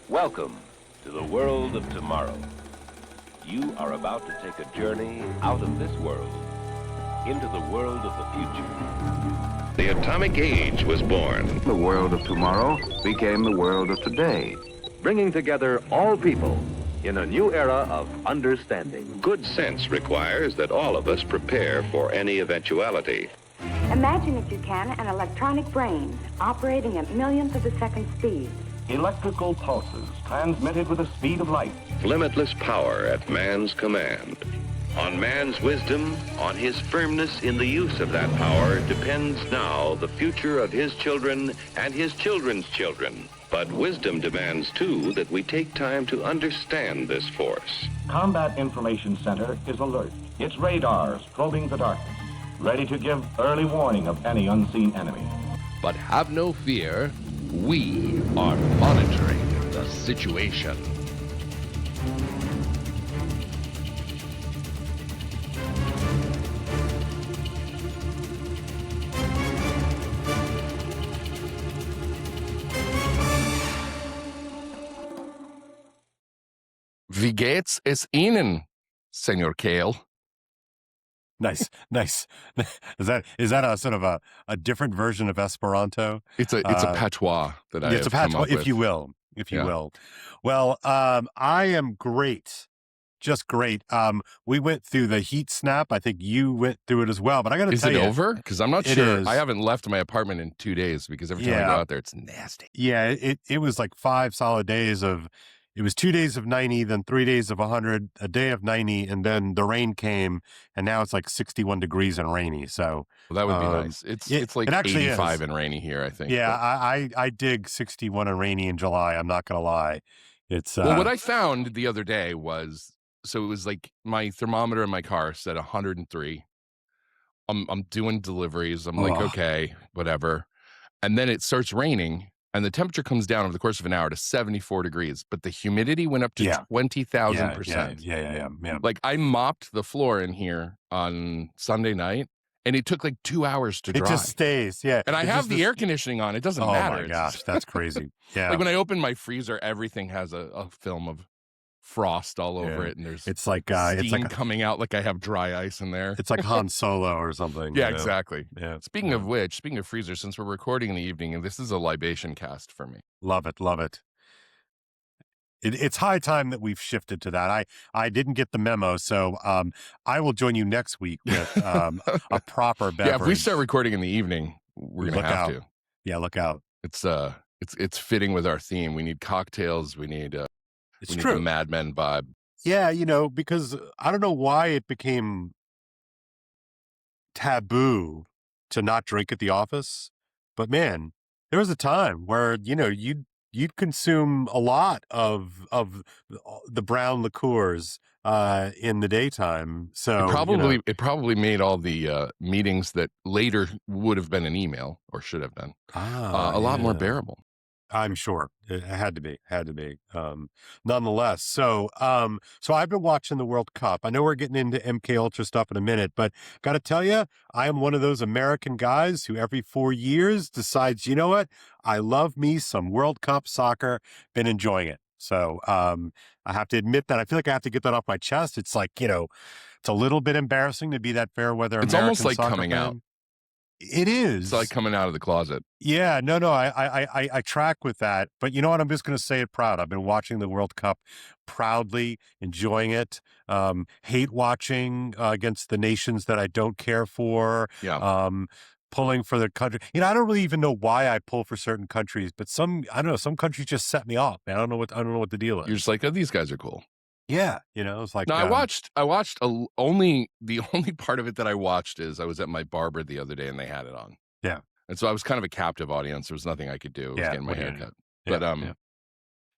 Welcome to the world of tomorrow. You are about to take a journey out of this world into the world of the future. The atomic age was born. The world of tomorrow became the world of today, bringing together all people in a new era of understanding. Good sense requires that all of us prepare for any eventuality. Imagine, if you can, an electronic brain operating at millionths of a second speed. Electrical pulses transmitted with the speed of light. Limitless power at man's command. On man's wisdom, on his firmness in the use of that power, depends now the future of his children and his children's children. But wisdom demands, too, that we take time to understand this force. Combat Information Center is alert. Its radars probing the darkness, ready to give early warning of any unseen enemy. But have no fear, we are monitoring the situation. Wie geht's es Ihnen, Senor Kale? Nice. Is that a sort of a different version of Esperanto? It's a patois that I it's a have come patois, up if with. you will, will. Well, I am great, just great. We went through the heat snap. I think you went through it as well. But I got to tell you, is it over? Because I'm not it sure. is. I haven't left my apartment in 2 days because every time I go out there, it's nasty. Yeah, it was like 5 solid days of. It was 2 days of 90, then 3 days of 100, a day of 90, and then the rain came, and now it's like 61 degrees and rainy. So Well, that would be nice. It's like it actually 85 is. and rainy here, I think. Yeah, but- I dig 61 and rainy in July. I'm not gonna lie. It's Well, what I found the other day was, so it was like my thermometer in my car said 103. I'm doing deliveries. I'm like, okay, whatever. And then it starts raining, and the temperature comes down over the course of an hour to 74 degrees, but the humidity went up to 20,000%. Yeah. Like, I mopped the floor in here on Sunday night, and it took like 2 hours to dry. It just stays, yeah. And I have the air conditioning on. It doesn't matter. Oh my gosh, that's crazy. Yeah. Like when I open my freezer, everything has a film of frost all over it, and there's it's like steam coming out like I have dry ice in there. It's like Han Solo or something. Yeah, you know? exactly. Yeah. Speaking of which, speaking of freezers, since we're recording in the evening, and this is a libation cast for me. Love it. It's high time that we've shifted to that. I didn't get the memo, so I will join you next week with a proper beverage. Yeah, if we start recording in the evening, we're gonna have to. Yeah, look out. It's fitting with our theme. We need cocktails. We need It's we need true. the Mad Men vibe. Yeah, because I don't know why it became taboo to not drink at the office, but man, there was a time where you'd consume a lot of the brown liqueurs in the daytime. So It probably made all the meetings that later would have been an email or should have been a lot more bearable. I'm sure it had to be. Nonetheless, so I've been watching the World Cup. I know we're getting into MKUltra stuff in a minute, but got to tell you, I am one of those American guys who every 4 years decides, you know what, I love me some World Cup soccer. Been enjoying it. So I have to admit that I feel like I have to get that off my chest. It's like it's a little bit embarrassing to be that fair weather. It's American almost like soccer coming fan. out. It is. It's like coming out of the closet. Yeah, no, I track with that. But you know what? I'm just going to say it proud. I've been watching the World Cup proudly, enjoying it, hate watching against the nations that I don't care for. Yeah. Pulling for the country. I don't really even know why I pull for certain countries, but some countries just set me off, man. I don't know what the deal is. You're just like, oh, these guys are cool. Yeah, it's like No, I watched the only part of it that I watched is I was at my barber the other day and they had it on. Yeah. And so I was kind of a captive audience. There was nothing I could do. I was getting my hair cut. Yeah,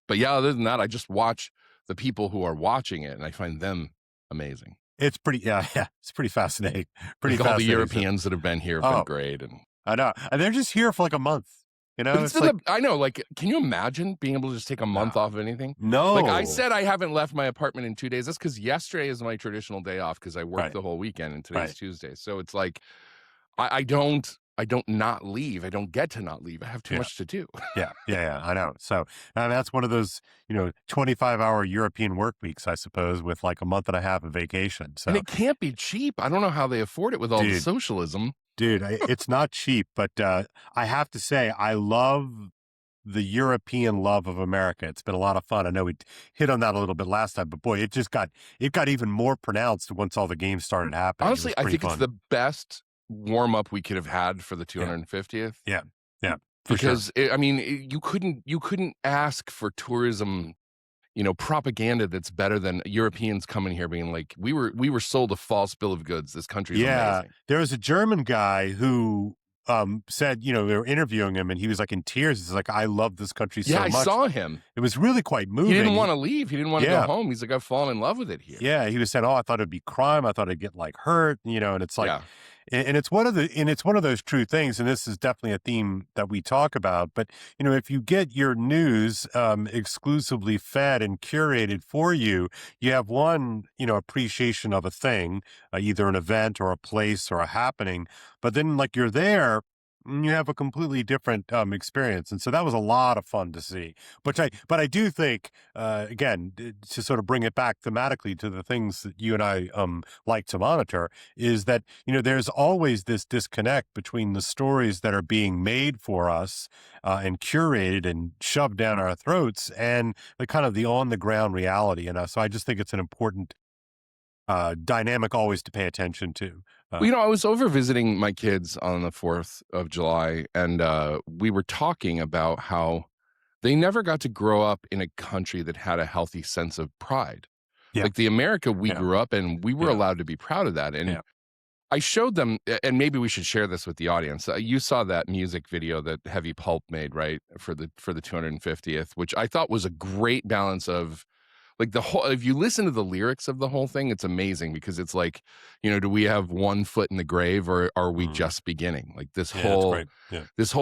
But other than that, I just watch the people who are watching it and I find them amazing. It's pretty it's pretty fascinating. Like all the Europeans that have been here have been great, and I know. And they're just here for like a month. It's like, I know. Like, can you imagine being able to just take a month off of anything? No. Like I said, I haven't left my apartment in 2 days. That's because yesterday is my traditional day off because I worked the whole weekend and today's Tuesday. So it's like I don't I don't not leave. I don't get to not leave. I have too much to do. Yeah, I know. So that's one of those, 25-hour European work weeks, I suppose, with like a month and a half of vacation. So, and it can't be cheap. I don't know how they afford it with all the socialism. Dude, it's not cheap, but I have to say, I love the European love of America. It's been a lot of fun. I know we hit on that a little bit last time, but boy, it got even more pronounced once all the games started happening. Honestly, I think it's the best warm up we could have had for the 250th. Yeah. Because you couldn't ask for tourism, propaganda that's better than Europeans coming here being like, we were sold a false bill of goods. This country is amazing. There was a German guy who said, they were interviewing him and he was like in tears. He's like, I love this country so much. Yeah, I saw him. It was really quite moving. He didn't want to leave. He didn't want to go home. He's like, I've fallen in love with it here. Yeah, he was saying, I thought it'd be crime. I thought I'd get like hurt, and it's like, and it's one of those true things. And this is definitely a theme that we talk about. But, if you get your news exclusively fed and curated for you, you have one, appreciation of a thing, either an event or a place or a happening. But then like you're there, you have a completely different experience. And so that was a lot of fun to see. But I do think, again, to sort of bring it back thematically to the things that you and I like to monitor, is that, there's always this disconnect between the stories that are being made for us and curated and shoved down our throats and the kind of the on-the-ground reality. And so I just think it's an important dynamic always to pay attention to. Well, I was over visiting my kids on the 4th of July, and we were talking about how they never got to grow up in a country that had a healthy sense of pride. Yeah. Like the America we grew up in, we were allowed to be proud of that. And I showed them, and maybe we should share this with the audience. You saw that music video that Heavy Pulp made, right, for the 250th, which I thought was a great balance of, like, the whole, if you listen to the lyrics of the whole thing, it's amazing because it's like, do we have one foot in the grave or are we just beginning? Like this whole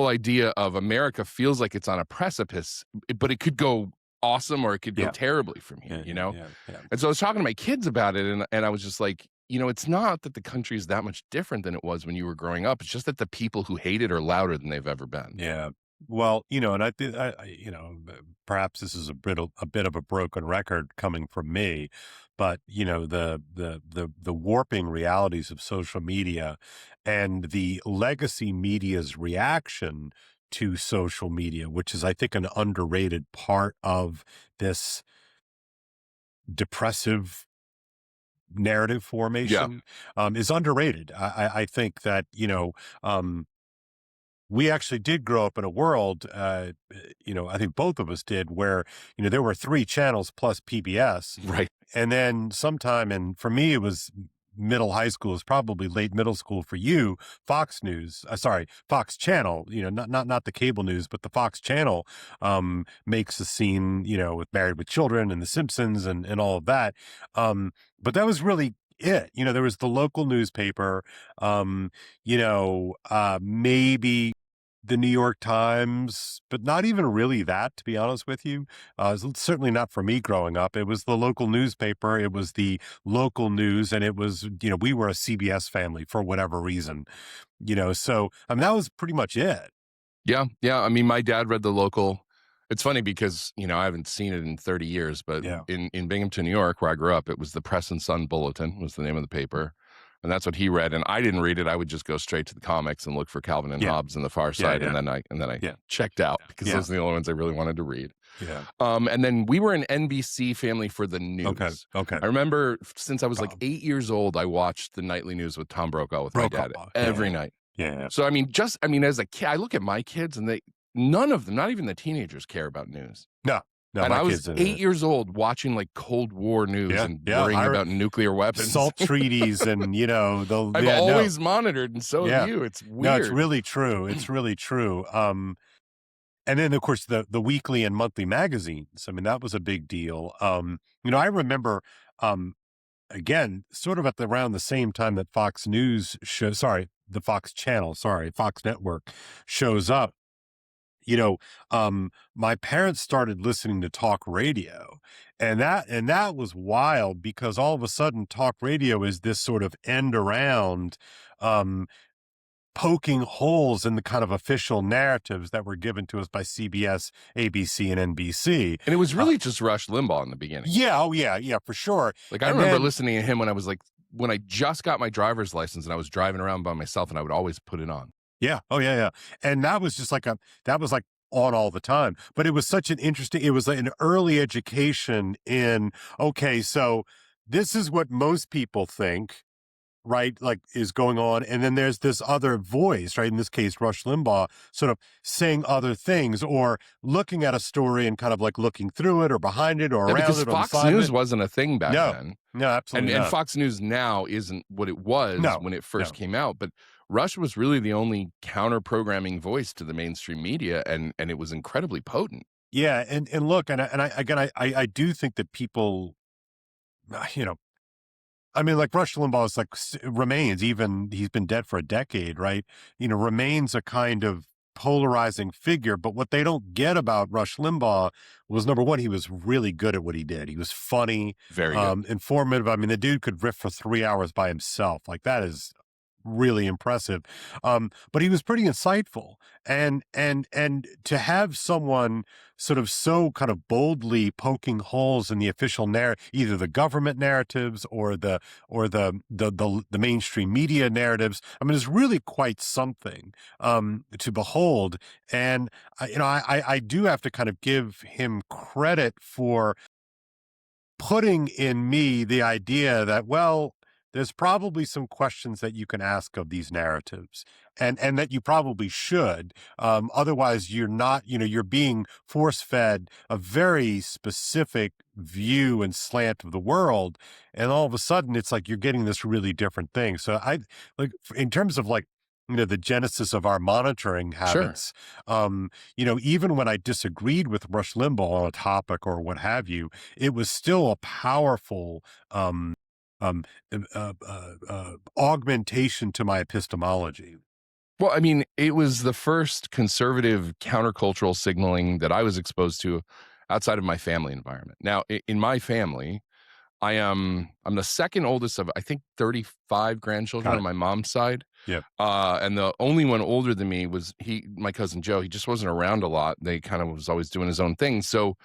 idea of America feels like it's on a precipice, but it could go awesome or it could go terribly from here, And so I was talking to my kids about it and I was just like, it's not that the country is that much different than it was when you were growing up. It's just that the people who hate it are louder than they've ever been. Yeah. Well, and I think, perhaps this is a bit of a broken record coming from me, but the warping realities of social media and the legacy media's reaction to social media, which is, I think, an underrated part of this depressive narrative formation, is underrated. I think that, we actually did grow up in a world, I think both of us did, where, there were 3 channels plus PBS. Right. And then sometime, and for me, it was middle high school, is probably late middle school for you, Fox Channel, not the cable news, but the Fox Channel makes a scene, with Married with Children and The Simpsons and all of that. But that was really it. There was the local newspaper, maybe the New York Times, but not even really that, to be honest with you. Certainly not for me growing up. It was the local newspaper. It was the local news. And it was, we were a CBS family for whatever reason, so, that was pretty much it. Yeah. I mean, my dad read the local. It's funny because, I haven't seen it in 30 years, but in Binghamton, New York, where I grew up, it was the Press and Sun Bulletin was the name of the paper. And that's what he read. And I didn't read it. I would just go straight to the comics and look for Calvin and Hobbes and The Far Side. And then I checked out because those are the only ones I really wanted to read. Yeah. And then we were an NBC family for the news. Okay. I remember since I was like 8 years old, I watched the nightly news with Tom Brokaw with my dad every night. Yeah. So, as a kid, I look at my kids and none of them, not even the teenagers, care about news. No, and I was 8 years old watching like Cold War news and worrying about nuclear weapons, SALT treaties, and I've always monitored, and so have you. It's weird. No, it's really true. It's really true. And then of course the weekly and monthly magazines. I mean, that was a big deal. I remember, again, sort of around the same time that Fox Network shows up. My parents started listening to talk radio, and that was wild because all of a sudden talk radio is this sort of end around, poking holes in the kind of official narratives that were given to us by CBS, ABC, and NBC. And it was really just Rush Limbaugh in the beginning. Yeah, oh yeah, for sure. Like, I remember listening to him when I was like, when I just got my driver's license and I was driving around by myself, and I would always put it on. Yeah, oh yeah. And that was just like on all the time. But it was such it was an early education in, okay, so this is what most people think, right, like is going on. And then there's this other voice, right, in this case, Rush Limbaugh, sort of saying other things or looking at a story and kind of like looking through it or behind it or around because it. Fox News wasn't a thing back then. No, absolutely and not. Fox News now isn't what it was when it first came out. But Rush was really the only counter-programming voice to the mainstream media, and it was incredibly potent. Yeah, and look, and I do think that people, you know, I mean, like Rush Limbaugh is like remains, even he's been dead for a decade, right? You know, remains a kind of polarizing figure. But what they don't get about Rush Limbaugh was, number one, he was really good at what he did. He was funny, very good, informative. I mean, the dude could riff for 3 hours by himself. Like, that is really impressive. But he was pretty insightful, and to have someone sort of so kind of boldly poking holes in the official narrative, either the government narratives or the mainstream media narratives, I mean, it's really quite something to behold. And I do have to kind of give him credit for putting in me the idea that, well, there's probably some questions that you can ask of these narratives, and that you probably should. Otherwise, you're not, you're being force-fed a very specific view and slant of the world, and all of a sudden, it's like you're getting this really different thing. So in terms of like, the genesis of our monitoring habits, even when I disagreed with Rush Limbaugh on a topic or what have you, it was still a powerful augmentation to my epistemology. Well, I mean, it was the first conservative countercultural signaling that I was exposed to outside of my family environment. Now, in my family, I'm the second oldest of, I think, 35 grandchildren on my mom's side. Yeah. And the only one older than me was my cousin Joe. He just wasn't around a lot. They kind of was always doing his own thing. So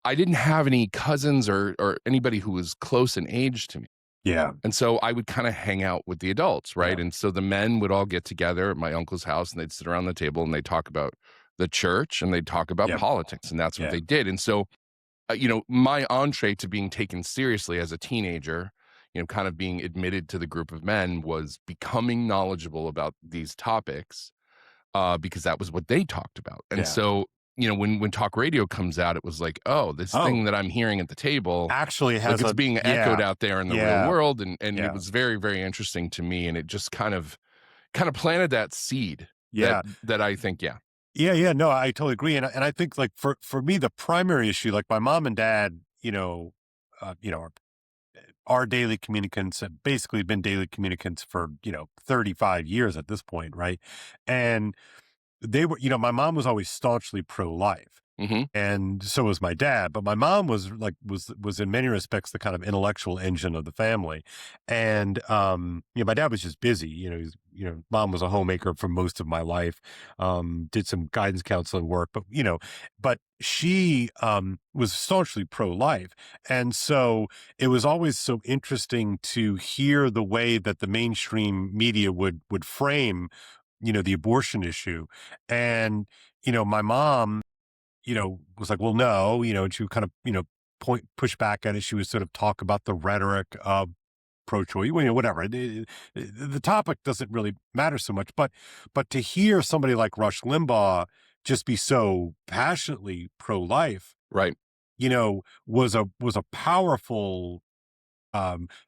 I didn't have any cousins or anybody who was close in age to me. Yeah. And so I would kind of hang out with the adults, right? Yeah. And so the men would all get together at my uncle's house, and they'd sit around the table and they'd talk about the church and they'd talk about politics, and that's what they did. And so, my entree to being taken seriously as a teenager, kind of being admitted to the group of men, was becoming knowledgeable about these topics because that was what they talked about. And so, when talk radio comes out, it was like, oh, this thing that I'm hearing at the table actually has it's being echoed out there in the real world. And it was very, very interesting to me. And it just kind of planted that seed that I think, Yeah, no, I totally agree. And I think, like, for me, the primary issue, like my mom and dad, our daily communicants have basically been daily communicants for, 35 years at this point, right? And they were, my mom was always staunchly pro-life. Mm-hmm. And so was my dad, but my mom was in many respects the kind of intellectual engine of the family. And my dad was just busy. Mom was a homemaker for most of my life. Did some guidance counseling work, but she was staunchly pro-life, and so it was always so interesting to hear the way that the mainstream media would frame, the abortion issue. And my mom, was like, well, no, and she would kind of, push back at it. She would sort of talk about the rhetoric of pro-choice, whatever. The topic doesn't really matter so much, but to hear somebody like Rush Limbaugh just be so passionately pro-life, right, was a powerful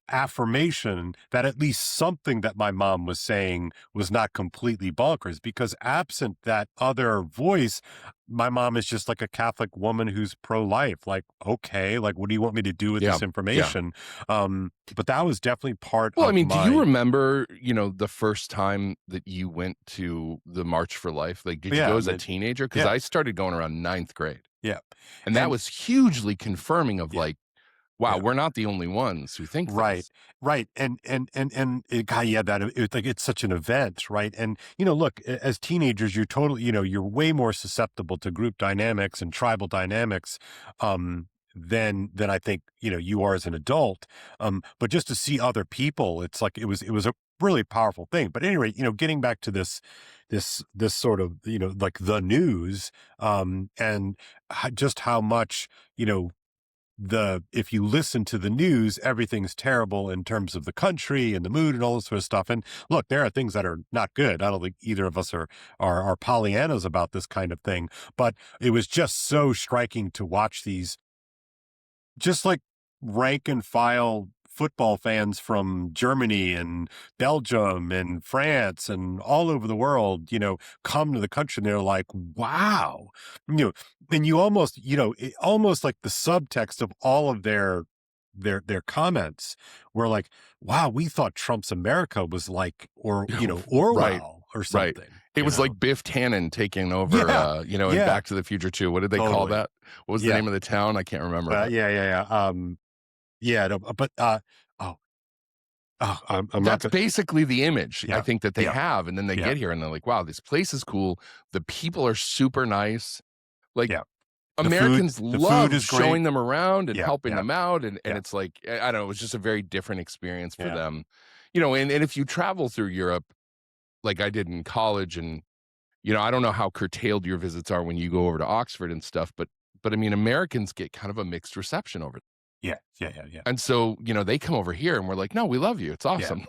affirmation that at least something that my mom was saying was not completely bonkers, because absent that other voice, my mom is just like a Catholic woman who's pro-life. Like, okay, like, what do you want me to do with this information? But that was definitely part of do you remember, the first time that you went to the March for Life? Like, did you go as a teenager? Because I started going around 9th grade. Yeah. And that was hugely confirming of like, wow, we're not the only ones who think Right, this. right, and God, yeah, it's such an event, right? And look, as teenagers, you're totally, you're way more susceptible to group dynamics and tribal dynamics, than I think you are as an adult. But just to see other people, it's like it was a really powerful thing. But anyway, getting back to this sort of like the news, and just how much if you listen to the news, everything's terrible in terms of the country and the mood and all this sort of stuff. And look, there are things that are not good. I don't think either of us are Pollyannas about this kind of thing, but it was just so striking to watch these just like rank and file football fans from Germany and Belgium and France and all over the world, come to the country and they're like, wow, and you almost, almost like the subtext of all of their comments were like, wow, we thought Trump's America was like, Orwell Right. or something. Right. It was like Biff Tannen taking over, in Back to the Future 2. What did they call that? What was the name of the town? I can't remember. That's basically the image I think that they have. And then they get here and they're like, wow, this place is cool. The people are super nice. Like Americans love showing them around and helping them out. And it's like, I don't know, it was just a very different experience for them. And if you travel through Europe, like I did in college, and, I don't know how curtailed your visits are when you go over to Oxford and stuff, but I mean, Americans get kind of a mixed reception over Yeah. And so, they come over here and we're like, no, we love you. It's awesome.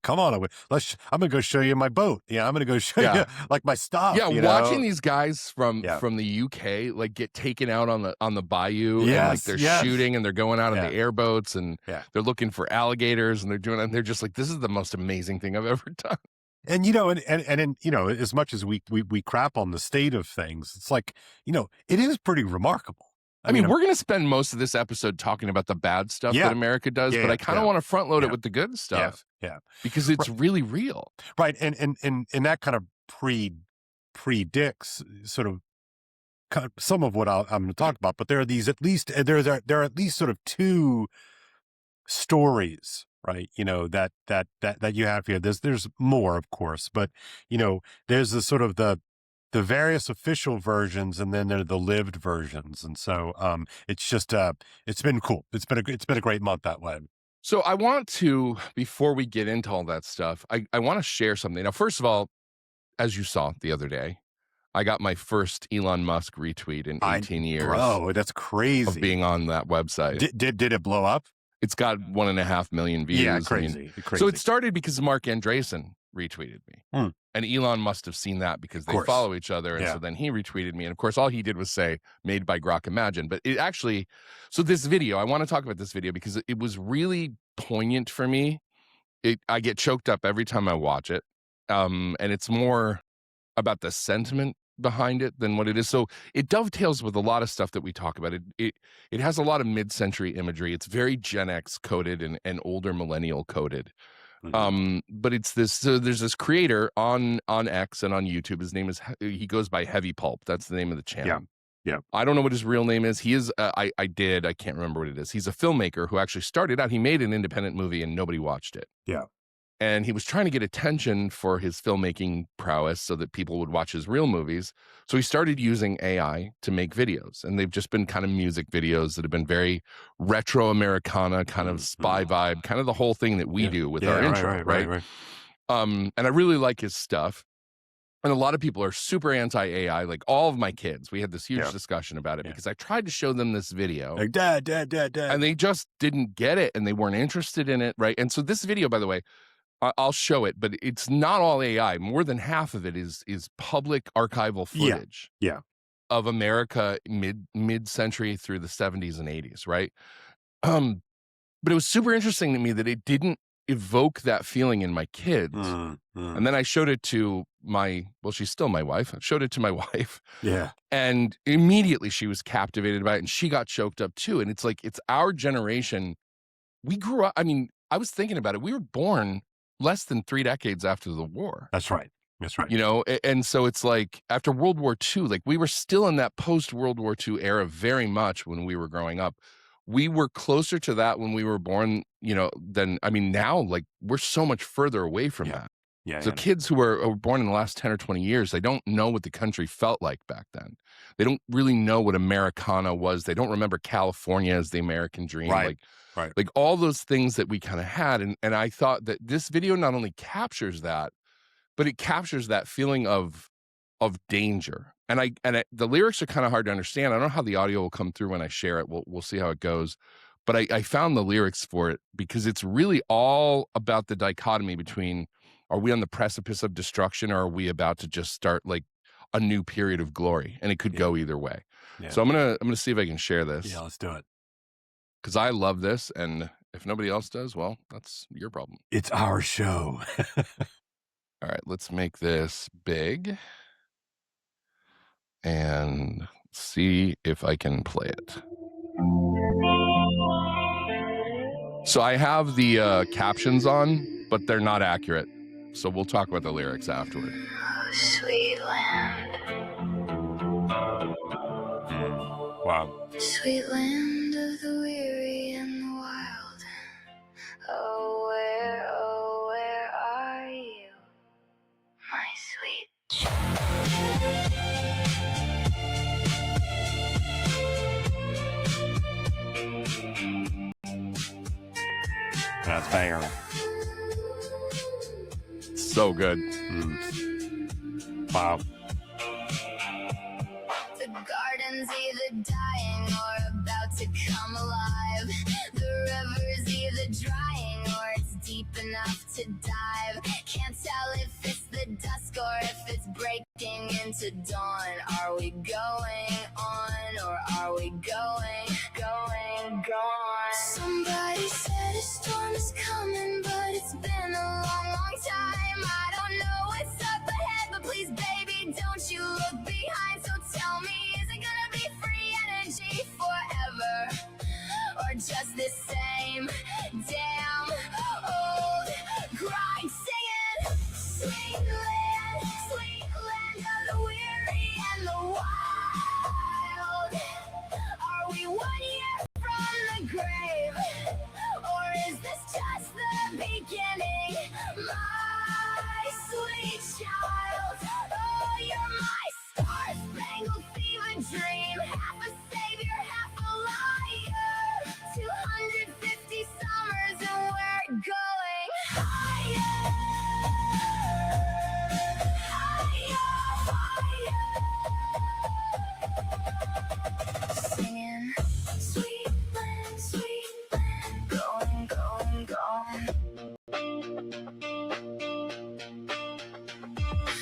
Come on. I'm going to go show you my boat. Yeah. I'm going to go show you like my stuff. Yeah. Watching these guys from the UK, like get taken out on the bayou and like they're shooting and they're going out on the airboats and they're looking for alligators and they're just like, this is the most amazing thing I've ever done. And, as much as we crap on the state of things, it's like, it is pretty remarkable. I mean, we're going to spend most of this episode talking about the bad stuff that America does, but I kind of want to front load it with the good stuff. Because it's really real. Right. And that kind of predicts sort of some of what I'm going to talk about, but there are at least sort of two stories, right? That you have here. There's more, of course, but there's the sort of the various official versions, and then there are the lived versions. And so it's just it's been cool. It's been a great month that way. So I want to, before we get into all that stuff, I want to share something. Now, first of all, as you saw the other day, I got my first Elon Musk retweet in 18 years. Bro, that's crazy. Of being on that website. Did it blow up? It's got 1.5 million views. Yeah, crazy. So it started because Mark Andreessen retweeted me. And Elon must have seen that because they follow each other. And so then he retweeted me. And of course, all he did was say, made by Grok Imagine. But it actually, so this video, I want to talk about this video because it was really poignant for me. I get choked up every time I watch it. And it's more about the sentiment behind it than what it is. So it dovetails with a lot of stuff that we talk about. It has a lot of mid-century imagery. It's very Gen X coded and older millennial coded. But it's this, so there's this creator on X and on YouTube. His name he goes by Heavy Pulp. That's the name of the channel. Yeah. I don't know what his real name is. He is, I can't remember what it is. He's a filmmaker who actually started out, he made an independent movie and nobody watched it. Yeah. And he was trying to get attention for his filmmaking prowess so that people would watch his real movies. So he started using AI to make videos. And they've just been kind of music videos that have been very retro-Americana, kind of spy vibe, kind of the whole thing that we do with our intro, right? And I really like his stuff. And a lot of people are super anti-AI, like all of my kids. We had this huge discussion about it because I tried to show them this video. Like, dad. And they just didn't get it and they weren't interested in it, right? And so this video, by the way, I'll show it, but it's not all AI. More than half of it is public archival footage of America mid-century through the 70s and 80s, right? But it was super interesting to me that it didn't evoke that feeling in my kids. And then I showed it to she's still my wife. I showed it to my wife. Yeah. And immediately she was captivated by it and she got choked up too. And it's like, it's our generation. We grew up, I mean, I was thinking about it. We were born less than 3 decades after the war. That's right. And so it's like after World War II, like we were still in that post-World War II era very much when we were growing up. we were closer to that when we were born, you know, than, I mean, now, like, we're so much further away from that. Yeah. So kids who were born in the last 10 or 20 years, they don't know what the country felt like back then. They don't really know what Americana was. They don't remember California as the American dream. Right. Like all those things that we kind of had. And I thought that this video not only captures that, but it captures that feeling of danger. And the lyrics are kind of hard to understand. I don't know how the audio will come through when I share it. We'll see how it goes. But I found the lyrics for it because it's really all about the dichotomy between, are we on the precipice of destruction, or are we about to just start like a new period of glory? And it could go either way. Yeah. So I'm gonna see if I can share this. Yeah, let's do it. Because I love this, and if nobody else does, well, that's your problem. It's our show. All right, let's make this big and see if I can play it. So I have the captions on, but they're not accurate. So we'll talk about the lyrics afterward. Sweet land. Wow. Sweet land of the weary and the wild. Oh, where are you, my sweet That's banger. So good. Wow. The garden's either dying or about to come alive. The river's either drying or it's deep enough to dive. Can't tell if it's the dusk or if it's breaking into dawn. Are we going on or are we going gone? Somebody said a storm is coming, but it's been a long time. I don't know what's up ahead, but please, baby, don't you look behind. So tell me, is it gonna be free energy forever, or just the same damn old grind? Singing, sweet land of the weary and the wild. Are we 1 year from the grave, or is this just the beginning? My sweet child, oh, you're my star-spangled fever dream. Half a savior, half a liar. 250 summers and we're going higher. Singing, sweet land, going.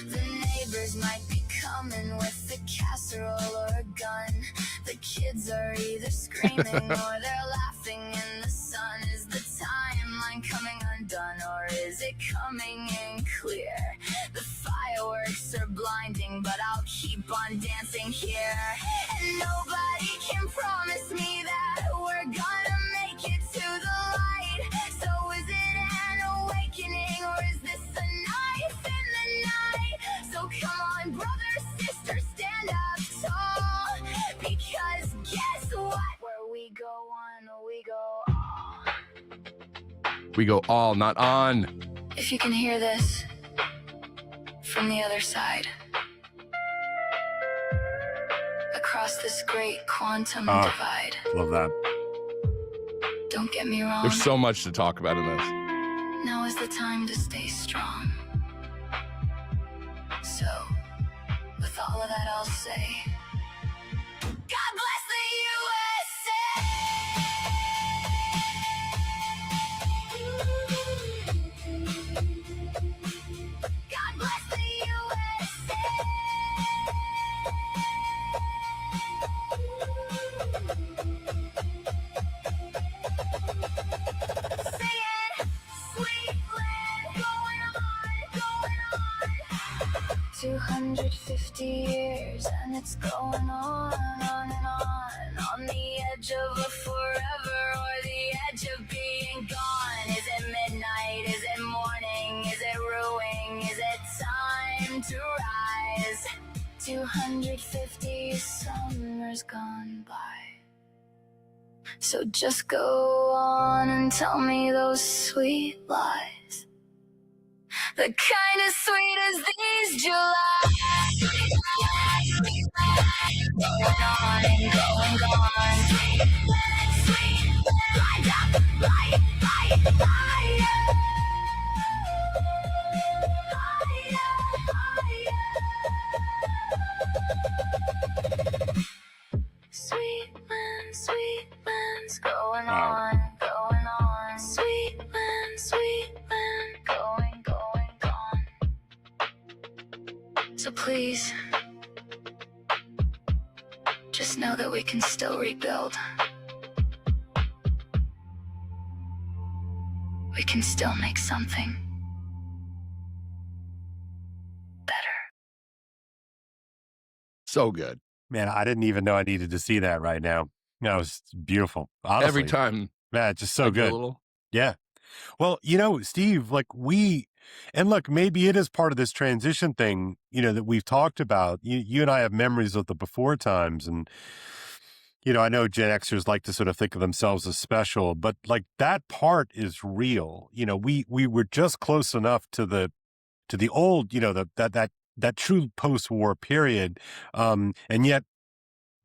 The neighbors might be coming with a casserole or a gun. The kids are either screaming or they're laughing in the sun. Is the timeline coming undone, or is it coming in clear? The fireworks are blinding, but I'll keep on dancing here. And nobody can promise me that we're gonna make it to the light. So is it an awakening, or is this a knife in the night? So come on, brother, sister, stand up tall. Because guess what? Where we go on, we go all. We go all, not on. If you can hear this from the other side, across this great quantum divide. Love that. Don't get me wrong. There's so much to talk about in this. Now is the time to stay strong. So, with all of that, I'll say, God bless the USA! God bless the USA! Singing, sweet land, going on. 250 years and it's going on and on. On the edge of a forever or the edge of being gone. Is it midnight? Is it morning? Is it ruining? Is it time to rise? 250 summers gone by. So just go on and tell me those sweet lies. The kind as sweet as these July. Going on and going on. Sweet, light up, light, light, light. Sweet man's going on, going on. Sweet man, going, going, gone. So please, just know that we can still rebuild. We can still make something better. So good. Man, I didn't even know I needed to see that right now. No, it's beautiful. Honestly. Every time. Man, just so I do a good. little- Yeah. Well, Steve, and look, maybe it is part of this transition thing, that we've talked about. You and I have memories of the before times. And, I know Gen Xers like to sort of think of themselves as special, but like that part is real. We were just close enough to the old, that true post-war period. And yet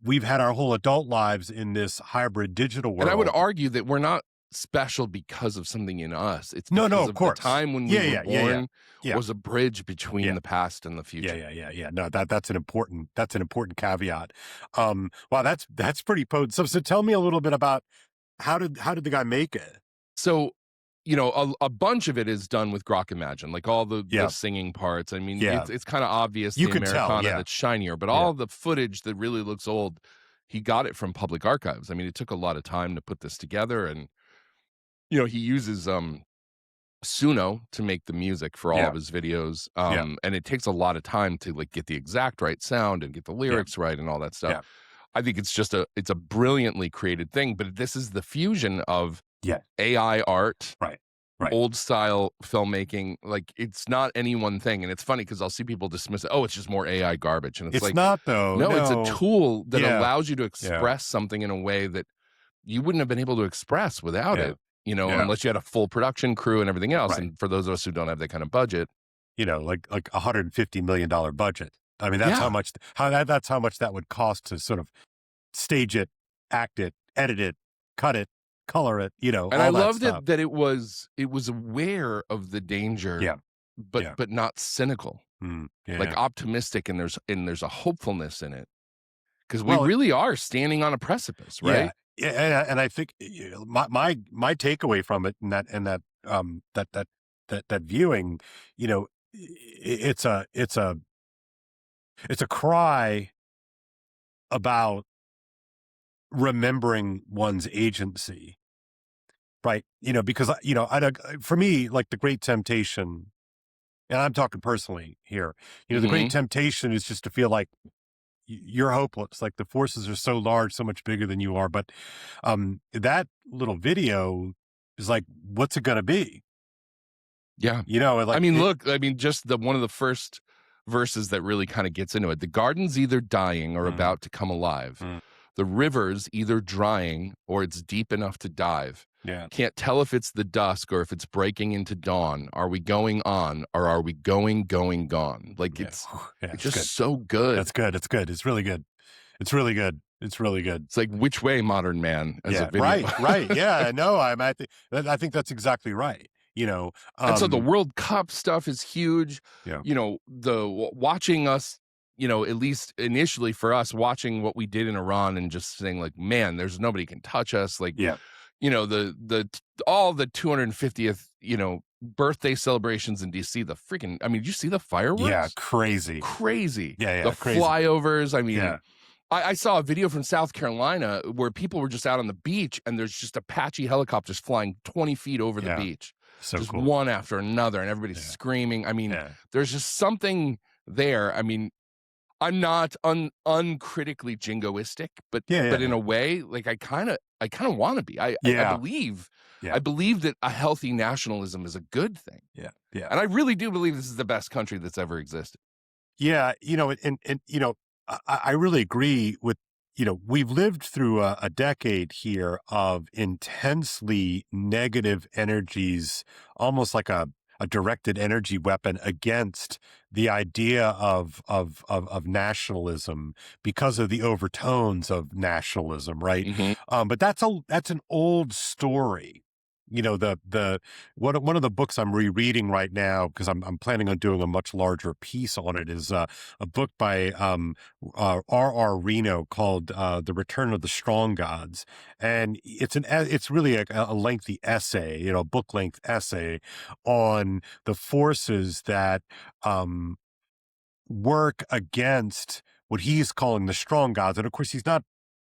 we've had our whole adult lives in this hybrid digital world. And I would argue that we're not special because of something in us. It's because of course. the time when we were born was a bridge between the past and the future. Yeah. No, that's an important caveat. Wow, that's pretty potent. So tell me a little bit about how did the guy make it? So, a bunch of it is done with Grok Imagine, like all the singing parts. I mean, it's kind of obvious You the can Americana tell, that's shinier, but all the footage that really looks old, he got it from public archives. I mean, it took a lot of time to put this together, and he uses Suno to make the music for all of his videos, and it takes a lot of time to like get the exact right sound and get the lyrics right and all that stuff. Yeah. I think it's it's a brilliantly created thing, but this is the fusion of AI art, right, old style filmmaking. Like it's not any one thing, and it's funny because I'll see people dismiss it. Oh, it's just more AI garbage, and it's like not though. No, it's a tool that allows you to express something in a way that you wouldn't have been able to express without it. Unless you had a full production crew and everything else. Right. And for those of us who don't have that kind of budget, like $150 million budget. I mean, that's how much that would cost to sort of stage it, act it, edit it, cut it, color it, And I loved it that it was aware of the danger, but not cynical, like optimistic, and there's a hopefulness in it because we really are standing on a precipice, right? Yeah, and I think my takeaway from it and that viewing, it's a cry about remembering one's agency, right? Because for me, like the great temptation, and I'm talking personally here, the great temptation is just to feel like you're hopeless. Like the forces are so large, so much bigger than you are. But that little video is like, what's it going to be? Yeah. Just one of the first verses that really kind of gets into it. The garden's either dying or about to come alive. The river's either drying or it's deep enough to dive. Yeah. Can't tell if it's the dusk or if it's breaking into dawn. Are we going on or are we going, gone? Like it's just good. So good. That's good. It's good. It's really good. It's really good. It's really good. It's like Which Way, Modern Man? As a video. Right. Yeah, no, I think that's exactly right. And so the World Cup stuff is huge. Yeah. The watching us, at least initially for us, watching what we did in Iran and just saying like, man, there's nobody can touch us. Like, all the 250th, birthday celebrations in DC, did you see the fireworks? Yeah, crazy. Yeah. The crazy. flyovers. I saw a video from South Carolina where people were just out on the beach and there's just Apache helicopters flying 20 feet over the beach. So just cool. One after another, and everybody's screaming. There's just something there. I'm not uncritically jingoistic, but in a way, like I kind of want to be. I believe that a healthy nationalism is a good thing. Yeah. And I really do believe this is the best country that's ever existed. Yeah, I really agree with we've lived through a decade here of intensely negative energies, almost like a directed energy weapon against the idea of nationalism because of the overtones of nationalism, right? Mm-hmm. But that's an old story. One of the books I'm rereading right now, because I'm planning on doing a much larger piece on it, is a book by R.R. Reno called "The Return of the Strong Gods," and it's really a lengthy essay, book length essay on the forces that work against what he's calling the strong gods, and of course he's not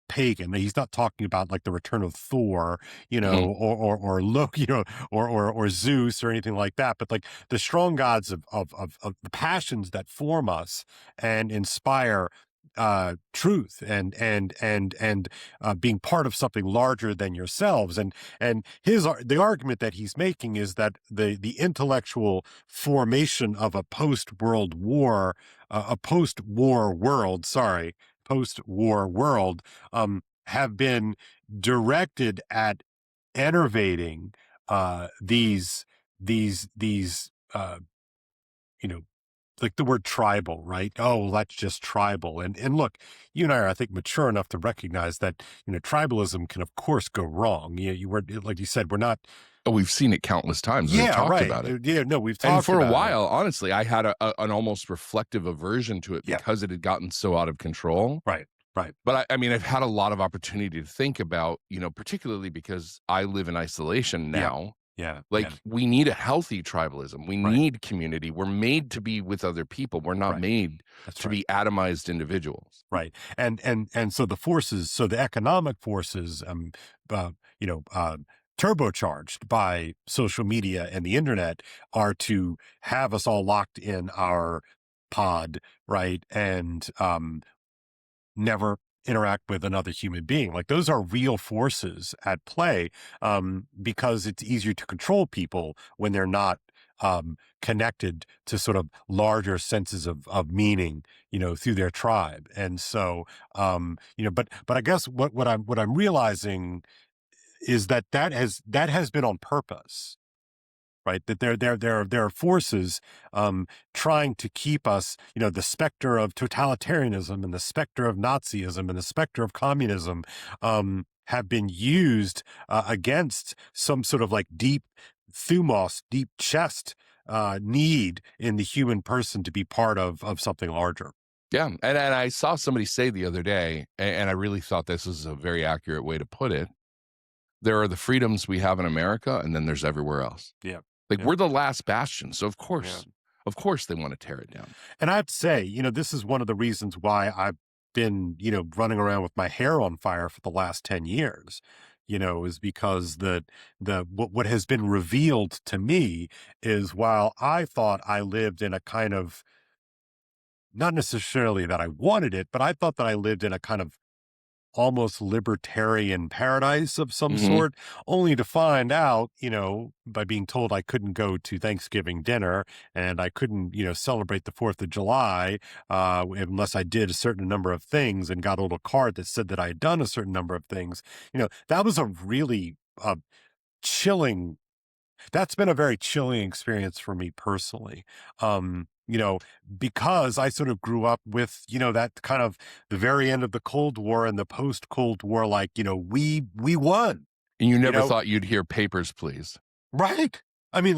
pagan. He's not talking about like the return of Thor, Mm-hmm. or Loki, or Zeus or anything like that. But like the strong gods of the passions that form us and inspire truth and being part of something larger than yourselves. And the argument that he's making is that the intellectual formation of a post-war world have been directed at enervating these like the word tribal, right? Oh, well, that's just tribal. And look, you and I are, I think, mature enough to recognize that tribalism can of course go wrong. You were, like you said, we're not. Oh, we've seen it countless times. We've talked about it. Yeah, no, we've talked about it. And for a while, honestly, I had an almost reflective aversion to it because it had gotten so out of control. Right. But I mean, I've had a lot of opportunity to think about, particularly because I live in isolation now. Yeah. We need a healthy tribalism. We need community. We're made to be with other people. We're not made to be atomized individuals. Right. And so the economic forces, turbocharged by social media and the internet, are to have us all locked in our pod, right? And never interact with another human being. Like those are real forces at play, because it's easier to control people when they're not connected to sort of larger senses of meaning, through their tribe. And so, but I guess what I'm realizing is that has been on purpose. Right, that there are forces trying to keep us, the specter of totalitarianism and the specter of Nazism and the specter of communism have been used against some sort of like deep thumos, deep chest need in the human person to be part of something larger. Yeah, and I saw somebody say the other day, and I really thought this is a very accurate way to put it. There are the freedoms we have in America, and then there's everywhere else. Yeah. We're the last bastion. So of course they want to tear it down. And I'd say, this is one of the reasons why I've been, running around with my hair on fire for the last 10 years, is because what has been revealed to me is, while I thought I lived in a kind of, not necessarily that I wanted it, but I thought that I lived in a kind of almost libertarian paradise of some sort, only to find out, by being told I couldn't go to Thanksgiving dinner and I couldn't, celebrate the 4th of July unless I did a certain number of things, and got a little card that said that I had done a certain number of things. That was a really chilling. That's been a very chilling experience for me personally. Because I sort of grew up with, that kind of the very end of the Cold War and the post-Cold War, like, we won. And you never thought you'd hear "Papers, Please." Right. I mean,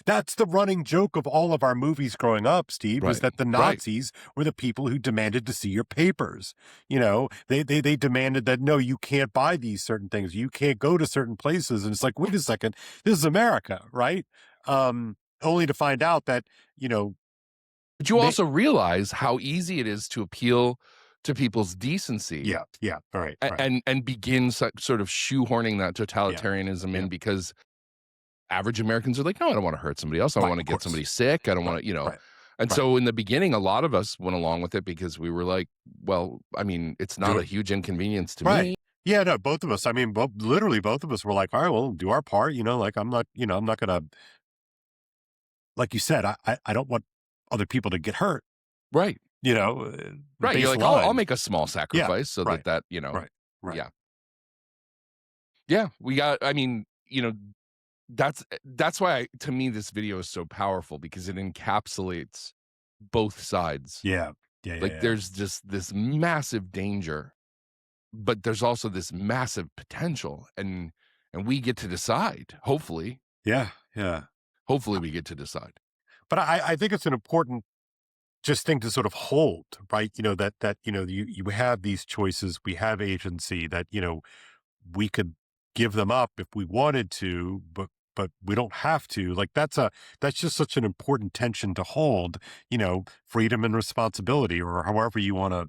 that's the running joke of all of our movies growing up, Steve, was that the Nazis were the people who demanded to see your papers. They demanded that, no, you can't buy these certain things. You can't go to certain places. And it's like, wait a second, this is America, right? Only to find out that, But you also realize how easy it is to appeal to people's decency. Yeah. All right. And begin sort of shoehorning that totalitarianism in, because average Americans are like, no, I don't want to hurt somebody else. I don't want to get somebody sick. I don't want to, And so in the beginning, a lot of us went along with it because we were like, well, I mean, it's not a huge inconvenience to me. Yeah, no, both of us. I mean, literally both of us were like, all right, well, do our part. I'm not going to, like you said, I don't want other people to get hurt. Right. you know, Right. You're like, I'll make a small sacrifice so right, that, you know, right. yeah. Yeah. We got, I mean, you know, that's why to me this video is so powerful, because it encapsulates both sides. Yeah. Like there's just this massive danger, but there's also this massive potential, and we get to decide, hopefully. Yeah. Hopefully we get to decide. But I think it's an important just thing to sort of hold, right? You know, that, you know, you have these choices, we have agency, that, you know, we could give them up if we wanted to, but we don't have to. Like that's just such an important tension to hold, you know, freedom and responsibility, or however you want to,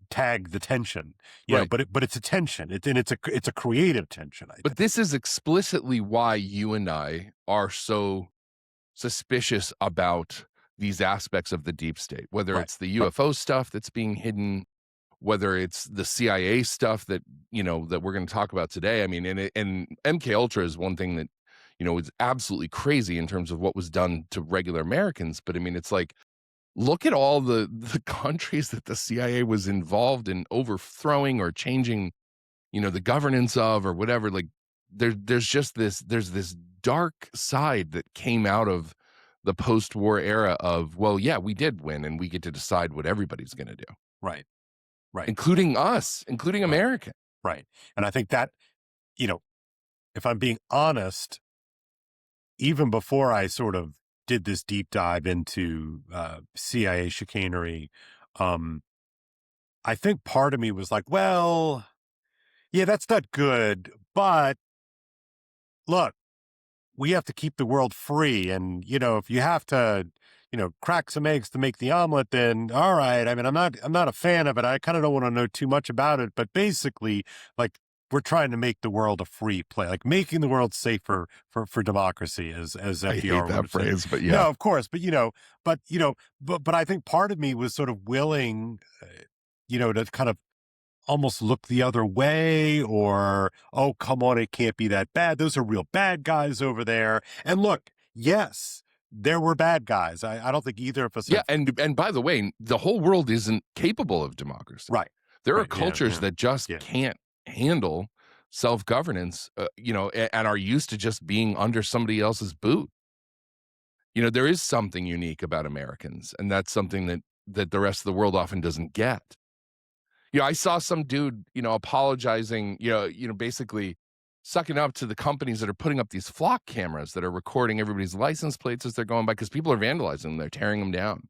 tag the tension, you know, but it's a tension. It's a creative tension. But this is explicitly why you and I are so suspicious about these aspects of the deep state, whether it's the UFO stuff that's being hidden, whether it's the CIA stuff that, you know, that we're going to talk about today. I mean, and MKUltra is one thing that, you know, is absolutely crazy in terms of what was done to regular Americans. But I mean, it's like, look at all the countries that the CIA was involved in overthrowing or changing, you know, the governance of, or whatever. Like there's this dark side that came out of the post-war era of, well, yeah, we did win and we get to decide what everybody's going to do. Right. Including us, including America. Right. And I think that, you know, if I'm being honest, even before I sort of did this deep dive into CIA chicanery, I think part of me was like, well, yeah, that's not good, but look, we have to keep the world free. And, you know, if you have to, you know, crack some eggs to make the omelet, then all right. I mean, I'm not a fan of it. I kind of don't want to know too much about it, but basically, like, we're trying to make the world a free play, like making the world safer for democracy, as FDR I hate that phrase, but yeah. No, of course. But I think part of me was sort of willing, you know, to kind of almost look the other way, or, oh, come on, it can't be that bad. Those are real bad guys over there. And look, yes, there were bad guys. I don't think either of us. Yeah. And by the way, the whole world isn't capable of democracy. Right. There are cultures that just can't handle self-governance, you know, and are used to just being under somebody else's boot. You know, there is something unique about Americans, and that's something that the rest of the world often doesn't get. You know, I saw some dude, you know, apologizing, you know, basically sucking up to the companies that are putting up these flock cameras that are recording everybody's license plates as they're going by, because people are vandalizing them, they're tearing them down.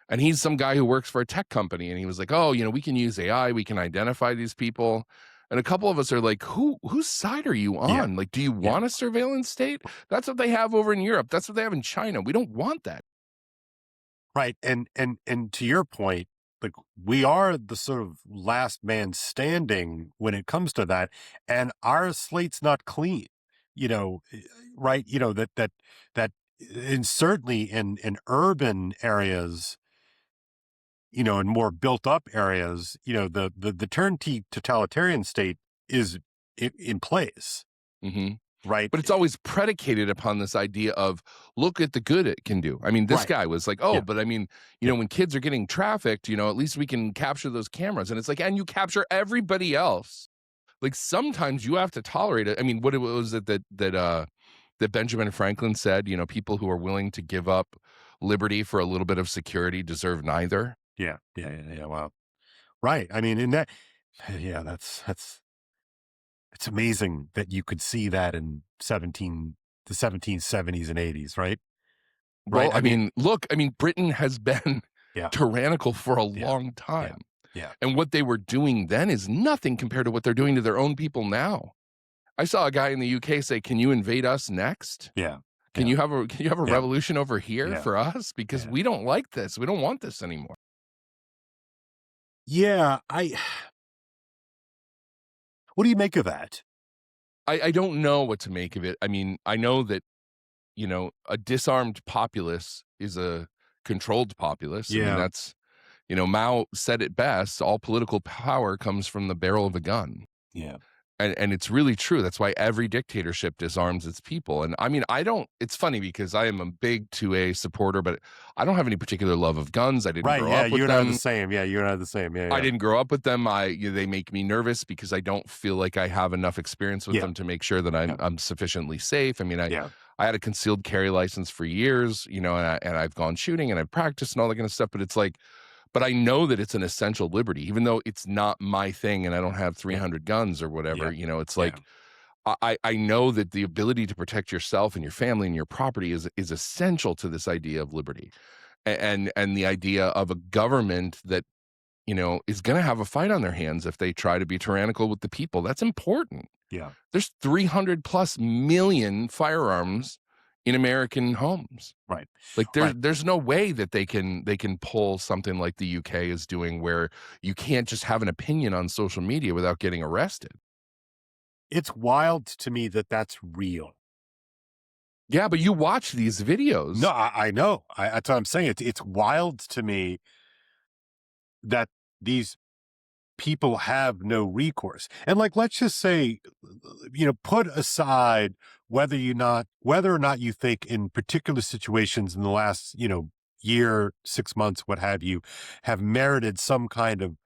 And he's some guy who works for a tech company, and he was like, oh, you know, we can use AI, we can identify these people. And a couple of us are like, whose side are you on? Yeah. Like, do you want a surveillance state? That's what they have over in Europe. That's what they have in China. We don't want that. Right. And to your point, like, we are the sort of last man standing when it comes to that. And our slate's not clean, you know, right. You know, that and certainly in urban areas, you know, in more built up areas, you know, the turnkey totalitarian state is in place. Mm-hmm. Right. But it's always predicated upon this idea of, look at the good it can do. I mean, this guy was like, oh, but I mean, you know, when kids are getting trafficked, you know, at least we can capture those cameras. And it's like, and you capture everybody else. Like, sometimes you have to tolerate it. I mean, what was it that Benjamin Franklin said, you know, people who are willing to give up liberty for a little bit of security deserve neither. Yeah. Wow. Right. I mean, in that, that's it's amazing that you could see that in the 1770s and 80s, right? Well, I mean, look, I mean, Britain has been tyrannical for a long time. Yeah. And what they were doing then is nothing compared to what they're doing to their own people now. I saw a guy in the UK say, can you invade us next? Yeah. Can you have a revolution over here for us? Because we don't like this. We don't want this anymore. Yeah, what do you make of that? I don't know what to make of it. I mean, I know that, you know, a disarmed populace is a controlled populace. Yeah. I mean, that's, you know, Mao said it best, all political power comes from the barrel of a gun. Yeah. And it's really true. That's why every dictatorship disarms its people. And I mean, it's funny because I am a big 2A supporter, but I don't have any particular love of guns. I didn't grow up with you and them. I are the same. Yeah, you and I are the same. Yeah, I didn't grow up with them. They make me nervous because I don't feel like I have enough experience with them to make sure that I'm sufficiently safe. I mean, I had a concealed carry license for years, and I've gone shooting and I've practiced and all that kind of stuff. But it's like, but I know that it's an essential liberty, even though it's not my thing and I don't have 300 guns or whatever. It's like, I know that the ability to protect yourself and your family and your property is essential to this idea of liberty, and the idea of a government that is going to have a fight on their hands if they try to be tyrannical with the people. That's important. Yeah, there's 300+ million firearms in American homes. Right. Like there's no way that they can pull something like the UK is doing, where you can't just have an opinion on social media without getting arrested. It's wild to me that that's real. Yeah, but you watch these videos. No, I know. That's what I'm saying. It's wild to me that these people have no recourse. And like, let's just say, put aside whether or not you think in particular situations in the last, year, 6 months, what have you, have merited some kind of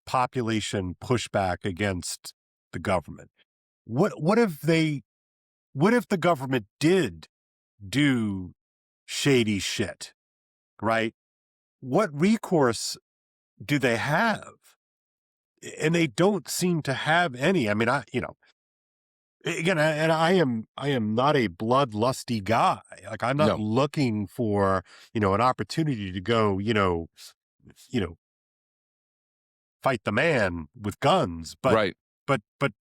population pushback against the government. What if the government did do shady shit, right? What recourse do they have? And they don't seem to have any. I mean, again, and I am not a bloodlusty guy. Like, I'm not looking for, an opportunity to go, fight the man with guns. But, right. But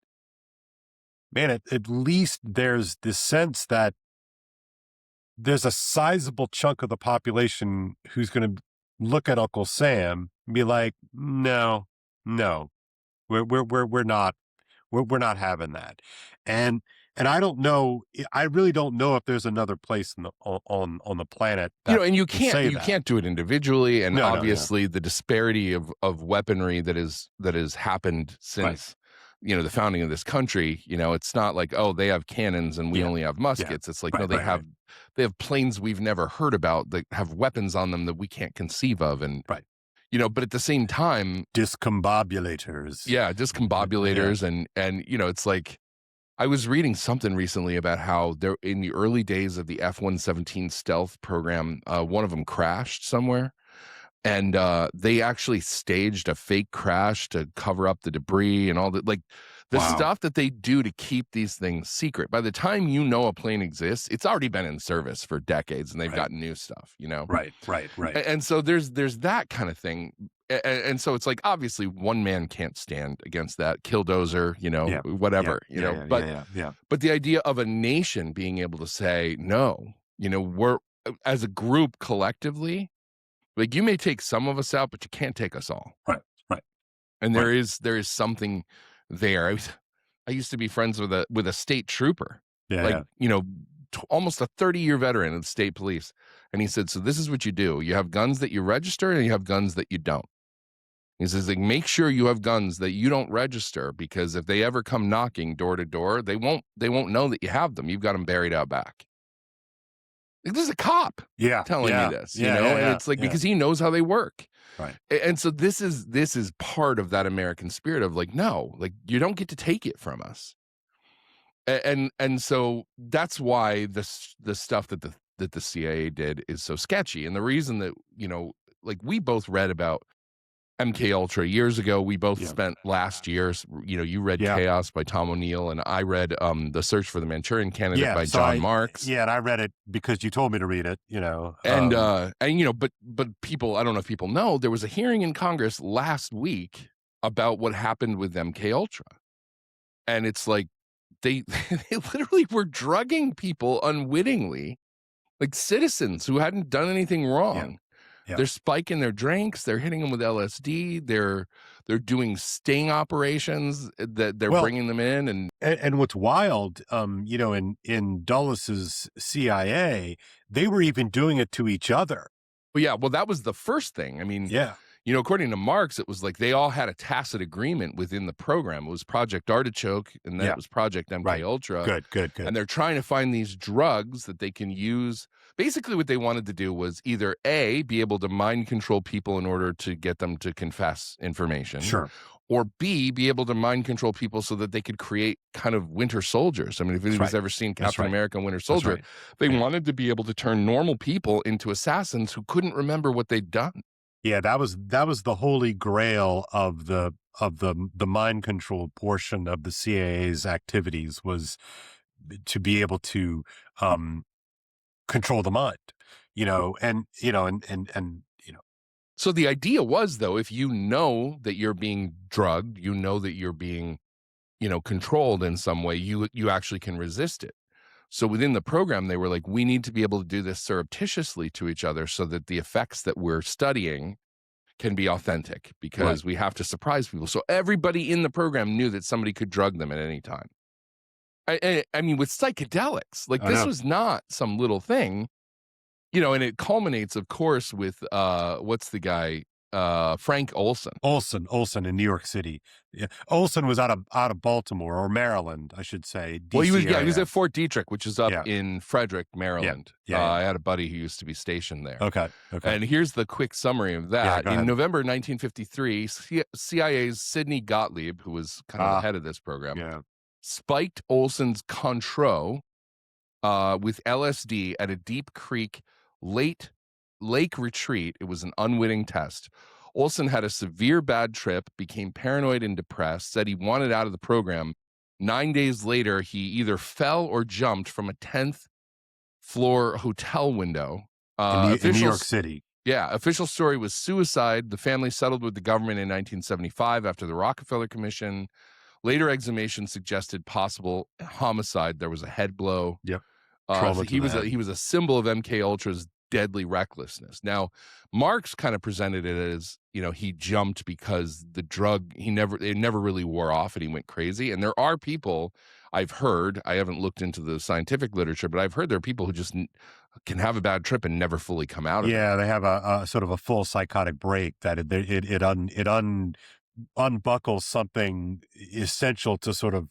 man, at least there's this sense that there's a sizable chunk of the population who's going to look at Uncle Sam and be like, no, we're not having that. And I don't know. I really don't know if there's another place on the planet. And you can't do it individually. And obviously the disparity of weaponry that has happened since, the founding of this country, it's not like, oh, they have cannons and we only have muskets. It's like, they have planes we've never heard about that have weapons on them that we can't conceive of. And, but at the same time, discombobulators. Yeah, discombobulators. And it's like, I was reading something recently about how there in the early days of the F-117 stealth program, one of them crashed somewhere. And they actually staged a fake crash to cover up the debris and all that, like the stuff that they do to keep these things secret. By the time a plane exists, it's already been in service for decades, and they've got new stuff, Right. And so there's that kind of thing. And so it's like, obviously one man can't stand against that. Killdozer, whatever, But the idea of a nation being able to say, no, we're as a group collectively, like, you may take some of us out, but you can't take us all. Right. And there is something there. I used to be friends with a state trooper, almost a 30-year veteran of the state police. And he said, so this is what you do. You have guns that you register and you have guns that you don't. He says, like, make sure you have guns that you don't register, because if they ever come knocking door to door, they won't know that you have them. You've got them buried out back. Like, this is a cop telling me this, and it's like, because he knows how they work. Right. And so this is part of that American spirit of like, no, like, you don't get to take it from us. And so that's why the stuff that the CIA did is so sketchy. And the reason that, like, we both read about MKUltra years ago. We both spent last year, you read Chaos by Tom O'Neill, and I read The Search for the Manchurian Candidate by John Marks. Yeah, and I read it because you told me to read it, And but people, I don't know if people know, there was a hearing in Congress last week about what happened with MKUltra. And it's like they literally were drugging people unwittingly, like citizens who hadn't done anything wrong. Yeah. They're spiking their drinks. They're hitting them with LSD. They're doing sting operations that they're bringing them in. And what's wild, in Dulles' CIA, they were even doing it to each other. Well, yeah. Well, that was the first thing. I mean, You know, according to Marx, it was like they all had a tacit agreement within the program. It was Project Artichoke, and then it was Project MKUltra. Right. Good. And they're trying to find these drugs that they can use. Basically, what they wanted to do was either A, be able to mind control people in order to get them to confess information. Sure. Or B, be able to mind control people so that they could create kind of Winter Soldiers. I mean, if anybody's ever seen Captain America and Winter Soldier, they wanted to be able to turn normal people into assassins who couldn't remember what they'd done. Yeah, that was the holy grail of the mind control portion of the CIA's activities, was to be able to control the mind, and. So the idea was, though, if you know that you're being drugged, you know that you're being, controlled in some way, you actually can resist it. So within the program, they were like, we need to be able to do this surreptitiously to each other so that the effects that we're studying can be authentic, because we have to surprise people. So everybody in the program knew that somebody could drug them at any time. I mean, with psychedelics, like this was not some little thing. And it culminates, of course, with what's the guy, Frank Olson. Olson in New York City. Yeah. Olson was out of Baltimore, or Maryland, I should say. DC well, he was at Fort Detrick, which is up in Frederick, Maryland. Yeah. I had a buddy who used to be stationed there. Okay. And here's the quick summary of that. In November 1953, CIA's Sidney Gottlieb, who was kind of the head of this program, spiked Olson's Contro with LSD at a Deep Creek lake retreat. It was an unwitting test. Olson had a severe bad trip, became paranoid and depressed, said he wanted out of the program. 9 days later, he either fell or jumped from a 10th floor hotel window. In New York City. Yeah. Official story was suicide. The family settled with the government in 1975 after the Rockefeller Commission. Later exhumations suggested possible homicide. There was a head blow. Yep. He was a symbol of MKUltra's deadly recklessness. Now, Marx kind of presented it as, he jumped because the drug, it never really wore off and he went crazy. And there are people I've heard, I haven't looked into the scientific literature, but I've heard there are people who just can have a bad trip and never fully come out of it. Yeah, they have a sort of a full psychotic break that it unbuckles something essential to sort of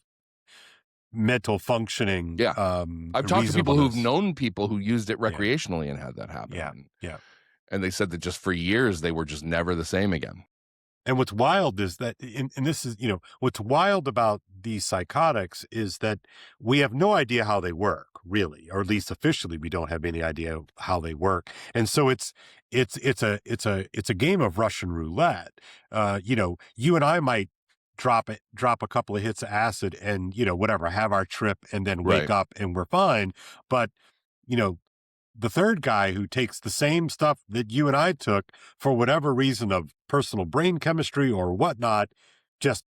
mental functioning. Yeah. I've talked to people who've known people who used it recreationally and had that happen. Yeah. And they said that just for years, they were just never the same again. And what's wild is that, and this is, what's wild about these psychotics is that we have no idea how they work, really, or at least officially, we don't have any idea how they work. And so it's a game of Russian roulette. You and I might drop a couple of hits of acid and, whatever, have our trip and then wake up and we're fine. But, the third guy who takes the same stuff that you and I took for whatever reason of personal brain chemistry or whatnot, just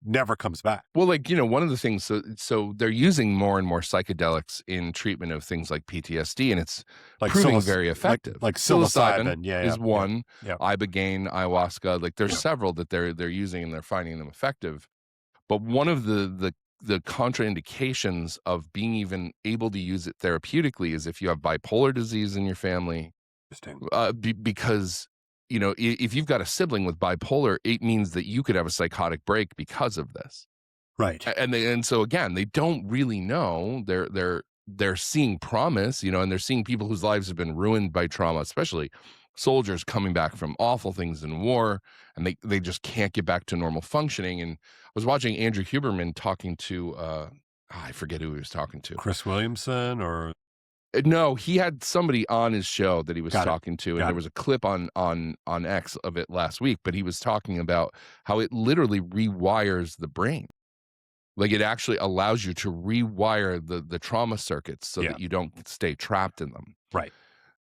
never comes back. Well, one of the things, so they're using more and more psychedelics in treatment of things like PTSD, and it's proving very effective. Like psilocybin is one, ibogaine, ayahuasca, there's several that they're using and they're finding them effective. But one of the contraindications of being even able to use it therapeutically is if you have bipolar disease in your family. Because, if you've got a sibling with bipolar, it means that you could have a psychotic break because of this. Right. And so again, they don't really know. They're seeing promise, and they're seeing people whose lives have been ruined by trauma, especially soldiers coming back from awful things in war, and they just can't get back to normal functioning. And I was watching Andrew Huberman talking to, I forget who he was talking to. Chris Williamson or? No, he had somebody on his show that he was talking to, and there was a clip on X of it last week, but he was talking about how it literally rewires the brain. It actually allows you to rewire the trauma circuits so that you don't stay trapped in them. Right.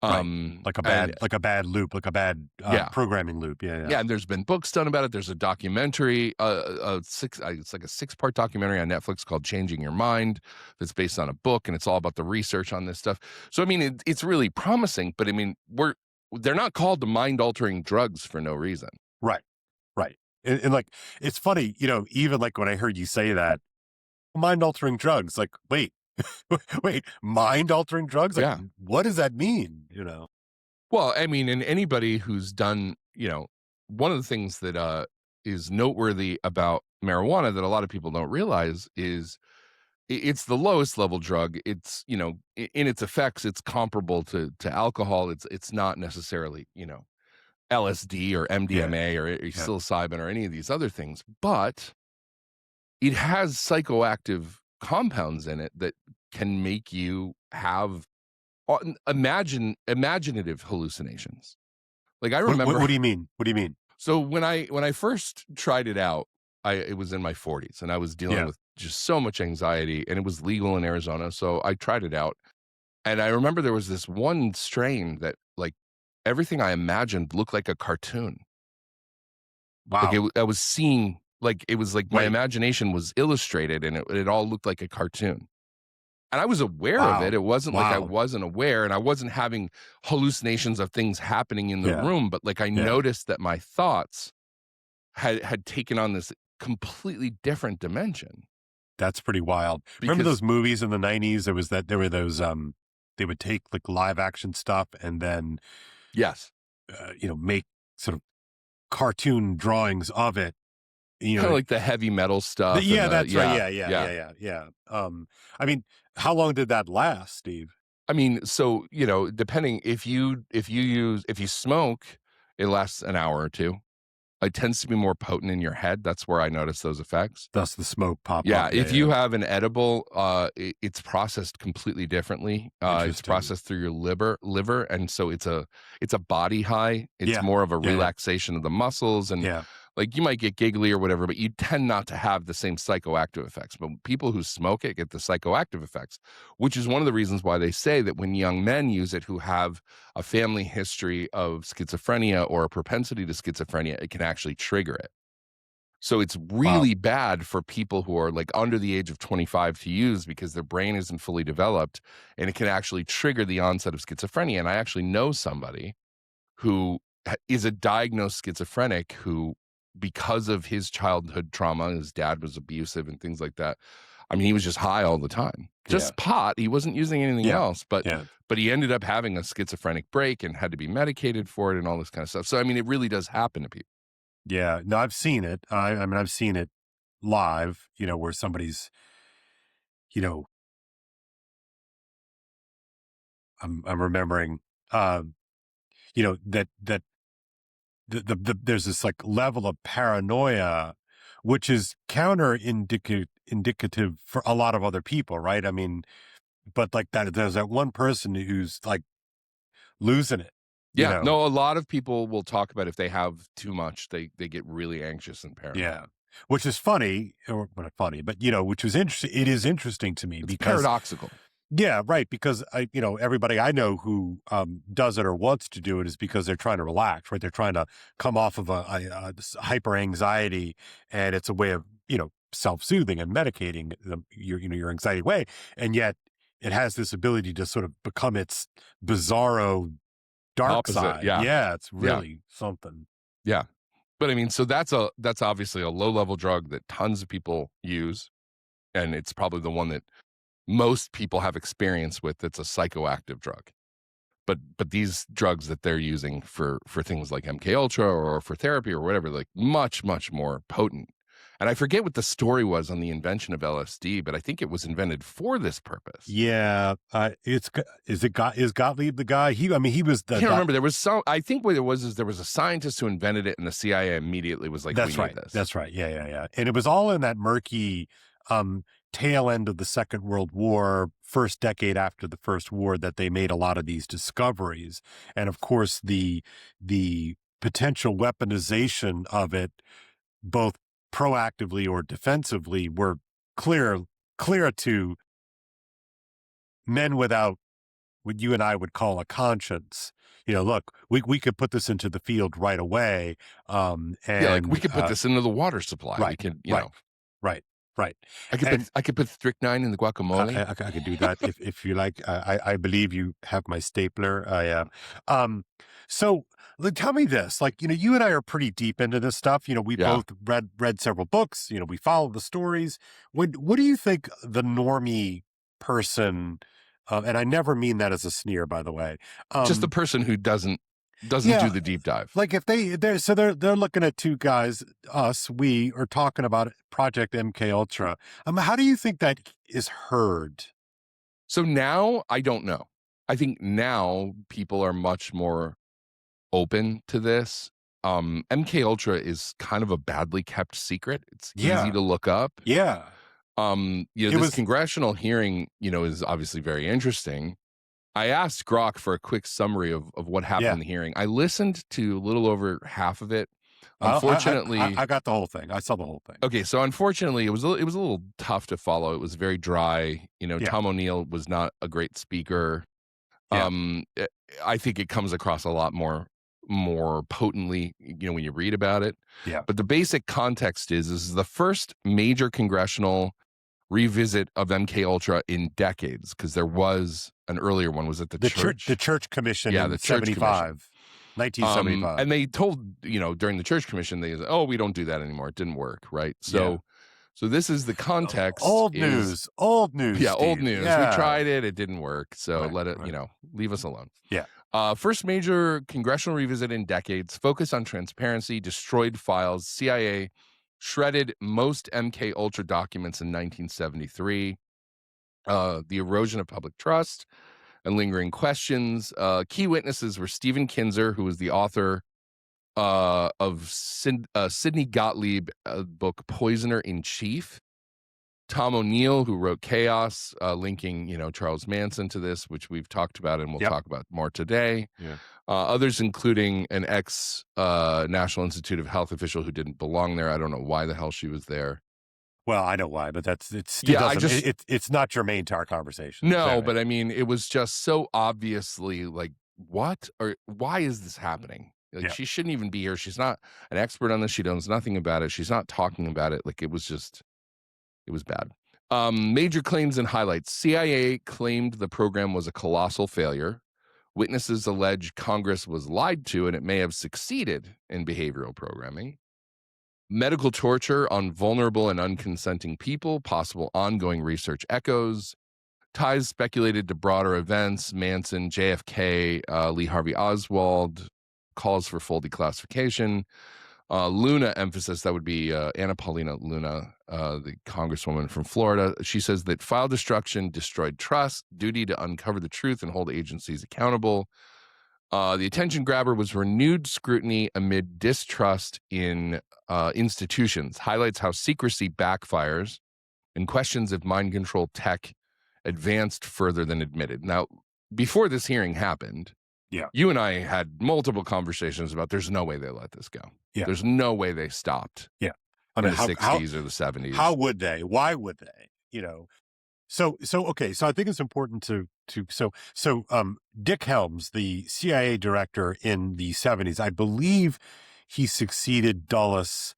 Like a bad loop, like a bad programming loop. Yeah. And there's been books done about it. There's a documentary, it's like a 6-part documentary on Netflix called Changing Your Mind that's based on a book, and it's all about the research on this stuff. So, I mean, it's really promising, but I mean, they're not called the mind-altering drugs for no reason. Right. And it's funny, even when I heard you say that, mind-altering drugs, wait, mind-altering drugs? What does that mean, Well, I mean, and anybody who's done, one of the things that is noteworthy about marijuana that a lot of people don't realize is it's the lowest level drug. It's, you know, in its effects, it's comparable to alcohol. It's not necessarily, you know, LSD or MDMA or psilocybin or any of these other things, but it has psychoactive compounds in it that can make you have imaginative hallucinations. Like I remember. What do you mean? What do you mean? So when I first tried it out, it was in my 40s, and I was dealing with just so much anxiety, and it was legal in Arizona, so I tried it out. And I remember there was this one strain that, like, everything I imagined looked like a cartoon. Wow. Like I was seeing, like, it was like my imagination was illustrated, and it all looked like a cartoon. And I was aware of it. It wasn't like I wasn't aware, and I wasn't having hallucinations of things happening in the room, but like I noticed that my thoughts had taken on this completely different dimension. That's pretty wild. Remember those movies in the 90s? There were those they would take like live action stuff and then make sort of cartoon drawings of it. You know, kind of like the heavy metal stuff. Right. Yeah. I mean, how long did that last, Steve? I mean, so, you know, depending if you smoke, it lasts an hour or two. It tends to be more potent in your head. That's where I notice those effects. Thus the smoke pop up. Yeah, if you have an edible, it's processed completely differently. It's processed through your liver, and so it's a body high. It's more of a relaxation of the muscles, and like you might get giggly or whatever, but you tend not to have the same psychoactive effects. But people who smoke it get the psychoactive effects, which is one of the reasons why they say that when young men use it who have a family history of schizophrenia or a propensity to schizophrenia, it can actually trigger it. So it's really bad for people who are like under the age of 25 to use because their brain isn't fully developed, and it can actually trigger the onset of schizophrenia. And I actually know somebody who is a diagnosed schizophrenic who, because of his childhood trauma, his dad was abusive and things like that. I mean, he was just high all the time, just pot. He wasn't using anything else, but he ended up having a schizophrenic break and had to be medicated for it and all this kind of stuff. So, I mean, it really does happen to people. Yeah, no, I've seen it. I mean, I've seen it live, you know, where somebody's, you know, I'm remembering, you know, that there's this like level of paranoia, which is indicative for a lot of other people, right? I mean, but like that, there's that one person who's like losing it. Yeah, you know? No, a lot of people will talk about if they have too much, they get really anxious and paranoid. Yeah, which is funny, or not funny, but you know, which was interesting. It is interesting to me it's because paradoxical. Yeah, right. Because everybody I know who does it or wants to do it is because they're trying to relax, right? They're trying to come off of a hyper anxiety, and it's a way of, you know, self-soothing and medicating your anxiety away. And yet it has this ability to sort of become its bizarro dark side. Yeah, it's really something. Yeah. But I mean, so that's obviously a low-level drug that tons of people use, and it's probably the one that most people have experience with. That's a psychoactive drug. But these drugs that they're using for things like MKUltra or for therapy or whatever, like much, much more potent. And I forget what the story was on the invention of LSD, but I think it was invented for this purpose. Yeah, is Gottlieb the guy? He was the. I can't remember. There was I think what it was is there was a scientist who invented it, and the CIA immediately was like, "That's right. Need this." That's right. Yeah. And it was all in that murky tail end of the Second World War, first decade after the First War, that they made a lot of these discoveries, and of course the potential weaponization of it, both proactively or defensively, were clear to men without what you and I would call a conscience. You know, look, we could put this into the field right away. And like we could put this into the water supply. Right. We could, Right. I could put strychnine in the guacamole. I could do that if you like. I believe you have my stapler. So tell me this, like, you know, you and I are pretty deep into this stuff. You know, we both read several books. You know, we follow the stories. What do you think the normie person, and I never mean that as a sneer, by the way. Just the person who doesn't doesn't do the deep dive. Like if they're looking at two guys, we are talking about Project MKUltra. How do you think that is heard? So now I don't know. I think now people are much more open to this. MKUltra is kind of a badly kept secret. It's easy to look up. Yeah. This congressional hearing, is obviously very interesting. I asked Grok for a quick summary of what happened in the hearing. I listened to a little over half of it. Unfortunately, I got the whole thing. I saw the whole thing. Okay, so unfortunately, it was a little tough to follow. It was very dry. Tom O'Neill was not a great speaker. Yeah. I think it comes across a lot more potently, when you read about it. Yeah. But the basic context is the first major congressional revisit of MKUltra in decades, because there was an earlier one. Was it the church? The Church Commission in the Church 75. 1975. And they told, during the Church Commission, they said, we don't do that anymore. It didn't work, right? So this is the context. Old news. Yeah, old news. Yeah. We tried it. It didn't work. So let it, leave us alone. Yeah. First major congressional revisit in decades, focused on transparency, destroyed files, CIA shredded most MKUltra documents in 1973, the erosion of public trust and lingering questions. Key witnesses were Stephen Kinzer, who was the author of Sidney Gottlieb book Poisoner in Chief, Tom O'Neill, who wrote Chaos, linking Charles Manson to this, which we've talked about and we'll talk about more today. Yeah. Others including an ex National Institute of Health official who didn't belong there. I don't know why the hell she was there. Well, I know why, but it's not germane to our conversation. No, but I mean, it was just so obviously like, what or why is this happening? Like, she shouldn't even be here. She's not an expert on this. She knows nothing about it. She's not talking about it. Like, it was bad. Major claims and highlights. CIA claimed the program was a colossal failure. Witnesses allege Congress was lied to and it may have succeeded in behavioral programming. Medical torture on vulnerable and unconsenting people, possible ongoing research echoes. Ties speculated to broader events, Manson, JFK, Lee Harvey Oswald, calls for full declassification. Luna emphasis, that would be Anna Paulina Luna, the congresswoman from Florida. She says that file destruction destroyed trust, duty to uncover the truth and hold agencies accountable. The attention grabber was renewed scrutiny amid distrust in institutions, highlights how secrecy backfires, and questions if mind control tech advanced further than admitted. Now, before this hearing happened, you and I had multiple conversations about there's no way they let this go. Yeah. There's no way they stopped. Yeah. In the 60s or the 70s. How would they? Why would they? So I think it's important Dick Helms, the CIA director in the 70s, I believe he succeeded Dulles.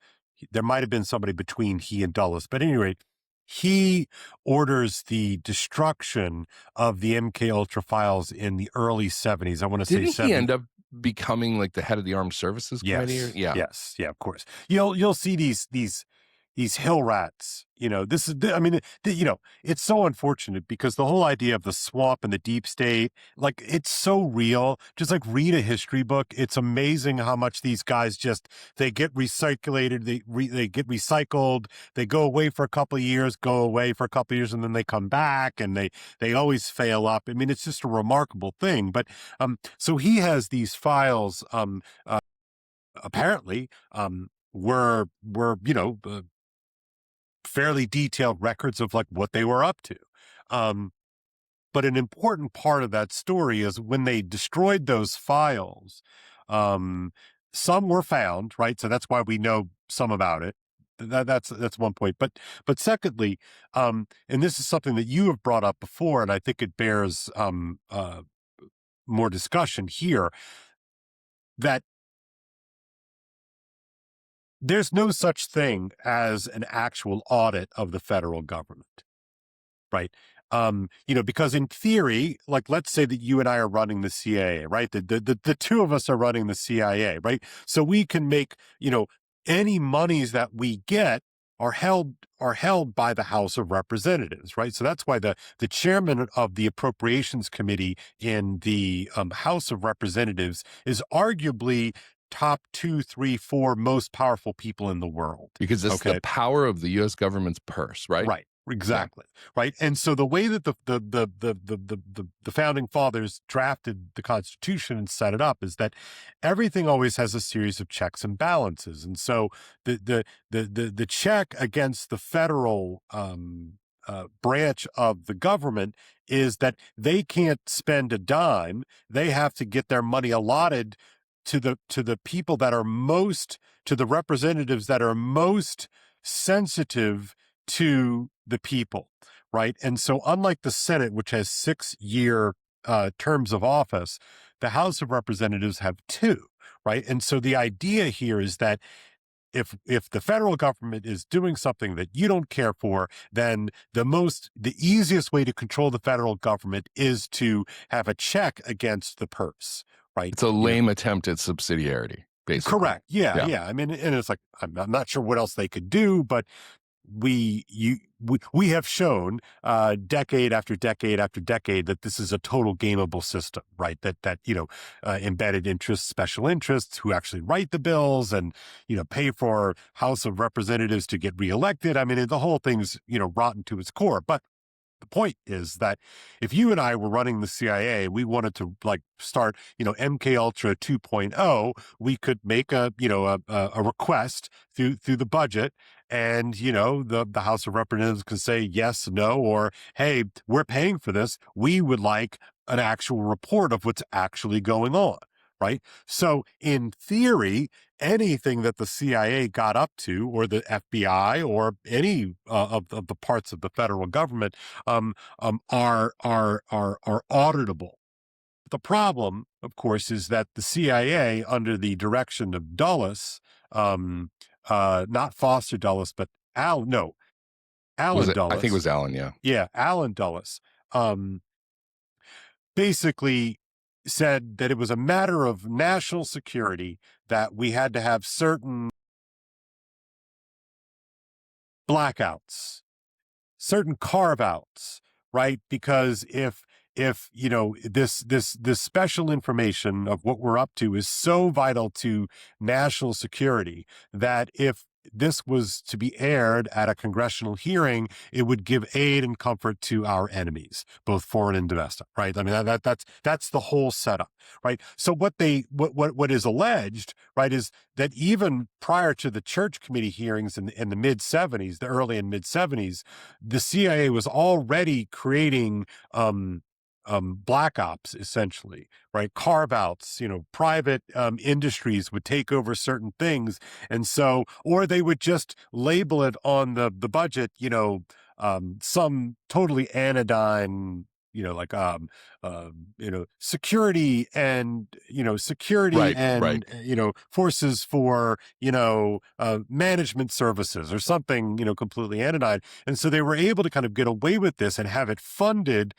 There might have been somebody between he and Dulles, but at any rate, he orders the destruction of the MKUltra files in the early 70s. I want to say 70s. Didn't he end up becoming like the head of the Armed Services Committee? Yes, of course. You'll see these hill rats. It's so unfortunate because the whole idea of the swamp and the deep state, like, it's so real. Just like read a history book. It's amazing how much these guys they get recirculated. They get recycled. They go away for a couple of years, and then they come back, and they always fail up. I mean, it's just a remarkable thing. But so he has these files. Apparently, were fairly detailed records of like what they were up to. But an important part of that story is when they destroyed those files, some were found, right? So that's why we know some about it. That's one point. But secondly, and this is something that you have brought up before, and I think it bears more discussion here, that there's no such thing as an actual audit of the federal government, right? Because in theory, like, let's say that you and I are running the CIA, right? The two of us are running the CIA, right? So we can make, any monies that we get are held by the House of Representatives, right? So that's why the chairman of the Appropriations Committee in the House of Representatives is arguably top 2, 3, 4 most powerful people in the world. Because it's the power of the U.S. government's purse, right? Right. Exactly. Yeah. Right. And so the way that the founding fathers drafted the Constitution and set it up is that everything always has a series of checks and balances. And so the check against the federal branch of the government is that they can't spend a dime. They have to get their money allotted to the people that are most, to the representatives that are most sensitive to the people, right? And so unlike the Senate, which has 6-year terms of office, the House of Representatives have 2, right? And so the idea here is that if the federal government is doing something that you don't care for, then the easiest way to control the federal government is to have a check against the purse, right? It's a lame attempt at subsidiarity, basically. Correct. Yeah. I mean, and it's like, I'm not sure what else they could do, but we have shown decade after decade after decade that this is a total gameable system, right? That embedded interests, special interests who actually write the bills and pay for House of Representatives to get reelected. I mean, the whole thing's rotten to its core. But the point is that if you and I were running the CIA, we wanted to start, MKUltra 2.0, we could make a request through the budget, and the House of Representatives can say yes, no, or hey, we're paying for this. We would like an actual report of what's actually going on. Right. So in theory, anything that the CIA got up to, or the FBI, or any of the parts of the federal government, are auditable. The problem, of course, is that the CIA, under the direction of Dulles, not Foster Dulles, but Alan Dulles. I think it was Alan. Yeah. Yeah. Alan Dulles, basically said that it was a matter of national security that we had to have certain blackouts, certain carve-outs, right? Because if this special information of what we're up to is so vital to national security that if this was to be aired at a congressional hearing, it would give aid and comfort to our enemies, both foreign and domestic, right? I mean, that's the whole setup, right? So what is alleged, right, is that even prior to the Church Committee hearings in the mid-70s, the early and mid-70s, the CIA was already creating black ops, essentially, right? Carve-outs, private industries would take over certain things. And so, or they would just label it on the budget, some totally anodyne, security and, forces for, management services or something, completely anodyne. And so they were able to kind of get away with this and have it funded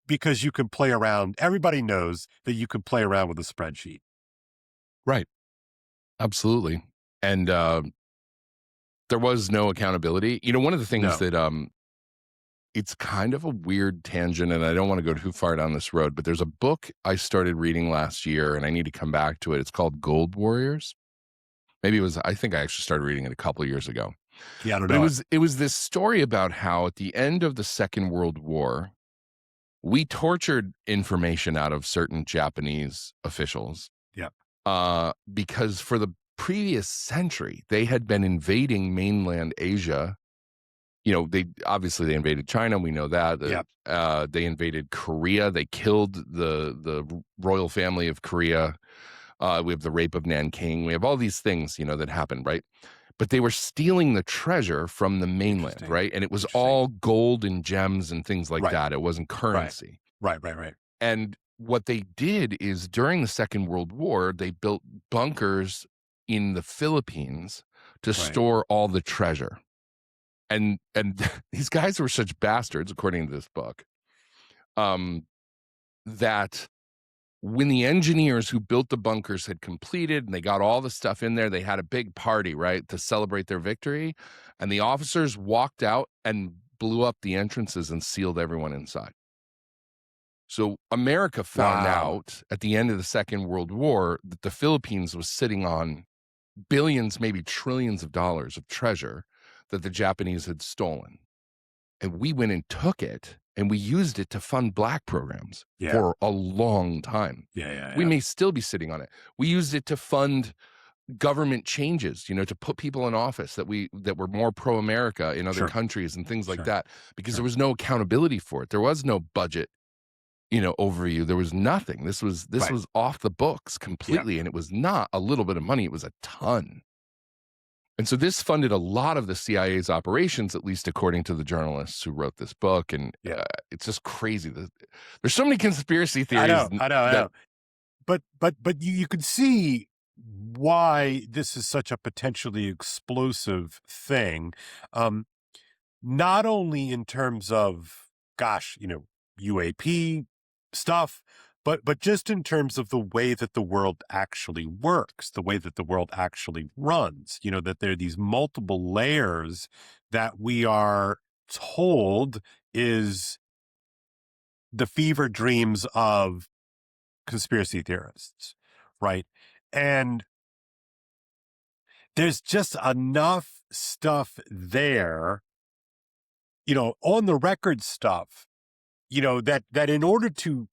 because you can play around. Everybody knows that you can play around with a spreadsheet. Right. Absolutely. And there was no accountability. One of the things that it's kind of a weird tangent, and I don't want to go too far down this road, but there's a book I started reading last year, and I need to come back to it. It's called Gold Warriors. I think I actually started reading it a couple of years ago. Yeah, I don't know. It was this story about how at the end of the Second World War, we tortured information out of certain Japanese officials. Yeah. Because for the previous century, they had been invading mainland Asia. They invaded China. We know that. They invaded Korea. They killed the royal family of Korea. We have the rape of Nanking. We have all these things, that happened, right? But they were stealing the treasure from the mainland, right? And it was all gold and gems and things like that. It wasn't currency. Right. And what they did is during the Second World War, they built bunkers in the Philippines to store all the treasure. And these guys were such bastards, according to this book, that when the engineers who built the bunkers had completed and they got all the stuff in there, they had a big party, right, to celebrate their victory. And the officers walked out and blew up the entrances and sealed everyone inside. So America found out at the end of the Second World War that the Philippines was sitting on billions, maybe trillions of dollars of treasure that the Japanese had stolen. And we went and took it and we used it to fund black programs for a long time. We may still be sitting on it. We used it to fund government changes, you know, to put people in office that were more pro-America in other countries and things like that, because there was no accountability for it. There was no budget, you know, overview. There was nothing. This was off the books completely. And it was not a little bit of money. It was a ton. And so this funded a lot of the CIA's operations, at least according to the journalists who wrote this book. And it's just crazy. There's so many conspiracy theories. I know. But you could see why this is such a potentially explosive thing. Not only in terms of, UAP stuff, but just in terms of the way that the world actually works, the way that the world actually runs, that there are these multiple layers that we are told is the fever dreams of conspiracy theorists, right? And there's just enough stuff there, on the record stuff, that in order to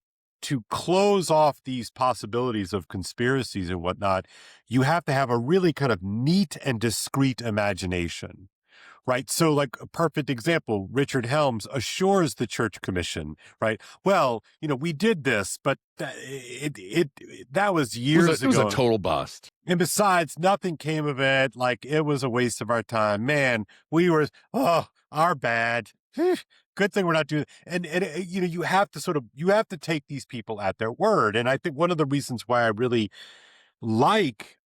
close off these possibilities of conspiracies and whatnot, you have to have a really kind of neat and discreet imagination, right? So like a perfect example, Richard Helms assures the Church Commission, right? Well, we did this, but that was years ago. It was a total bust. And besides, nothing came of it. Like, it was a waste of our time. Man, our bad. Good thing we're not doing. And you have to take these people at their word. And I think one of the reasons why I really like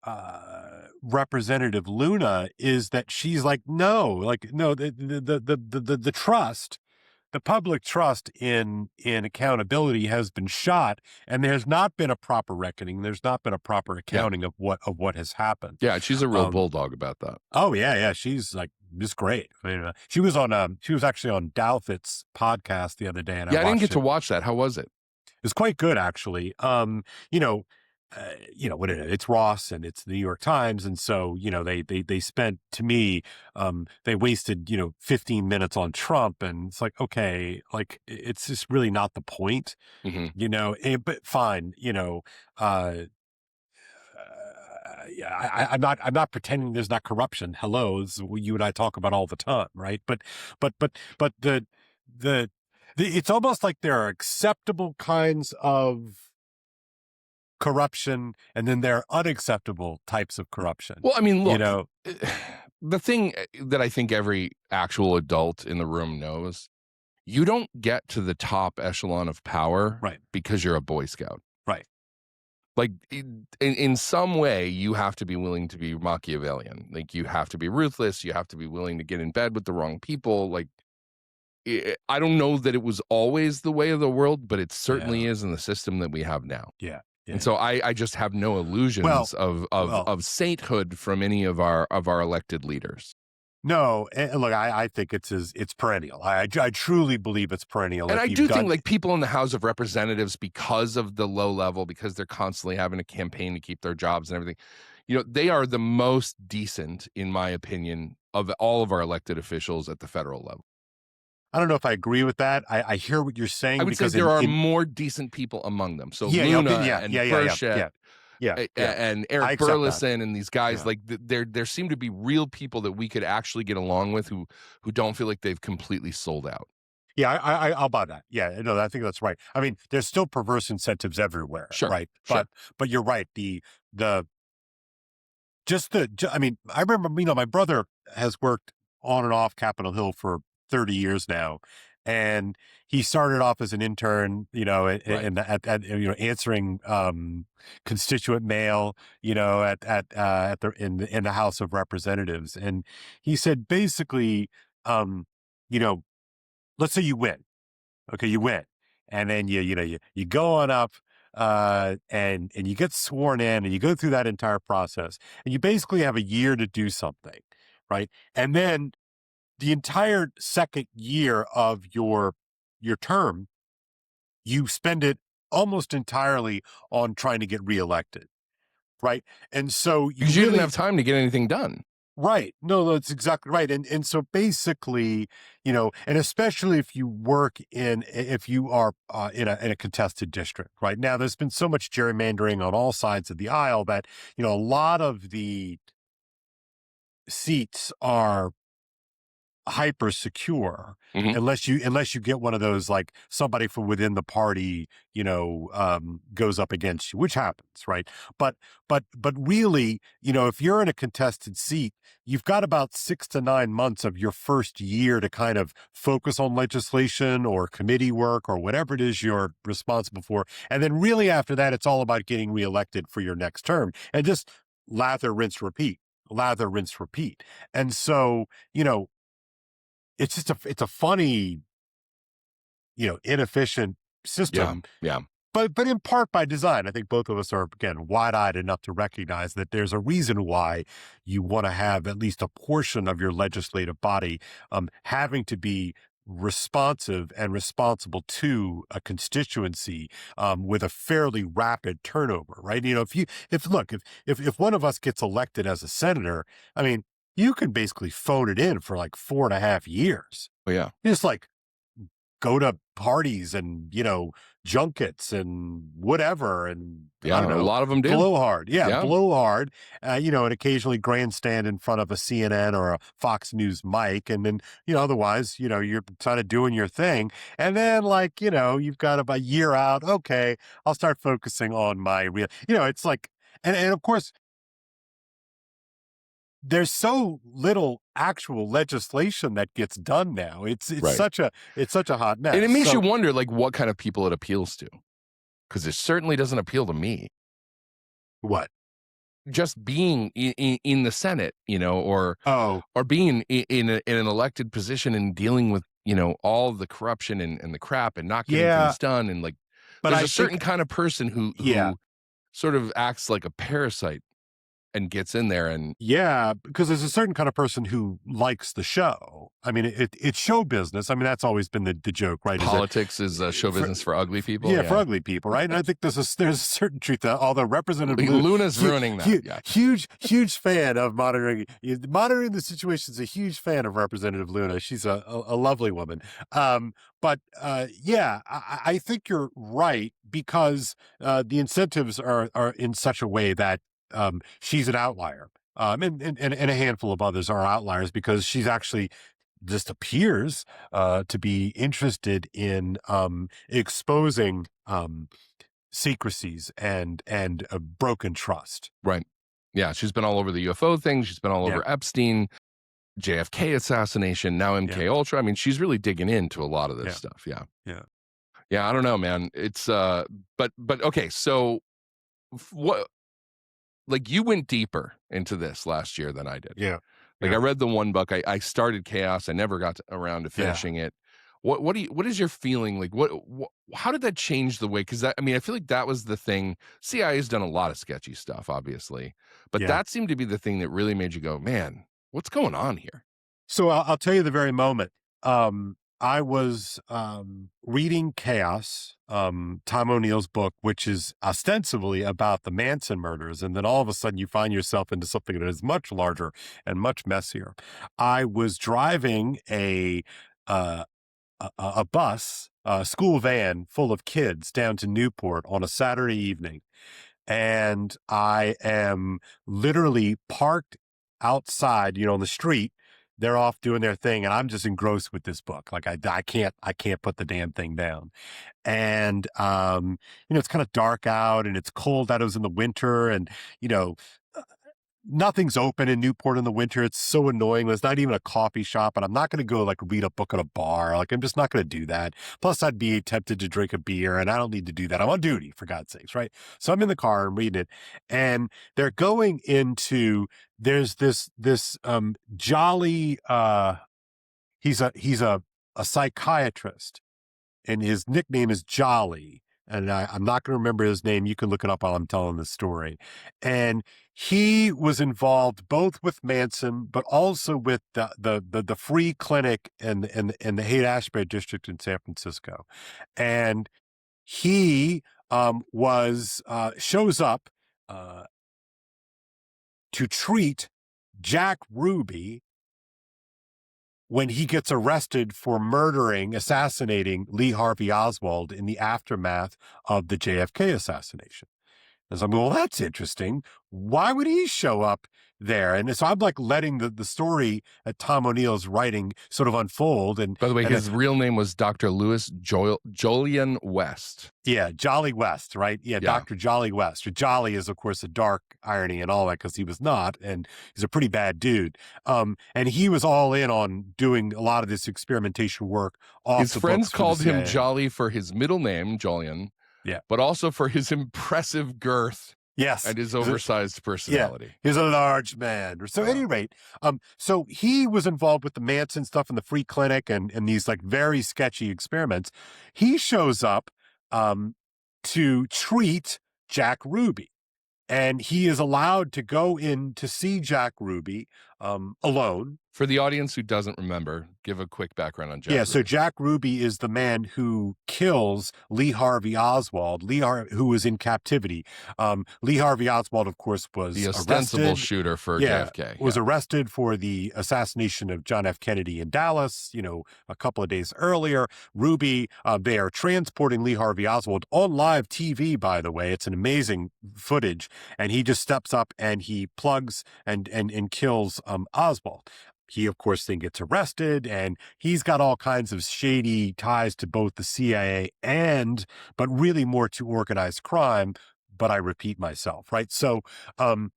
Representative Luna is that she's like, no, the trust, the public trust in accountability has been shot, and there's not been a proper reckoning. There's not been a proper accounting of what has happened. Yeah, she's a real bulldog about that. Oh yeah, she's like just great. I mean, she was actually on Dalfit's podcast the other day, and I didn't get to watch that. How was it? It's quite good, actually. It's Ross and it's the New York Times. And so, they spent, to me, they wasted, 15 minutes on Trump. And it's like, okay, like, it's just really not the point, but fine, I'm not pretending there's not corruption. Hello, this is what you and I talk about all the time, right? But it's almost like there are acceptable kinds of corruption, and then there are unacceptable types of corruption. Well, I mean, look, the thing that I think every actual adult in the room knows, you don't get to the top echelon of power because you're a Boy Scout. Right. Like, in some way, you have to be willing to be Machiavellian. Like, you have to be ruthless. You have to be willing to get in bed with the wrong people. Like, I don't know that it was always the way of the world, but it certainly is in the system that we have now. Yeah. And so I just have no illusions of sainthood from any of our elected leaders. No, and look, I think it's perennial. I truly believe it's perennial. And I do think, like, people in the House of Representatives, because of the low level, because they're constantly having a campaign to keep their jobs and everything, they are the most decent, in my opinion, of all of our elected officials at the federal level. I don't know if I agree with that. I hear what you're saying. I would say there are more decent people among them. So Luna and Burchett and Eric Burleson and these guys, like, there seem to be real people that we could actually get along with who don't feel like they've completely sold out. Yeah, I'll buy that. Yeah, no, I think that's right. I mean, there's still perverse incentives everywhere, right? But you're right. I remember, my brother has worked on and off Capitol Hill for 30 years now, and he started off as an intern, answering constituent mail, in the House of Representatives, and he said basically, let's say you win, okay, and then you go on up and you get sworn in, and you go through that entire process, and you basically have a year to do something, right? And then the entire second year of your term, you spend it almost entirely on trying to get reelected, right? And so because you didn't have time to get anything done. Right. No, that's exactly right. And so basically, and especially if you are in a contested district, right? Now, there's been so much gerrymandering on all sides of the aisle that, a lot of the seats are hyper secure, unless you get one of those, like somebody from within the party, goes up against you, which happens, right? But really, if you're in a contested seat, you've got about 6 to 9 months of your first year to kind of focus on legislation or committee work or whatever it is you're responsible for. And then really after that, it's all about getting reelected for your next term, and just lather, rinse, repeat. And so, it's just it's a funny, inefficient system. Yeah. But in part by design. I think both of us are, again, wide-eyed enough to recognize that there's a reason why you want to have at least a portion of your legislative body having to be responsive and responsible to a constituency with a fairly rapid turnover, right? If one of us gets elected as a senator, I mean, you can basically phone it in for like 4.5 years. Oh, yeah. You just like go to parties and, junkets and whatever. And I don't know, a lot of them do. Blow hard. Yeah. Blow hard, and occasionally grandstand in front of a CNN or a Fox News mic. And then, otherwise, you're kind of doing your thing. And then you've got about a year out. Okay, I'll start focusing on my real, it's like, and of course, there's so little actual legislation that gets done now. It's right. such a hot mess. And it makes you wonder, what kind of people it appeals to, because it certainly doesn't appeal to me. What? Just being in the Senate, or being in an elected position and dealing with all the corruption and the crap and not getting things done, and but there's a certain kind of person who sort of acts like a parasite and gets in there. And because there's a certain kind of person who likes the show. I mean, it's show business. I mean, that's always been the joke, right? Politics is show business for ugly people. Yeah, for ugly people, right? And I think there's a certain truth that, although Representative Luna's ruining that. Huge fan of monitoring the situation. Is a huge fan of Representative Luna. She's a lovely woman. But I think you're right, because the incentives are in such a way that she's an outlier. And a handful of others are outliers, because she's actually just appears to be interested in exposing secrecies and broken trust. Right. Yeah. She's been all over the UFO thing. She's been all over Epstein, JFK assassination, now MKUltra. I mean, she's really digging into a lot of this stuff. Yeah. I don't know, man. It's but okay. So what? You went deeper into this last year than I did. Yeah. I read the one book. I started Chaos. I never got around to finishing it. What is your feeling? How did that change the way? Because I feel like that was the thing. CIA's done a lot of sketchy stuff, obviously, but that seemed to be the thing that really made you go, man, what's going on here? So I'll tell you the very moment. I was reading Chaos, Tom O'Neill's book, which is ostensibly about the Manson murders, and then all of a sudden you find yourself into something that is much larger and much messier. I was driving a bus, a school van full of kids down to Newport on a Saturday evening, and I am literally parked outside, on the street. They're off doing their thing, and I'm just engrossed with this book. I can't put the damn thing down. And it's kind of dark out, and it's cold out. It was in the winter, and nothing's open in Newport in the winter. It's so annoying. There's not even a coffee shop, and I'm not going to go read a book at a bar. I'm just not going to do that. Plus, I'd be tempted to drink a beer, and I don't need to do that. I'm on duty, for God's sakes, right? So I'm in the car and reading it, and they're going into. There's this jolly. He's a psychiatrist, and his nickname is Jolly. and I'm not going to remember his name. You can look it up while I'm telling the story. And he was involved both with Manson, but also with the free clinic in the Haight-Ashbury district in San Francisco. And he shows up to treat Jack Ruby when he gets arrested for assassinating Lee Harvey Oswald in the aftermath of the JFK assassination. And so I'm going, well, that's interesting. Why would he show up there? And so I'm like letting the story that Tom O'Neill's writing sort of unfold. And by the way, his real name was Dr. Louis Jolyon West. Yeah, Jolly West, right? Yeah, Dr. Jolly West. Jolly is, of course, a dark irony and all that because he was not, and he's a pretty bad dude. And he was all in on doing a lot of this experimentation work. His friends called him Jolly for his middle name, Jolyon. Yeah. But also for his impressive girth. Yes. And his oversized personality. Yeah. He's a large man. So at any rate, so he was involved with the Manson stuff in the free clinic and these like very sketchy experiments. He shows up to treat Jack Ruby. And he is allowed to go in to see Jack Ruby alone. For the audience who doesn't remember, give a quick background on Jack Ruby. So Jack Ruby is the man who kills Lee Harvey Oswald, who was in captivity. Lee Harvey Oswald, of course, was the ostensible shooter for JFK. Was arrested for the assassination of John F. Kennedy in Dallas, a couple of days earlier. Ruby, they are transporting Lee Harvey Oswald on live TV, by the way. It's an amazing footage. And he just steps up and he plugs and kills Oswald. He, of course, then gets arrested, and he's got all kinds of shady ties to both the CIA but really more to organized crime. But I repeat myself, right? So,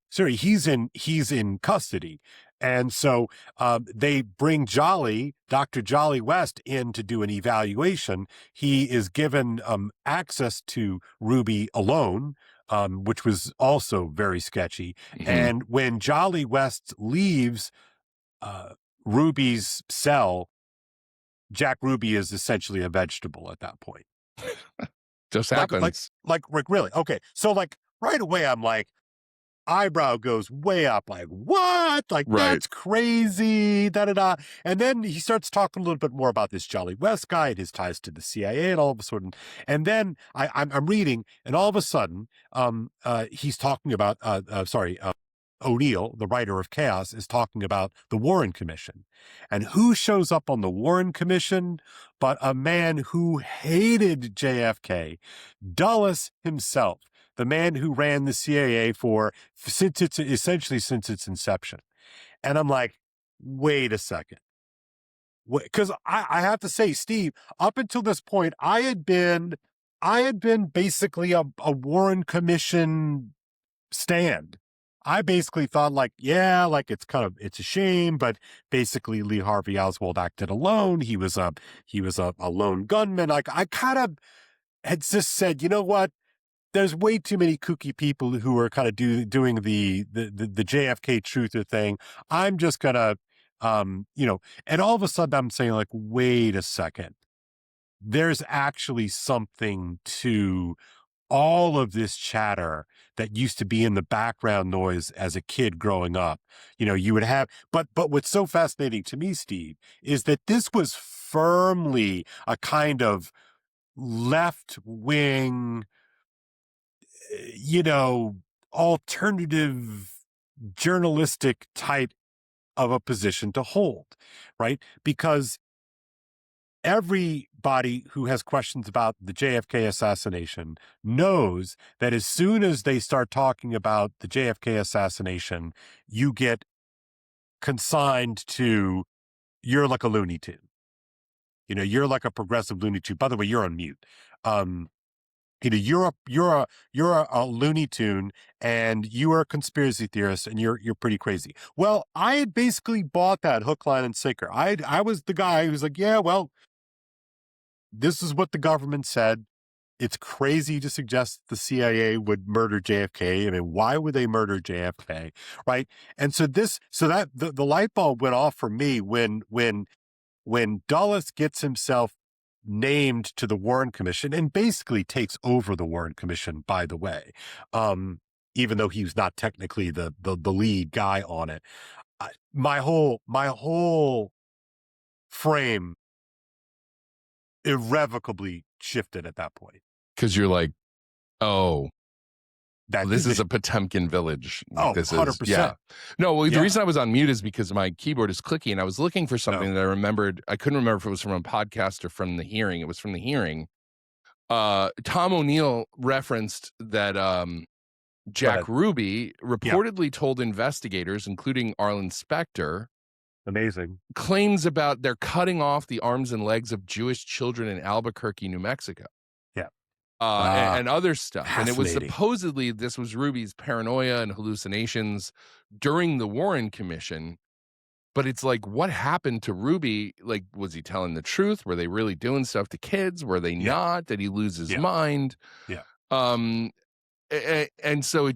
he's in custody. And so they bring Dr. Jolly West in to do an evaluation. He is given access to Ruby alone, which was also very sketchy. Mm-hmm. And when Jolly West leaves Ruby's cell, Jack Ruby is essentially a vegetable at that point. Just happens. Like really. Okay. So like right away, I'm like, eyebrow goes way up. Like, what? Like, That's crazy. Da-da-da. And then he starts talking a little bit more about this Jolly West guy and his ties to the CIA and all of a sudden. And then I'm reading and all of a sudden he's talking about, O'Neill, the writer of Chaos, is talking about the Warren Commission. And who shows up on the Warren Commission but a man who hated JFK, Dulles himself, the man who ran the CIA since its inception. And I'm like, wait a second. Because I have to say, Steve, up until this point, I had been basically a Warren Commission stand. I basically thought it's a shame, but basically Lee Harvey Oswald acted alone. He was a lone gunman. Like I kind of had just said, you know what? There's way too many kooky people who are kind of doing the JFK truther thing. I'm just gonna, and all of a sudden I'm saying like, wait a second. There's actually something to all of this chatter that used to be in the background noise as a kid growing up. You would have, but what's so fascinating to me, Steve, is that this was firmly a kind of left-wing, alternative journalistic type of a position to hold, right? Because everybody who has questions about the JFK assassination knows that as soon as they start talking about the JFK assassination, you get consigned to, you're like a Looney Tune. You're like a progressive Looney Tune. By the way, you're on mute. You're a Looney Tune and you are a conspiracy theorist and you're pretty crazy. Well, I had basically bought that hook, line, and sinker. I was the guy who was like, yeah, well, this is what the government said. It's crazy to suggest the CIA would murder JFK. I mean, why would they murder JFK, right? And so that the light bulb went off for me when Dulles gets himself named to the Warren Commission and basically takes over the Warren Commission, by the way, even though he's not technically the lead guy on it. My whole frame irrevocably shifted at that point. Because you're like, oh, that this is a Potemkin village. Oh, this 100%. Is, yeah. No, well, the reason I was on mute is because my keyboard is clicky, and I was looking for something that I remembered. I couldn't remember if it was from a podcast or from the hearing. It was from the hearing. Tom O'Neill referenced that Jack Ruby reportedly told investigators, including Arlen Specter, amazing claims about they're cutting off the arms and legs of Jewish children in Albuquerque, New Mexico. And other stuff. And it was supposedly, this was Ruby's paranoia and hallucinations during the Warren Commission. But it's like, what happened to Ruby? Like, was he telling the truth? Were they really doing stuff to kids? Were they not? Did he lose his mind? Yeah. And so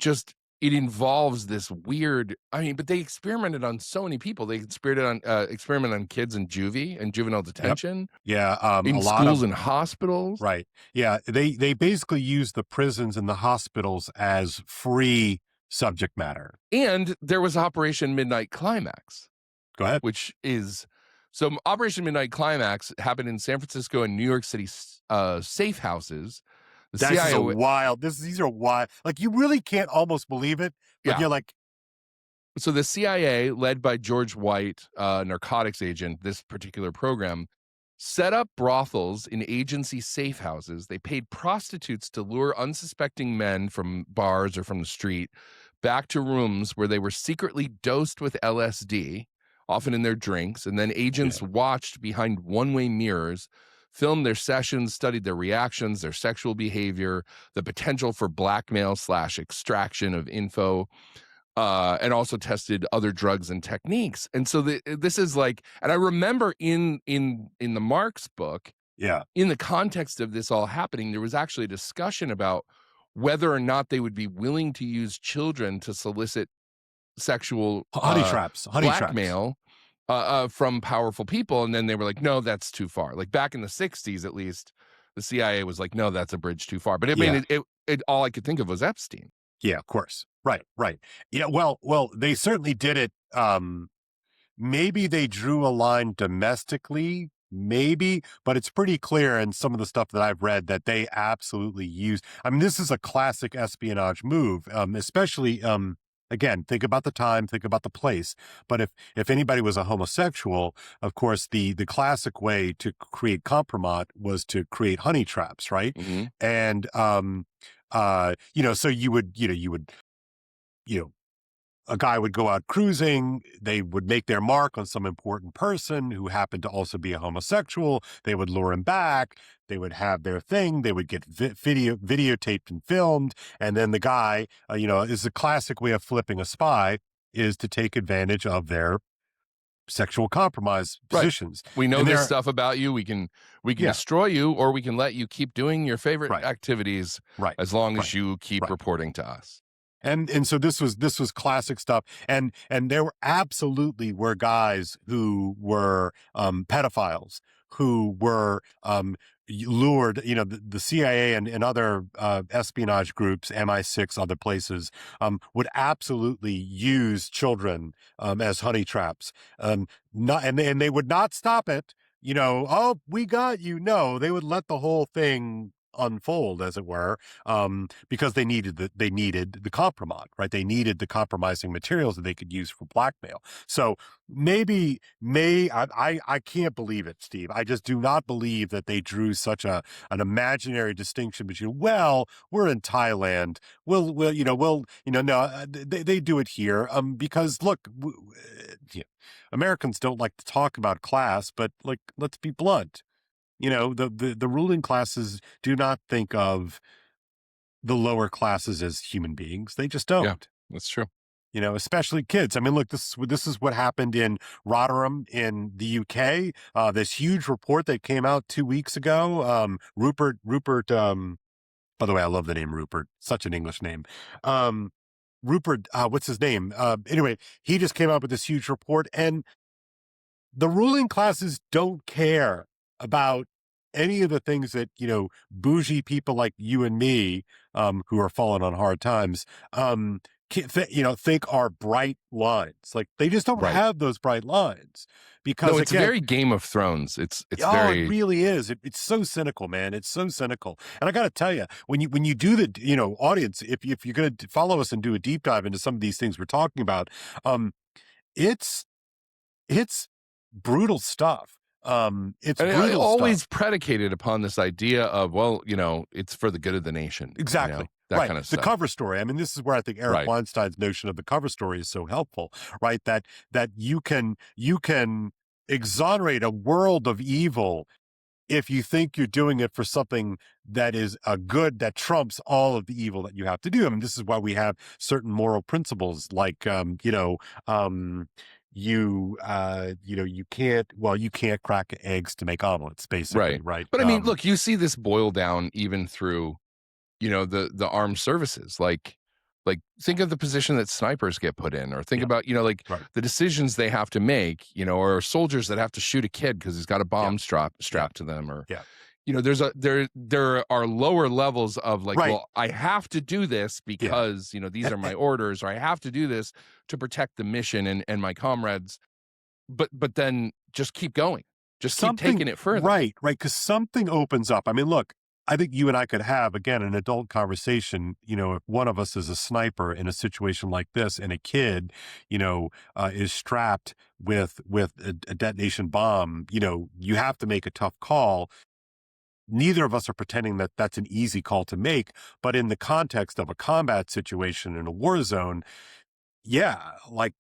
it involves this weird, I mean, but they experimented on so many people. They experimented on kids in juvie and juvenile detention. Yeah. In schools and hospitals. Right. Yeah. They basically use the prisons and the hospitals as free subject matter. And there was Operation Midnight Climax. Go ahead. Which is, so Operation Midnight Climax happened in San Francisco and New York City safe houses. These are wild. Like, you really can't almost believe it, but you're like. So the CIA, led by George White, narcotics agent, this particular program, set up brothels in agency safe houses. They paid prostitutes to lure unsuspecting men from bars or from the street back to rooms where they were secretly dosed with LSD, often in their drinks, and then agents watched behind one-way mirrors, filmed their sessions, studied their reactions, their sexual behavior, the potential for blackmail/extraction of info, and also tested other drugs and techniques. And so this is like, and I remember in the Marx book, in the context of this all happening, there was actually a discussion about whether or not they would be willing to use children to solicit sexual blackmail from powerful people. And then they were like, no, that's too far. Like back in the 60s, at least, the CIA was like, no, that's a bridge too far. But I mean, it all I could think of was Epstein. Yeah, of course. Right. Yeah, well, they certainly did it. Maybe they drew a line domestically, maybe, but it's pretty clear in some of the stuff that I've read that they absolutely use. I mean, this is a classic espionage move, especially, again, think about the time, think about the place. But if anybody was a homosexual, of course, the classic way to create compromise was to create honey traps, right? Mm-hmm. And, so you would, a guy would go out cruising, they would make their mark on some important person who happened to also be a homosexual, they would lure him back, they would have their thing, they would get videotaped and filmed, and then the guy, is a classic way of flipping a spy, is to take advantage of their sexual compromise positions. We know this stuff about you. We can destroy you, or we can let you keep doing your favorite activities as long as you keep reporting to us. And so this was classic stuff. And there absolutely were guys who were pedophiles, who were lured, the CIA and other espionage groups, MI6, other places, would absolutely use children as honey traps. And they would not stop it. Oh, we got you. No, they would let the whole thing unfold, as it were, because they needed the compromise, right? They needed the compromising materials that they could use for blackmail. So I can't believe it, Steve. I just do not believe that they drew such an imaginary distinction between, well, we're in Thailand, they do it here, because look, Americans don't like to talk about class, but like, let's be blunt. The ruling classes do not think of the lower classes as human beings. They just don't. Yeah, that's true. Especially kids. I mean, look, this is what happened in Rotherham in the UK. This huge report that came out 2 weeks ago. Rupert, by the way, I love the name Rupert. Such an English name. Rupert, what's his name? Anyway, he just came out with this huge report, and the ruling classes don't care about any of the things that, bougie people like you and me, who are falling on hard times, think are bright lines. Like they just don't Right. have those bright lines because No, it's again, very Game of Thrones. It's it very, really is. It's so cynical, man. It's so cynical. And I got to tell you, when you do the, audience, if you're going to follow us and do a deep dive into some of these things we're talking about, it's brutal stuff. It's and brutal always stuff. predicated upon this idea of, well, it's for the good of the nation. Exactly. That right. kind of The stuff. cover story. I mean, this is where I think Eric Right. Weinstein's notion of the cover story is so helpful, right? That you can exonerate a world of evil if you think you're doing it for something that is a good that trumps all of the evil that you have to do. I mean, this is why we have certain moral principles like, you can't crack eggs to make omelets, basically, right? But I mean, look, you see this boil down even through, the armed services. Like think of the position that snipers get put in, or think about, Right. the decisions they have to make, or soldiers that have to shoot a kid because he's got a bomb strapped to them, or there are lower levels of like, Right. well, I have to do this because these are my orders, or I have to do this to protect the mission and my comrades, but then just keep going, just keep taking it further. Right, because something opens up. I mean, look, I think you and I could have, again, an adult conversation, if one of us is a sniper in a situation like this and a kid, is strapped with a detonation bomb, you have to make a tough call. Neither of us are pretending that that's an easy call to make, but in the context of a combat situation in a war zone, like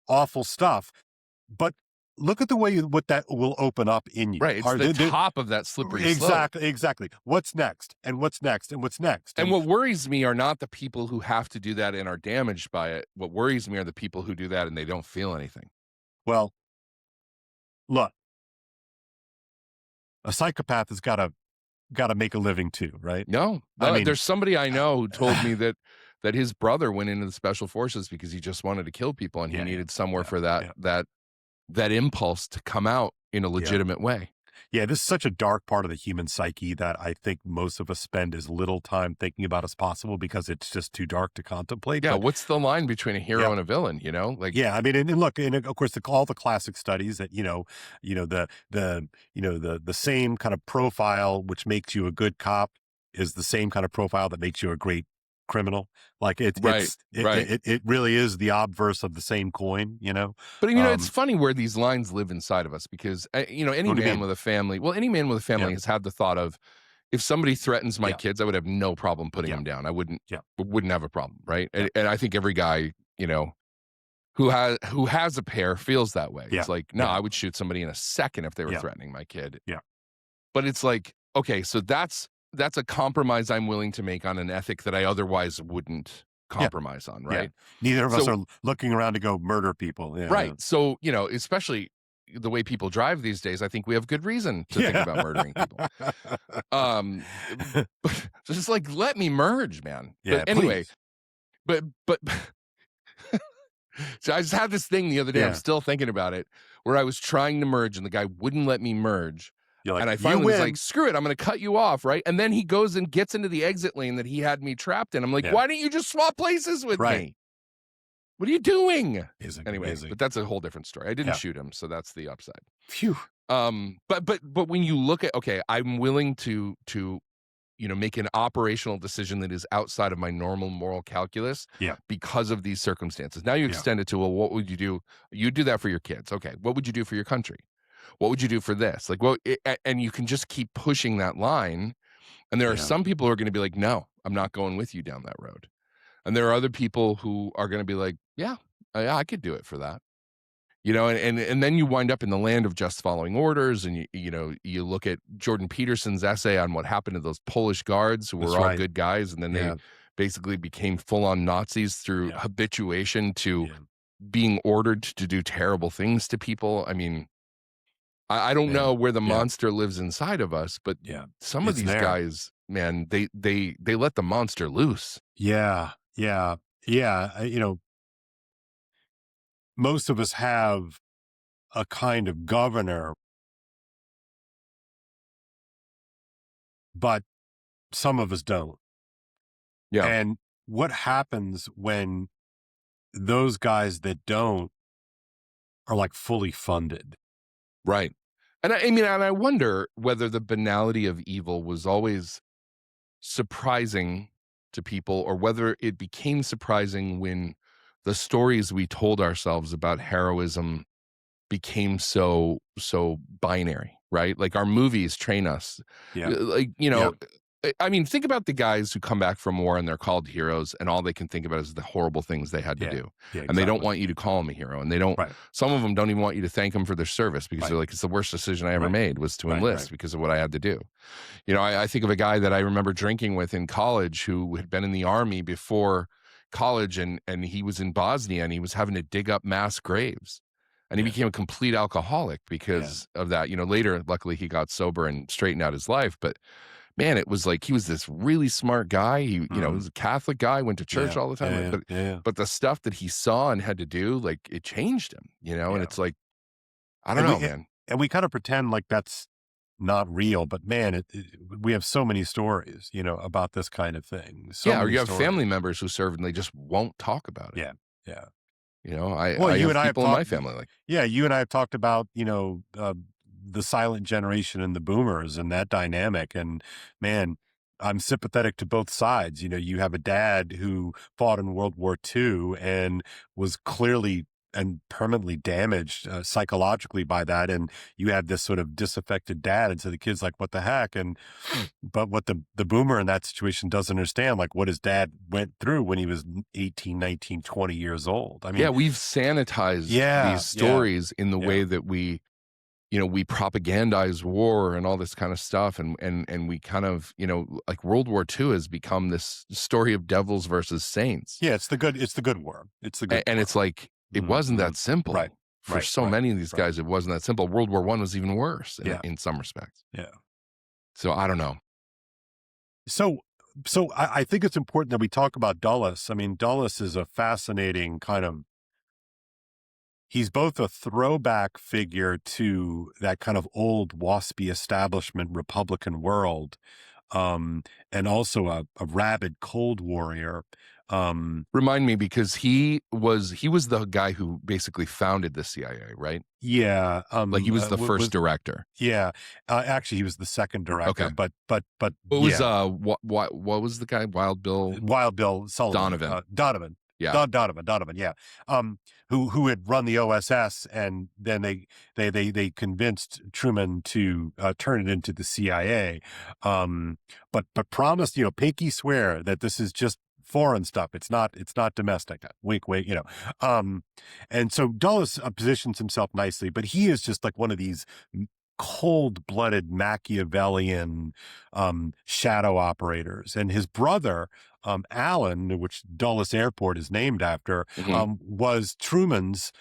awful stuff. But look at the way what that will open up in you. Right. It's the top of that slippery slope. Exactly. What's next? And what's next? And what's next? And what worries me are not the people who have to do that and are damaged by it. What worries me are the people who do that and they don't feel anything. Well, look, a psychopath has got to make a living too, right? No, I mean, there's somebody I know who told me that his brother went into the special forces because he just wanted to kill people, and he needed somewhere for that impulse to come out in a legitimate way. Yeah, this is such a dark part of the human psyche that I think most of us spend as little time thinking about as possible because it's just too dark to contemplate. Yeah, but what's the line between a hero and a villain? I mean, and look, and of course, all the classic studies that the same kind of profile which makes you a good cop is the same kind of profile that makes you a great criminal. Like it really is the obverse of the same coin, But it's funny where these lines live inside of us because any man with a family has had the thought of, if somebody threatens my kids, I would have no problem putting them down. I wouldn't have a problem, right? And I think every guy who has a pair feels that way. It's like, no, I would shoot somebody in a second if they were threatening my kid. But it's like, okay, so that's a compromise I'm willing to make on an ethic that I otherwise wouldn't compromise on, right? Neither of us are looking around to go murder people. Right. So, especially the way people drive these days, I think we have good reason to think about murdering people. Just like, let me merge, man. But anyway, but so I just had this thing the other day, I'm still thinking about it, where I was trying to merge and the guy wouldn't let me merge. Like, and I finally was like, screw it, I'm going to cut you off, right? And then he goes and gets into the exit lane that he had me trapped in. I'm like, why don't you just swap places with me? What are you doing? Anyway, but that's a whole different story. I didn't shoot him, so that's the upside. Phew. But when you look at, okay, I'm willing to make an operational decision that is outside of my normal moral calculus because of these circumstances. Now you extend it to, well, what would you do? You do that for your kids. Okay. What would you do for your country? What would you do for this? Like, and you can just keep pushing that line. And there are some people who are going to be like, no, I'm not going with you down that road. And there are other people who are going to be like, yeah, I could do it for that. And then you wind up in the land of just following orders. And, you look at Jordan Peterson's essay on what happened to those Polish guards who were all good guys. And then they basically became full-on Nazis through habituation to being ordered to do terrible things to people. I mean, I don't know where the monster lives inside of us, but some of these guys, man, they let the monster loose. Yeah. Most of us have a kind of governor but some of us don't. Yeah. And what happens when those guys that don't are like fully funded? Right. And I mean, and I wonder whether the banality of evil was always surprising to people, or whether it became surprising when the stories we told ourselves about heroism became so binary, right? Like our movies train us. Yeah. Like, you know, I mean, think about the guys who come back from war and they're called heroes, and all they can think about is the horrible things they had to do. And they don't want you to call them a hero. And they don't, some of them don't even want you to thank them for their service, because they're like, it's the worst decision I ever made was to enlist because of what I had to do. You know, I think of a guy that I remember drinking with in college who had been in the army before college, and he was in Bosnia, and he was having to dig up mass graves. And he became a complete alcoholic because of that. You know, later, luckily, he got sober and straightened out his life. But man, it was like he was this really smart guy. He, you know, was a Catholic guy, went to church all the time. But the stuff that he saw and had to do, like, it changed him, you know? And it's like, I don't know, man. And we kind of pretend like that's not real, but man, we have so many stories, you know, about this kind of thing. Or you have family members who serve and they just won't talk about it. Yeah. You know, I have people in my family like. Yeah, you and I have talked about, you know, the silent generation and the boomers and that dynamic. And man, I'm sympathetic to both sides. You know, you have a dad who fought in World War II and was clearly and permanently damaged psychologically by that. And you have this sort of disaffected dad. And so the kid's like, what the heck? And, but what the boomer in that situation doesn't understand, like what his dad went through when he was 18, 19, 20 years old. I mean, we've sanitized these stories in the way that we, you know, we propagandize war and all this kind of stuff. And we kind of, you know, like World War II has become this story of devils versus saints. Yeah. It's the good war. It's the good and war. It's like, it wasn't that simple. For so many of these guys, it wasn't that simple. World War I was even worse in some respects. Yeah. So I don't know. So I think it's important that we talk about Dulles. I mean, Dulles is a fascinating kind of, he's both a throwback figure to that kind of old waspy establishment Republican world, and also a rabid Cold Warrior. Remind me, because he was the guy who basically founded the CIA, right? Yeah. Like he was the first director. Yeah. Actually, he was the second director. Okay. But what was what was the guy? Wild Bill Sullivan. Donovan. Yeah. Donovan. Yeah. Who had run the OSS, and then they convinced Truman to turn it into the CIA. But promised, you know, pinky swear that this is just foreign stuff. It's not domestic. Wink, wink, you know. And so Dulles positions himself nicely, but he is just like one of these cold-blooded Machiavellian shadow operators. And his brother, Allen, which Dulles Airport is named after, was Truman's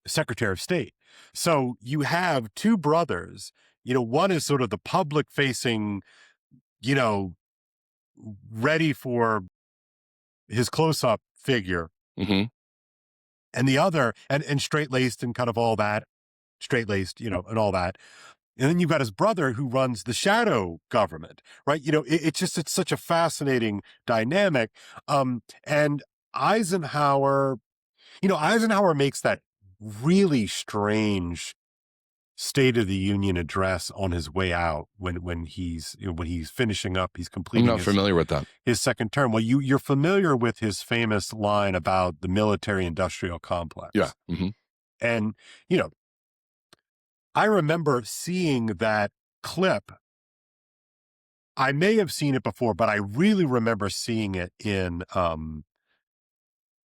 Secretary of State. So you have two brothers. You know, one is sort of the public-facing, you know, ready for his close-up figure, and the other, and straight-laced and kind of all that, straight-laced, you know, and all that. And then you've got his brother who runs the shadow government, right? You know, it's such a fascinating dynamic. And Eisenhower makes that really strange State of the Union address on his way out when he's finishing up, he's completing. I'm not familiar with that. His second term. Well, you're familiar with his famous line about the military-industrial complex. Yeah. And, you know, I remember seeing that clip. I may have seen it before, but I really remember seeing it in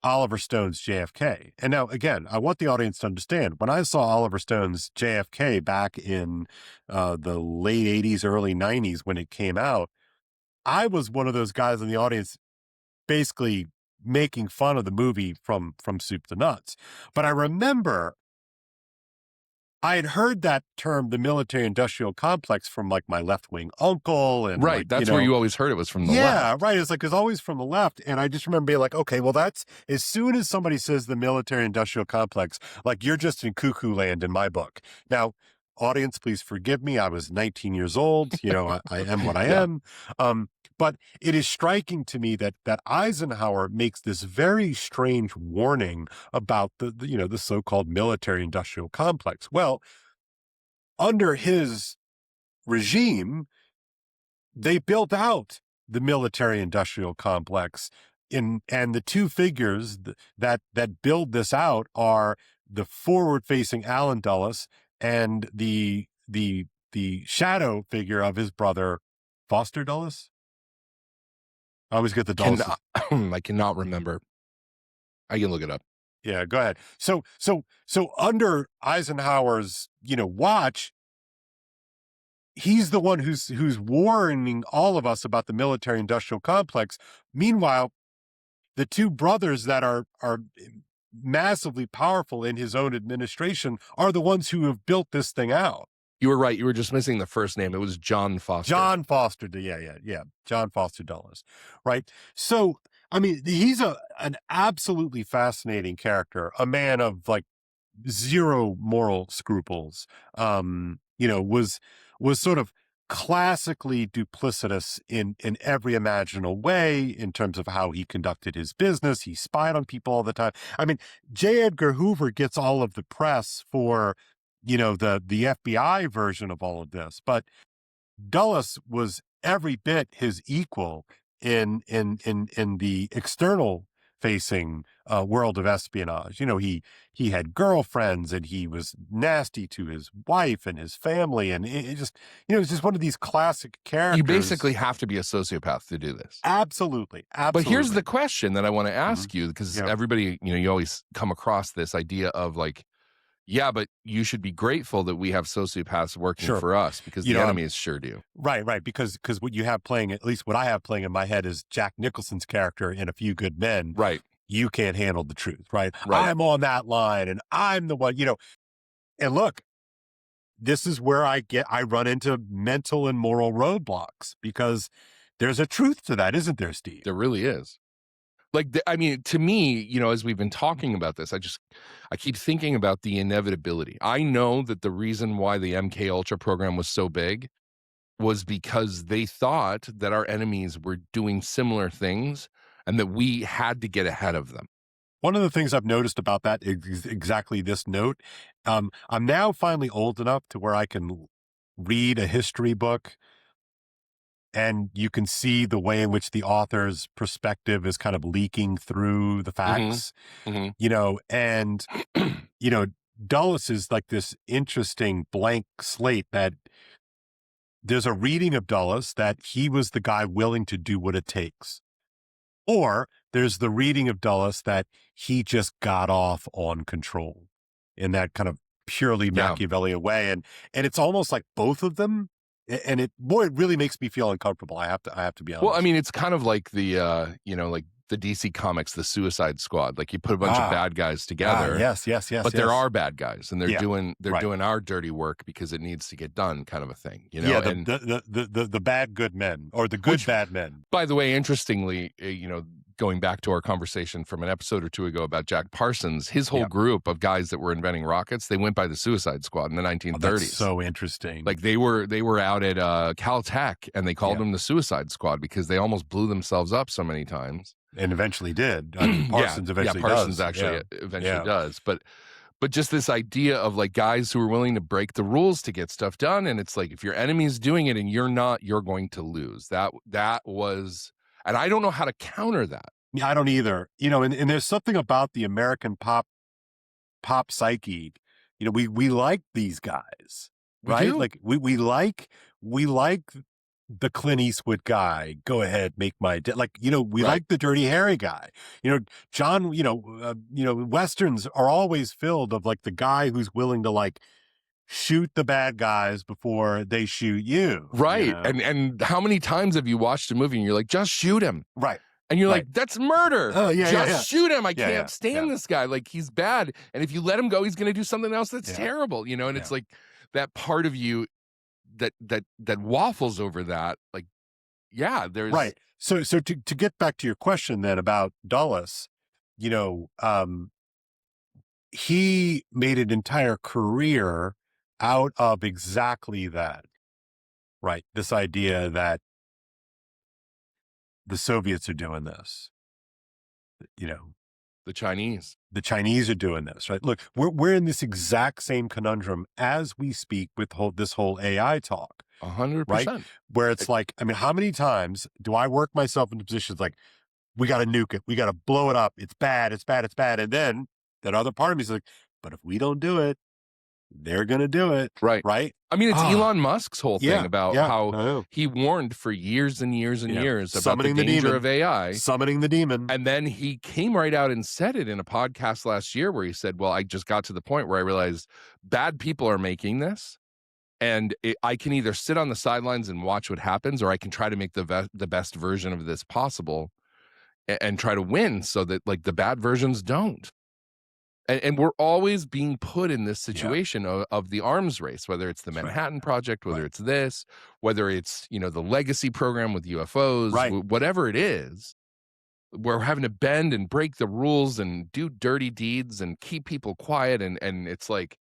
Oliver Stone's JFK. And now, again, I want the audience to understand, when I saw Oliver Stone's JFK back in the late 80s, early 90s when it came out, I was one of those guys in the audience basically making fun of the movie from soup to nuts. But I remember I had heard that term, the military-industrial complex, from like my left-wing uncle. And right, like, that's where you always heard it was from the left. Yeah, right. It's always from the left. And I just remember being like, okay, well, that's, as soon as somebody says the military-industrial complex, like, you're just in cuckoo land in my book. Now, audience, please forgive me. I was 19 years old. I am what I Yeah. am. But it is striking to me that Eisenhower makes this very strange warning about the so-called military-industrial complex. Well, under his regime, they built out the military-industrial complex, and the two figures that build this out are the forward-facing Allen Dulles and the shadow figure of his brother, Foster Dulles. I always get the Dulles. I cannot remember. I can look it up. Yeah, go ahead. So under Eisenhower's, watch, he's the one who's warning all of us about the military-industrial complex. Meanwhile, the two brothers that are massively powerful in his own administration are the ones who have built this thing out. You were right. You were just missing the first name. It was John Foster. John Foster. Yeah. John Foster Dulles. Right. So, I mean, he's an absolutely fascinating character, a man of like zero moral scruples, was sort of classically duplicitous in every imaginable way in terms of how he conducted his business. He spied on people all the time. I mean, J. Edgar Hoover gets all of the press for, the FBI version of all of this, but Dulles was every bit his equal in the external facing world of espionage. He had girlfriends, and he was nasty to his wife and his family, and it just it's just one of these classic characters. You basically have to be a sociopath to do this. Absolutely. But here's the question that I want to ask you, because everybody, you always come across this idea of like, yeah, but you should be grateful that we have sociopaths working for us, because the enemies sure do. Right. Because what you have playing, at least what I have playing in my head, is Jack Nicholson's character in A Few Good Men. Right. You can't handle the truth, right? I'm on that line, and I'm the one, and look, this is where I run into mental and moral roadblocks, because there's a truth to that, isn't there, Steve? There really is. Like, to me, as we've been talking about this, I keep thinking about the inevitability. I know that the reason why the MKUltra program was so big was because they thought that our enemies were doing similar things and that we had to get ahead of them. One of the things I've noticed about that is exactly this note. I'm now finally old enough to where I can read a history book, and you can see the way in which the author's perspective is kind of leaking through the facts, and, Dulles is like this interesting blank slate, that there's a reading of Dulles that he was the guy willing to do what it takes. Or there's the reading of Dulles that he just got off on control in that kind of purely Machiavellian way. And it's almost like both of them. And it really makes me feel uncomfortable. I have to be honest. Well, I mean, it's kind of like the, like the DC Comics, the Suicide Squad. Like, you put a bunch of bad guys together. Yes. But there are bad guys, and they're doing our dirty work because it needs to get done, kind of a thing. Yeah, the bad good men, or the good bad men. By the way, interestingly, going back to our conversation from an episode or two ago about Jack Parsons, his whole group of guys that were inventing rockets, they went by the Suicide Squad in the 1930s. That's so interesting. Like, they were out at Caltech, and they called them the Suicide Squad because they almost blew themselves up so many times. And eventually did. I mean, Parsons eventually does. Parsons actually eventually does. But just this idea of like guys who are willing to break the rules to get stuff done, and it's like, if your enemy's doing it and you're not, you're going to lose. That was. And I don't know how to counter that. Yeah, I don't either. And there's something about the American pop psyche. We like these guys, right? Like we like the Clint Eastwood guy. Go ahead, make my like the Dirty Harry guy. John. Westerns are always filled of like the guy who's willing to like shoot the bad guys before they shoot you. Right. And how many times have you watched a movie and you're like, just shoot him? Right. And you're like, that's murder. Oh, yeah, just shoot him. I can't stand this guy. Like, he's bad. And if you let him go, he's going to do something else that's terrible, and it's like that part of you that waffles over that. Like, there's. Right. So to get back to your question then about Dulles, he made an entire career out of exactly that, right? This idea that the Soviets are doing this, you know, The Chinese. the Chinese are doing this, right? Look, we're in this exact same conundrum as we speak with this whole AI talk. 100%. Right? Where it's like, I mean, how many times do I work myself into positions like, we got to nuke it, we got to blow it up, it's bad, it's bad, it's bad. And then that other part of me is like, but if we don't do it, they're going to do it. Right. Right. I mean, it's Elon Musk's whole thing about how he warned for years and years and years about the danger of AI. Summoning the demon. And then he came right out and said it in a podcast last year where he said, well, I just got to the point where I realized bad people are making this. And I can either sit on the sidelines and watch what happens, or I can try to make the best version of this possible and try to win so that like the bad versions don't. And we're always being put in this situation of the arms race, whether it's the Manhattan Project, whether it's this, whether it's, you know, the legacy program with UFOs, whatever it is, we're having to bend and break the rules and do dirty deeds and keep people quiet. And it's like,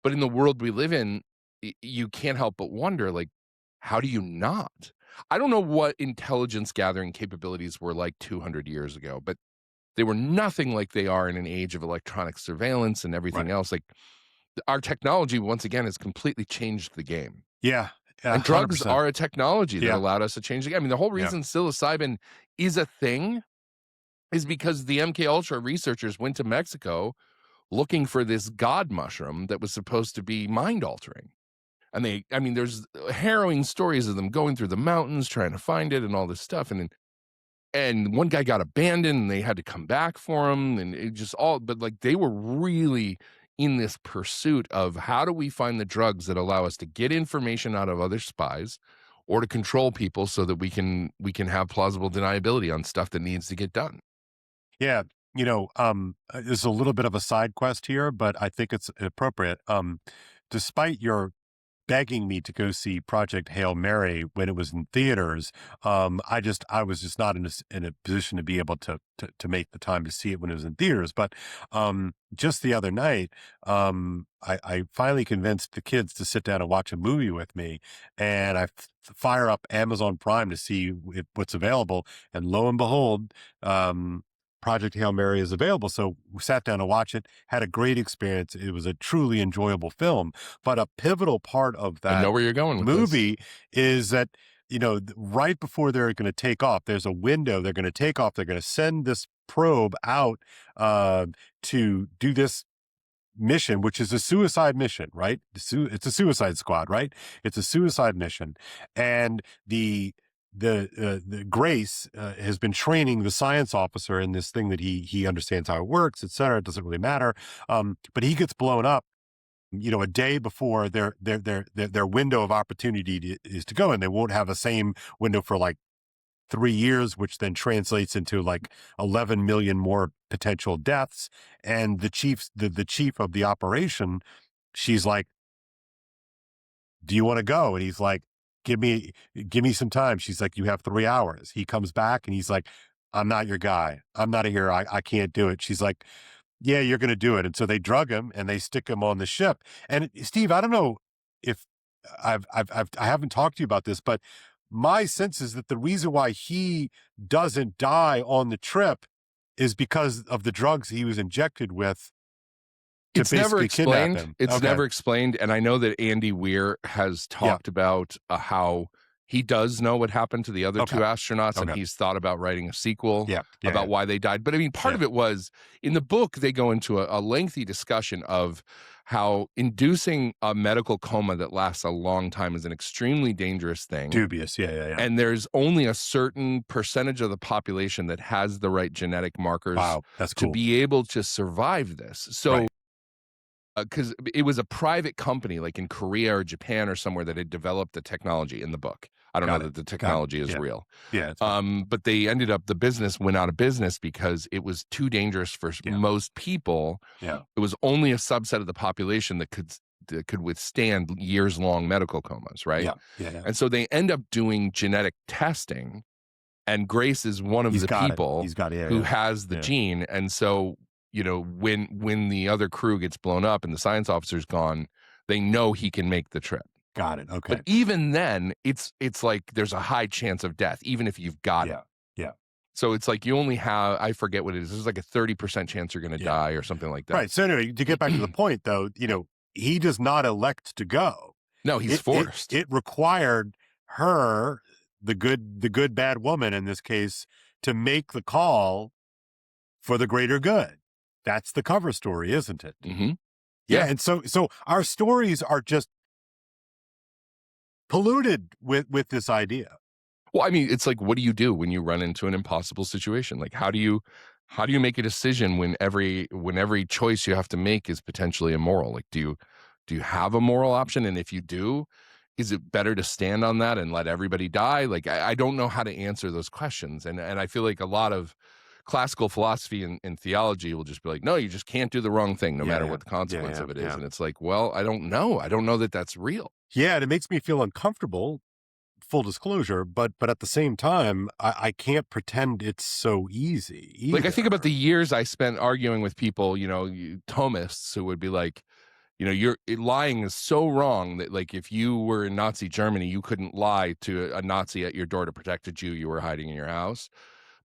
but in the world we live in, you can't help but wonder, like, how do you not? I don't know what intelligence gathering capabilities were like 200 years ago, but they were nothing like they are in an age of electronic surveillance and everything else. Like, our technology, once again, has completely changed the game. Yeah. And drugs are a technology that allowed us to change the game. I mean, the whole reason psilocybin is a thing is because the MKUltra researchers went to Mexico looking for this god mushroom that was supposed to be mind-altering. And there's harrowing stories of them going through the mountains trying to find it and all this stuff. And one guy got abandoned and they had to come back for him. And it just but like they were really in this pursuit of how do we find the drugs that allow us to get information out of other spies or to control people so that we can have plausible deniability on stuff that needs to get done. Yeah. You know, there's a little bit of a side quest here, but I think it's appropriate. Despite your begging me to go see Project Hail Mary when it was in theaters, I was just not in a position to be able to make the time to see it when it was in theaters. But just the other night, I finally convinced the kids to sit down and watch a movie with me, and I fire up Amazon Prime to see what's available, and lo and behold, Project Hail Mary is available. So we sat down to watch it, had a great experience. It was a truly enjoyable film. But a pivotal part of that I know where you're going with movie is that, you know, right before they're going to take off, there's a window. They're going to take off. They're going to send this probe out to do this mission, which is a suicide mission, right? It's a suicide squad, right? It's a suicide mission. And the Grace has been training the science officer in this thing that he understands how it works, et cetera. It doesn't really matter. But he gets blown up, you know, a day before their window of opportunity is to go, and they won't have the same window for like 3 years, which then translates into like 11 million more potential deaths. And the chief of the operation, she's like, "Do you want to go?" And he's like, Give me some time. She's like, "You have 3 hours." He comes back and he's like, "I'm not your guy. I'm not a hero. I can't do it." She's like, "Yeah, you're going to do it." And so they drug him and they stick him on the ship. And Steve, I don't know if I haven't talked to you about this, but my sense is that the reason why he doesn't die on the trip is because of the drugs he was injected with. It's never explained. It's never explained. And I know that Andy Weir has talked about how he does know what happened to the other two astronauts, and he's thought about writing a sequel about why they died. But I mean, part of it was in the book, they go into a lengthy discussion of how inducing a medical coma that lasts a long time is an extremely dangerous thing. Dubious. Yeah. And there's only a certain percentage of the population that has the right genetic markers to be able to survive this. So because it was a private company like in Korea or Japan or somewhere that had developed the technology in the book. I don't know that the technology is real. Yeah. But they ended up, the business went out of business because it was too dangerous for most people. Yeah. It was only a subset of the population that could withstand years-long medical comas, right? Yeah. And so they end up doing genetic testing, and Grace is one of the people who has the gene. And so, you know, when the other crew gets blown up and the science officer's gone, they know he can make the trip. Got it. Okay. But even then, it's like there's a high chance of death, even if you've got it. Yeah. So it's like you only have, I forget what it is. There's like a 30% chance you're going to die or something like that. Right. So anyway, to get back to the point, though, he does not elect to go. No, he's forced. It required her, the good bad woman in this case, to make the call for the greater good. That's the cover story, isn't it? Mm-hmm. Yeah. And so our stories are just polluted with this idea. Well, I mean, it's like, what do you do when you run into an impossible situation? Like, how do you make a decision when every choice you have to make is potentially immoral? Like, do you have a moral option? And if you do, is it better to stand on that and let everybody die? Like, I don't know how to answer those questions. And I feel like a lot of classical philosophy and theology will just be like, no, you just can't do the wrong thing, no matter what the consequence of it is. And it's like, well, I don't know. I don't know that that's real. Yeah, and it makes me feel uncomfortable, full disclosure, but at the same time, I can't pretend it's so easy either. Like, I think about the years I spent arguing with people, Thomists, who would be like, lying is so wrong that, like, if you were in Nazi Germany, you couldn't lie to a Nazi at your door to protect a Jew you were hiding in your house,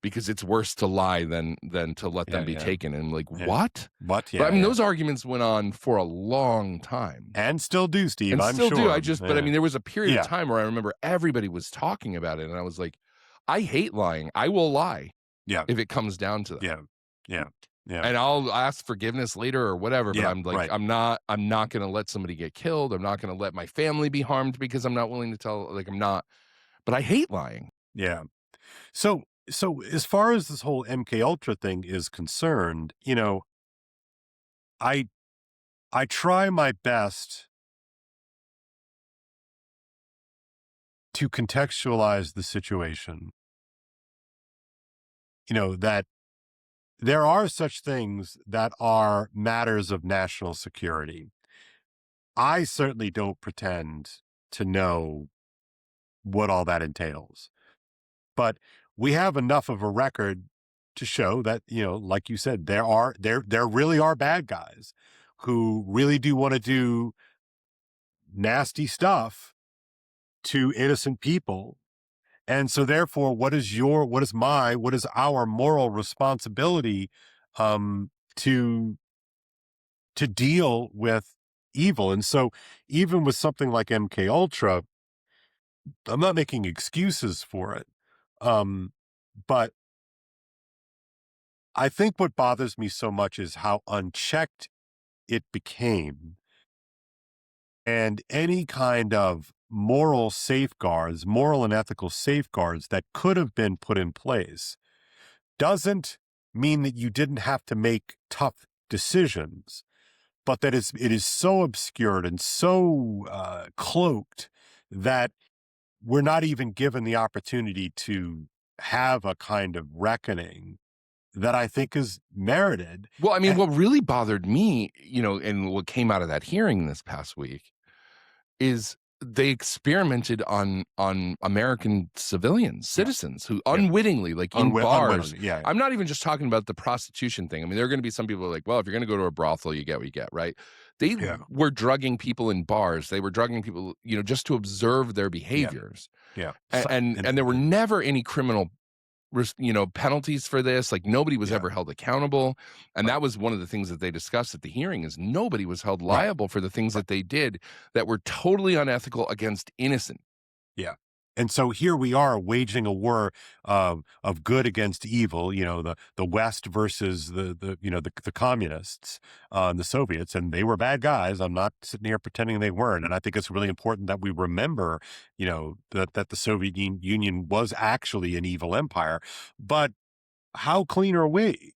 because it's worse to lie than to let them be taken. And like, what? What? Yeah. But I mean, those arguments went on for a long time, and still do, Steve. And I'm still sure. do. But I mean, there was a period of time where I remember everybody was talking about it, and I was like, I hate lying. I will lie. Yeah. If it comes down to that. Yeah. And I'll ask forgiveness later or whatever. But I'm like, I'm not going to let somebody get killed. I'm not going to let my family be harmed because I'm not willing to tell. Like, I'm not. But I hate lying. Yeah. So as far as this whole MKUltra thing is concerned, I try my best to contextualize the situation. That there are such things that are matters of national security. I certainly don't pretend to know what all that entails, but we have enough of a record to show that, like you said, there really are bad guys who really do want to do nasty stuff to innocent people. And so therefore, what is our moral responsibility to deal with evil? And so even with something like MKUltra, I'm not making excuses for it. But I think what bothers me so much is how unchecked it became, and any kind of moral and ethical safeguards that could have been put in place doesn't mean that you didn't have to make tough decisions, but that it is so obscured and so cloaked that we're not even given the opportunity to have a kind of reckoning that I think is merited. Well, I mean, what really bothered me, and what came out of that hearing this past week is they experimented on American citizens who unwittingly, like in bars. I'm not even just talking about the prostitution thing. I mean, there are going to be some people who are like, well, if you're going to go to a brothel, you get what you get, right? They were drugging people in bars. They were drugging people, just to observe their behaviors. Yeah. And there were never any criminal penalties for this. Like, nobody was ever held accountable. And that was one of the things that they discussed at the hearing, is nobody was held liable for the things that they did that were totally unethical against innocent. Yeah. And so here we are waging a war of good against evil, the West versus the communists, the Soviets, and they were bad guys. I'm not sitting here pretending they weren't. And I think it's really important that we remember, that the Soviet Union was actually an evil empire. But how clean are we?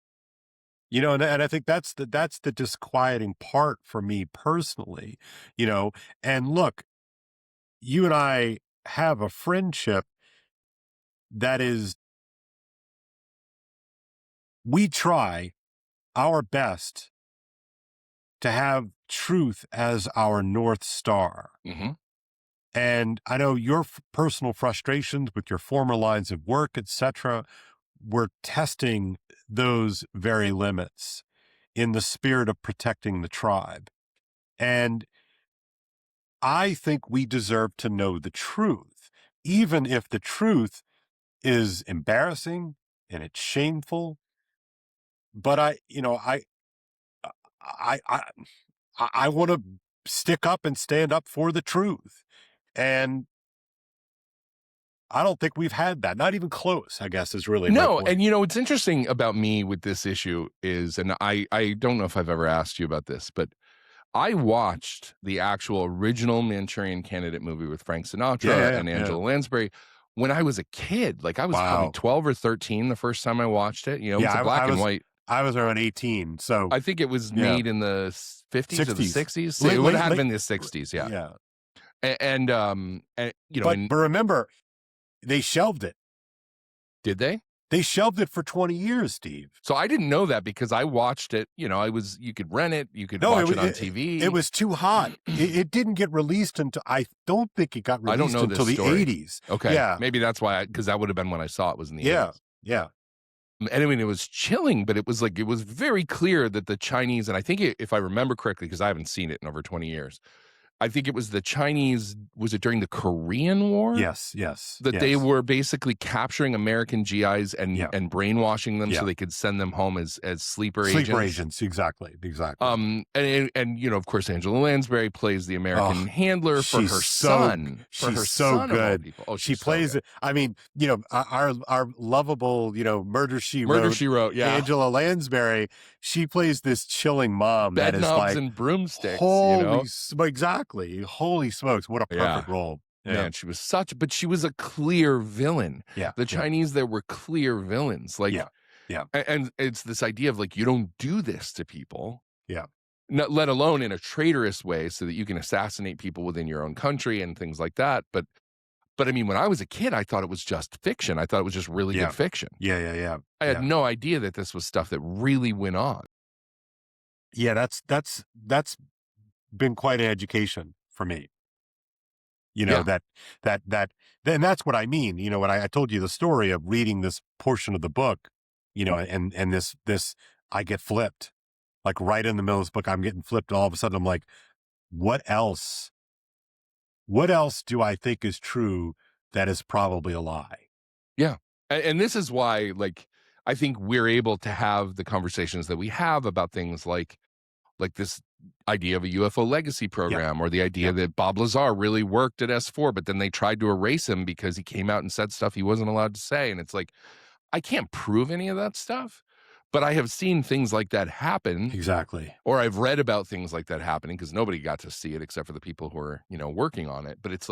And I think that's the disquieting part for me personally, and look, you and I have a friendship that is, we try our best to have truth as our North Star. Mm-hmm. And I know your personal frustrations with your former lines of work, etc., were testing those very limits in the spirit of protecting the tribe. And I think we deserve to know the truth, even if the truth is embarrassing and it's shameful. But I want to stick up and stand up for the truth. And I don't think we've had that. Not even close, I guess, is really my point. And what's interesting about me with this issue is, and I don't know if I've ever asked you about this, but I watched the actual original Manchurian Candidate movie with Frank Sinatra and Angela Lansbury when I was a kid. Like, I was probably 12 or 13 the first time I watched it. It was a black and white. I was around 18, so I think it was made in the 50s or the 60s. So it would have been the 60s, yeah. But remember, they shelved it. Did they? They shelved it for 20 years, Steve. So I didn't know that because I watched it. You could rent it. You could watch it on TV. It was too hot. It didn't get released until, I don't think it got released until the 80s. Okay. Yeah. Maybe that's why, because that would have been when I saw it was in the 80s. Yeah. And I mean, it was chilling, but it was very clear that the Chinese, and I think if I remember correctly, because I haven't seen it in over 20 years, I think it was the Chinese, was it during the Korean War? Yes. That they were basically capturing American GIs and brainwashing them so they could send them home as sleeper agents. Sleeper agents, exactly. And of course, Angela Lansbury plays the American handler for her son. She's so good. She plays it. I mean, our lovable, Murder, She Wrote. Yeah. Angela Lansbury, she plays this chilling mom that is like and broomsticks. Exactly. Holy smokes, what a perfect role. Yeah. Man, she was but she was a clear villain. Yeah. The Chinese there were clear villains. And it's this idea of you don't do this to people. Yeah. Not, let alone in a traitorous way so that you can assassinate people within your own country and things like that. But I mean, when I was a kid, I thought it was just fiction. I thought it was just really good fiction. Yeah. I had no idea that this was stuff that really went on. Yeah, that's been quite an education for me. That and that's what I mean. When I told you the story of reading this portion of the book, and this I get flipped, like right in the middle of this book, I'm getting flipped. And all of a sudden I'm like, what else do I think is true that is probably a lie? Yeah. And this is why, I think we're able to have the conversations that we have about things like this idea of a UFO legacy program, or the idea that Bob Lazar really worked at S4, but then they tried to erase him because he came out and said stuff he wasn't allowed to say. And it's I can't prove any of that stuff, but I have seen things like that happen. Exactly. Or I've read about things like that happening because nobody got to see it except for the people who are, working on it. But it's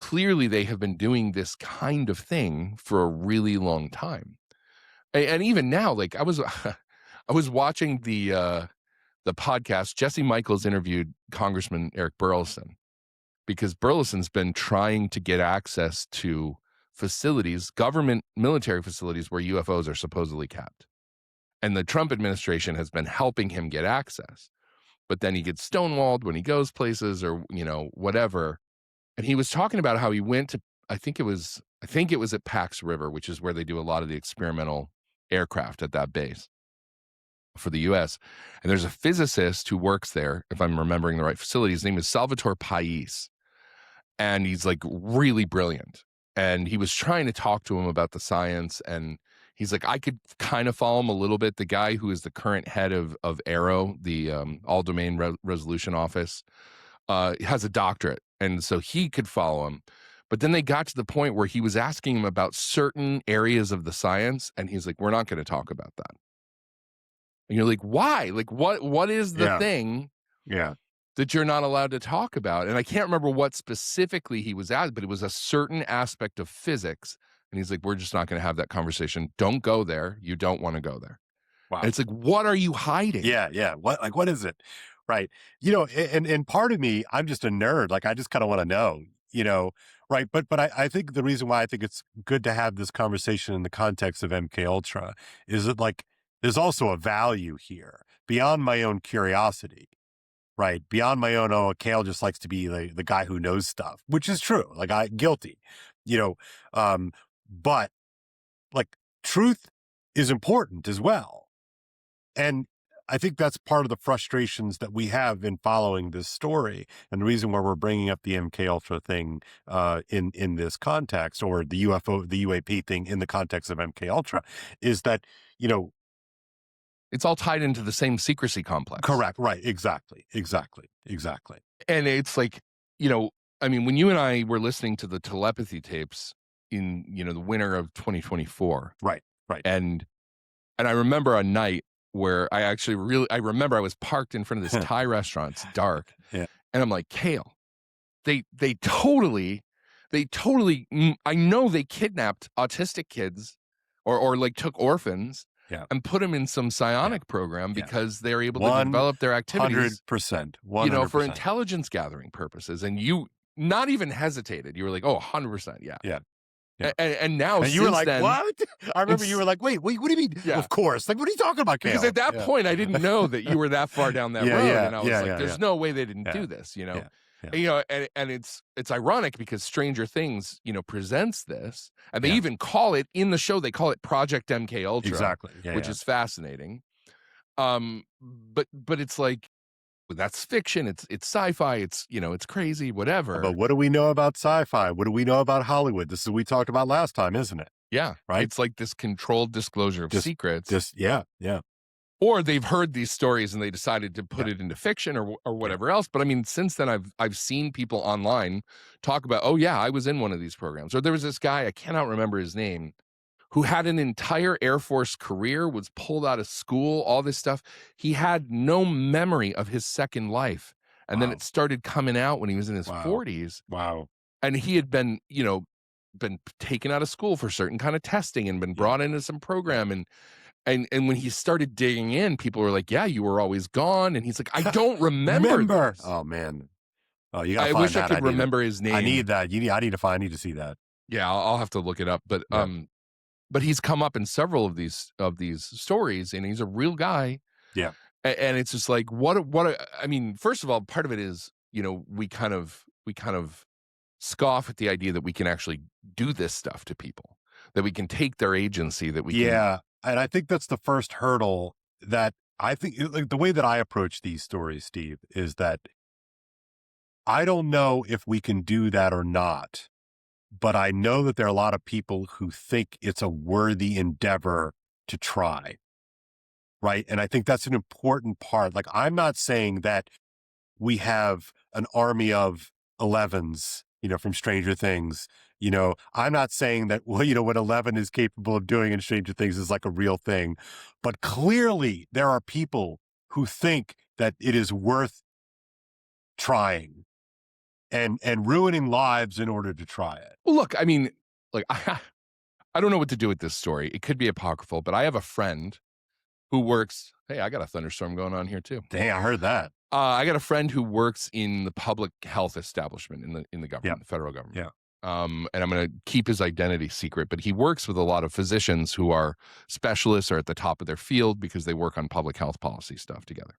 clearly they have been doing this kind of thing for a really long time. And even now, I was watching the podcast. Jesse Michaels interviewed Congressman Eric Burleson because Burleson's been trying to get access to facilities, government military facilities where UFOs are supposedly kept. And the Trump administration has been helping him get access. But then he gets stonewalled when he goes places or, whatever. And he was talking about how he went to, I think it was at Pax River, which is where they do a lot of the experimental aircraft at that base for the U.S. And there's a physicist who works there, if I'm remembering the right facility. His name is Salvatore Pais. And he's really brilliant. And he was trying to talk to him about the science. And he's I could kind of follow him a little bit. The guy who is the current head of ARROW, the All Domain Resolution Office, has a doctorate. And so he could follow him. But then they got to the point where he was asking him about certain areas of the science. And he's we're not going to talk about that. And you're why? What is the thing that you're not allowed to talk about? And I can't remember what specifically he was at, but it was a certain aspect of physics. And he's we're just not going to have that conversation. Don't go there. You don't want to go there. Wow. And it's what are you hiding? Yeah. What is it? Right. And part of me, I'm just a nerd. I just kind of want to know, right. But I think the reason why I think it's good to have this conversation in the context of MKUltra is that there's also a value here beyond my own curiosity, right? Beyond my own, Kale just likes to be the guy who knows stuff, which is true. Guilty, but truth is important as well. And I think that's part of the frustrations that we have in following this story, and the reason why we're bringing up the MKUltra thing in this context, or the UAP thing in the context of MKUltra, is that, you know, it's all tied into the same secrecy complex. Correct. Right. Exactly. And it's like, you know, I mean, when you and I were listening to the telepathy tapes in, you know, the winter of 2024. Right. And I remember a night where I remember I was parked in front of this Thai restaurant. It's dark. Yeah. And I'm like, Kale, they totally, I know they kidnapped autistic kids or like took orphans and put them in some psionic program because they're able to develop their activities 100%, you know, for intelligence gathering purposes. And you not even hesitated. You were like, oh, 100%. Yeah. And now, and you were like, then, what? I remember you were like, wait, what do you mean? Yeah. Of course. Like, what are you talking about, Kale? Because at that point, I didn't know that you were that far down that road. And I was like, there's no way they didn't do this, you know? Yeah. You know, and it's ironic because Stranger Things, you know, presents this, and they even call it in the show. They call it Project MKUltra, exactly, which is fascinating. But it's like, well, that's fiction. It's sci-fi. It's, you know, it's crazy. Whatever. But what do we know about sci-fi? What do we know about Hollywood? This is what we talked about last time, isn't it? Yeah, right. It's like this controlled disclosure of secrets. Yeah. Or they've heard these stories and they decided to put it into fiction or whatever else. But I mean, since then, I've seen people online talk about, oh yeah, I was in one of these programs. Or there was this guy, I cannot remember his name, who had an entire Air Force career, was pulled out of school, all this stuff. He had no memory of his second life. And then it started coming out when he was in his 40s. Wow. And he had been, you know, been taken out of school for certain kind of testing and been brought into some program. And when he started digging in, people were like, yeah, you were always gone. And he's like, I don't remember. Oh, man. Oh, you gotta I find wish that. I could remember his name. I need that. I need to see that. Yeah, I'll have to look it up. But he's come up in several of these stories, and he's a real guy. Yeah. And it's just like, I mean, first of all, part of it is, you know, we kind of scoff at the idea that we can actually do this stuff to people, that we can take their agency, that we can. Yeah. And I think that's the first hurdle that I think, like, the way that I approach these stories, Steve, is that I don't know if we can do that or not, but I know that there are a lot of people who think it's a worthy endeavor to try. Right. And I think that's an important part. Like, I'm not saying that we have an army of 11s, you know, from Stranger Things. You know, I'm not saying that, well, you know, what 11 is capable of doing in Stranger Things is like a real thing. But clearly there are people who think that it is worth trying and ruining lives in order to try it. Well, look, I mean, like, I don't know what to do with this story. It could be apocryphal, but I have a friend who works. Hey, I got a thunderstorm going on here too. Dang, I heard that. I got a friend who works in the public health establishment in the government, the federal government. Yeah. And I'm going to keep his identity secret, but he works with a lot of physicians who are specialists or at the top of their field because they work on public health policy stuff together.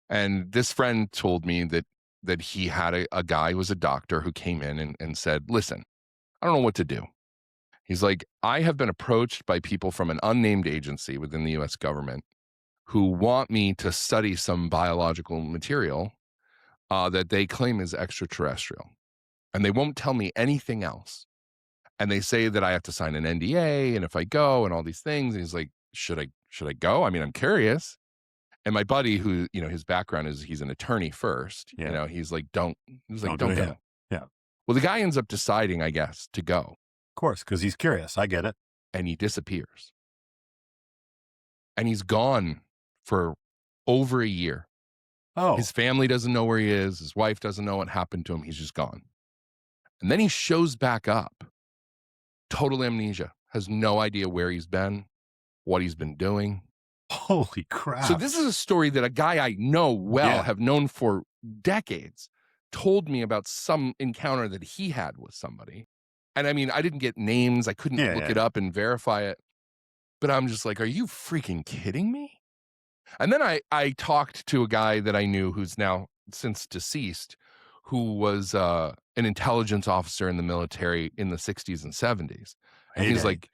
And this friend told me that he had a guy who was a doctor who came in and said, listen, I don't know what to do. He's like, I have been approached by people from an unnamed agency within the U.S. government who want me to study some biological material that they claim is extraterrestrial. And they won't tell me anything else. And they say that I have to sign an NDA, and if I go and all these things. And he's like, should I go? I mean, I'm curious. And my buddy, who, you know, his background is he's an attorney first, you know, he's like, don't go. Yeah. Well, the guy ends up deciding, I guess, to go. Of course, because he's curious. I get it. And he disappears. And he's gone for over a year. Oh. His family doesn't know where he is. His wife doesn't know what happened to him. He's just gone. And then he shows back up. Total amnesia. Has no idea where he's been, what he's been doing. Holy crap. So this is a story that a guy I know well, have known for decades, told me about some encounter that he had with somebody. And I mean, I didn't get names. I couldn't look it up and verify it. But I'm just like, are you freaking kidding me? And then I talked to a guy that I knew who's now since deceased, who was an intelligence officer in the military in the 60s and 70s. And he's like,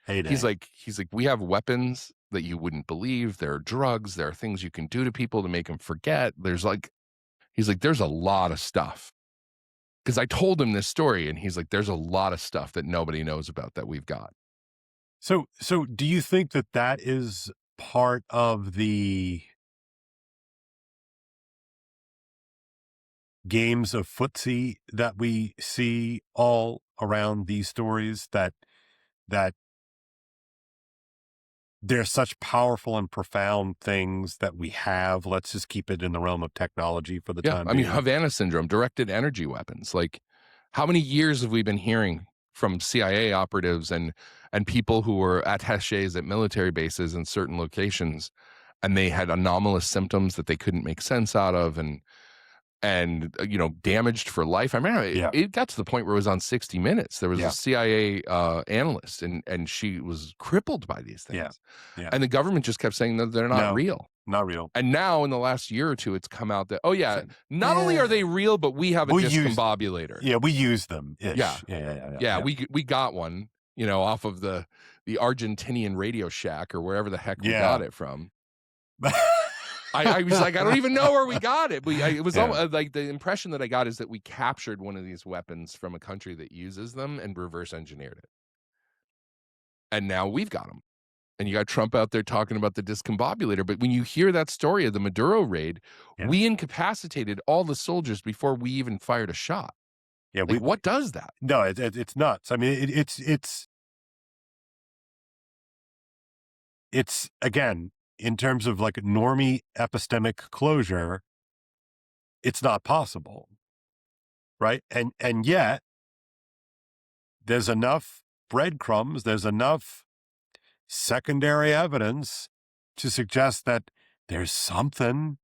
we have weapons that you wouldn't believe. There are drugs. There are things you can do to people to make them forget. There's there's a lot of stuff. Because I told him this story, and he's like, there's a lot of stuff that nobody knows about that we've got. So do you think that that is part of the games of footsie that we see all around these stories, that they're such powerful and profound things that we have? Let's just keep it in the realm of technology for the time being. Havana syndrome, directed energy weapons. Like, how many years have we been hearing from CIA operatives and people who were attachés at military bases in certain locations, and they had anomalous symptoms that they couldn't make sense out of, and damaged for life. I remember it got to the point where it was on 60 Minutes. There was a CIA analyst, and she was crippled by these things. Yeah. And the government just kept saying that they're not real. Not real. And now in the last year or two, it's come out that, not only are they real, but we have a discombobulator. We use them. Yeah. We got one, off of the Argentinian Radio Shack or wherever the heck we got it from. I was like, I don't even know where we got it. It was almost, like, the impression that I got is that we captured one of these weapons from a country that uses them and reverse engineered it. And now we've got them. And you got Trump out there talking about the discombobulator. But when you hear that story of the Maduro raid, we incapacitated all the soldiers before we even fired a shot. Yeah. What does that? No, it's nuts. I mean, it's again, in terms of like normie epistemic closure, it's not possible. Right. And yet there's enough breadcrumbs, there's enough secondary evidence to suggest that there's something.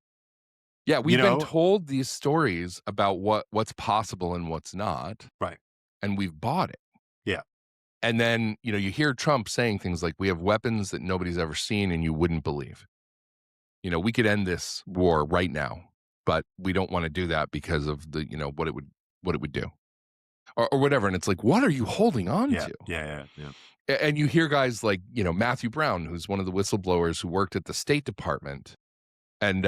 Yeah, we've been told these stories about what's possible and what's not. Right. And we've bought it. Yeah. And then, you hear Trump saying things like, we have weapons that nobody's ever seen and you wouldn't believe. We could end this war right now, but we don't want to do that because of the, what it would do. Or whatever. And it's like, what are you holding on to? Yeah. And you hear guys like, Matthew Brown, who's one of the whistleblowers who worked at the State Department. And,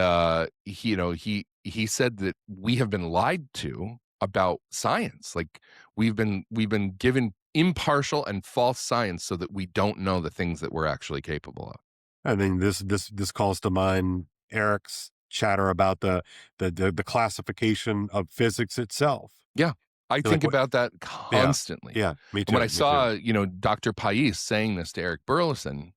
he said that we have been lied to about science. Like, we've been given impartial and false science so that we don't know the things that we're actually capable of. I mean, this calls to mind Eric's chatter about the classification of physics itself. Yeah. I think about that constantly. Yeah, me too. And when I saw, Dr. Pais saying this to Eric Burleson,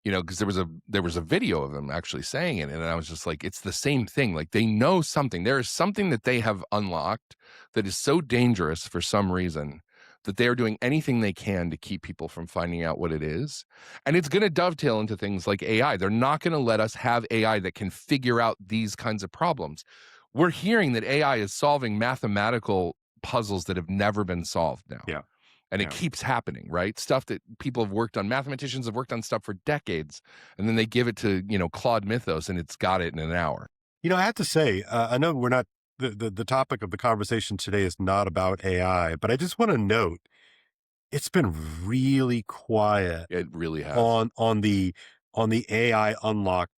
because there was a video of him actually saying it, and I was just like, it's the same thing. Like, they know something. There is something that they have unlocked that is so dangerous for some reason that they are doing anything they can to keep people from finding out what it is. And it's going to dovetail into things like AI. They're not going to let us have AI that can figure out these kinds of problems. We're hearing that AI is solving mathematical puzzles that have never been solved now. Yeah. And it keeps happening, right? Stuff that people have worked on, mathematicians have worked on stuff for decades, and then they give it to, Claude Mythos, and it's got it in an hour. I have to say, I know we're not, the topic of the conversation today is not about AI, but I just want to note, it's been really quiet. It really has. On the AI unlock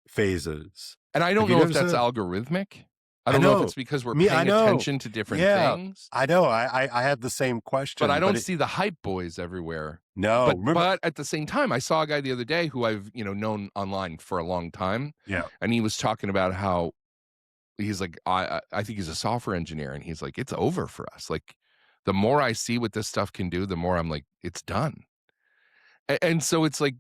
phases. And I don't know if that's algorithmic. I don't know if it's because we're paying attention to different things. I know. I had the same question. But I don't see the hype boys everywhere. No. But at the same time, I saw a guy the other day who I've, known online for a long time. Yeah. And he was talking about how he's like, I think he's a software engineer. And he's like, it's over for us. Like, the more I see what this stuff can do, the more I'm like, it's done. And so it's like,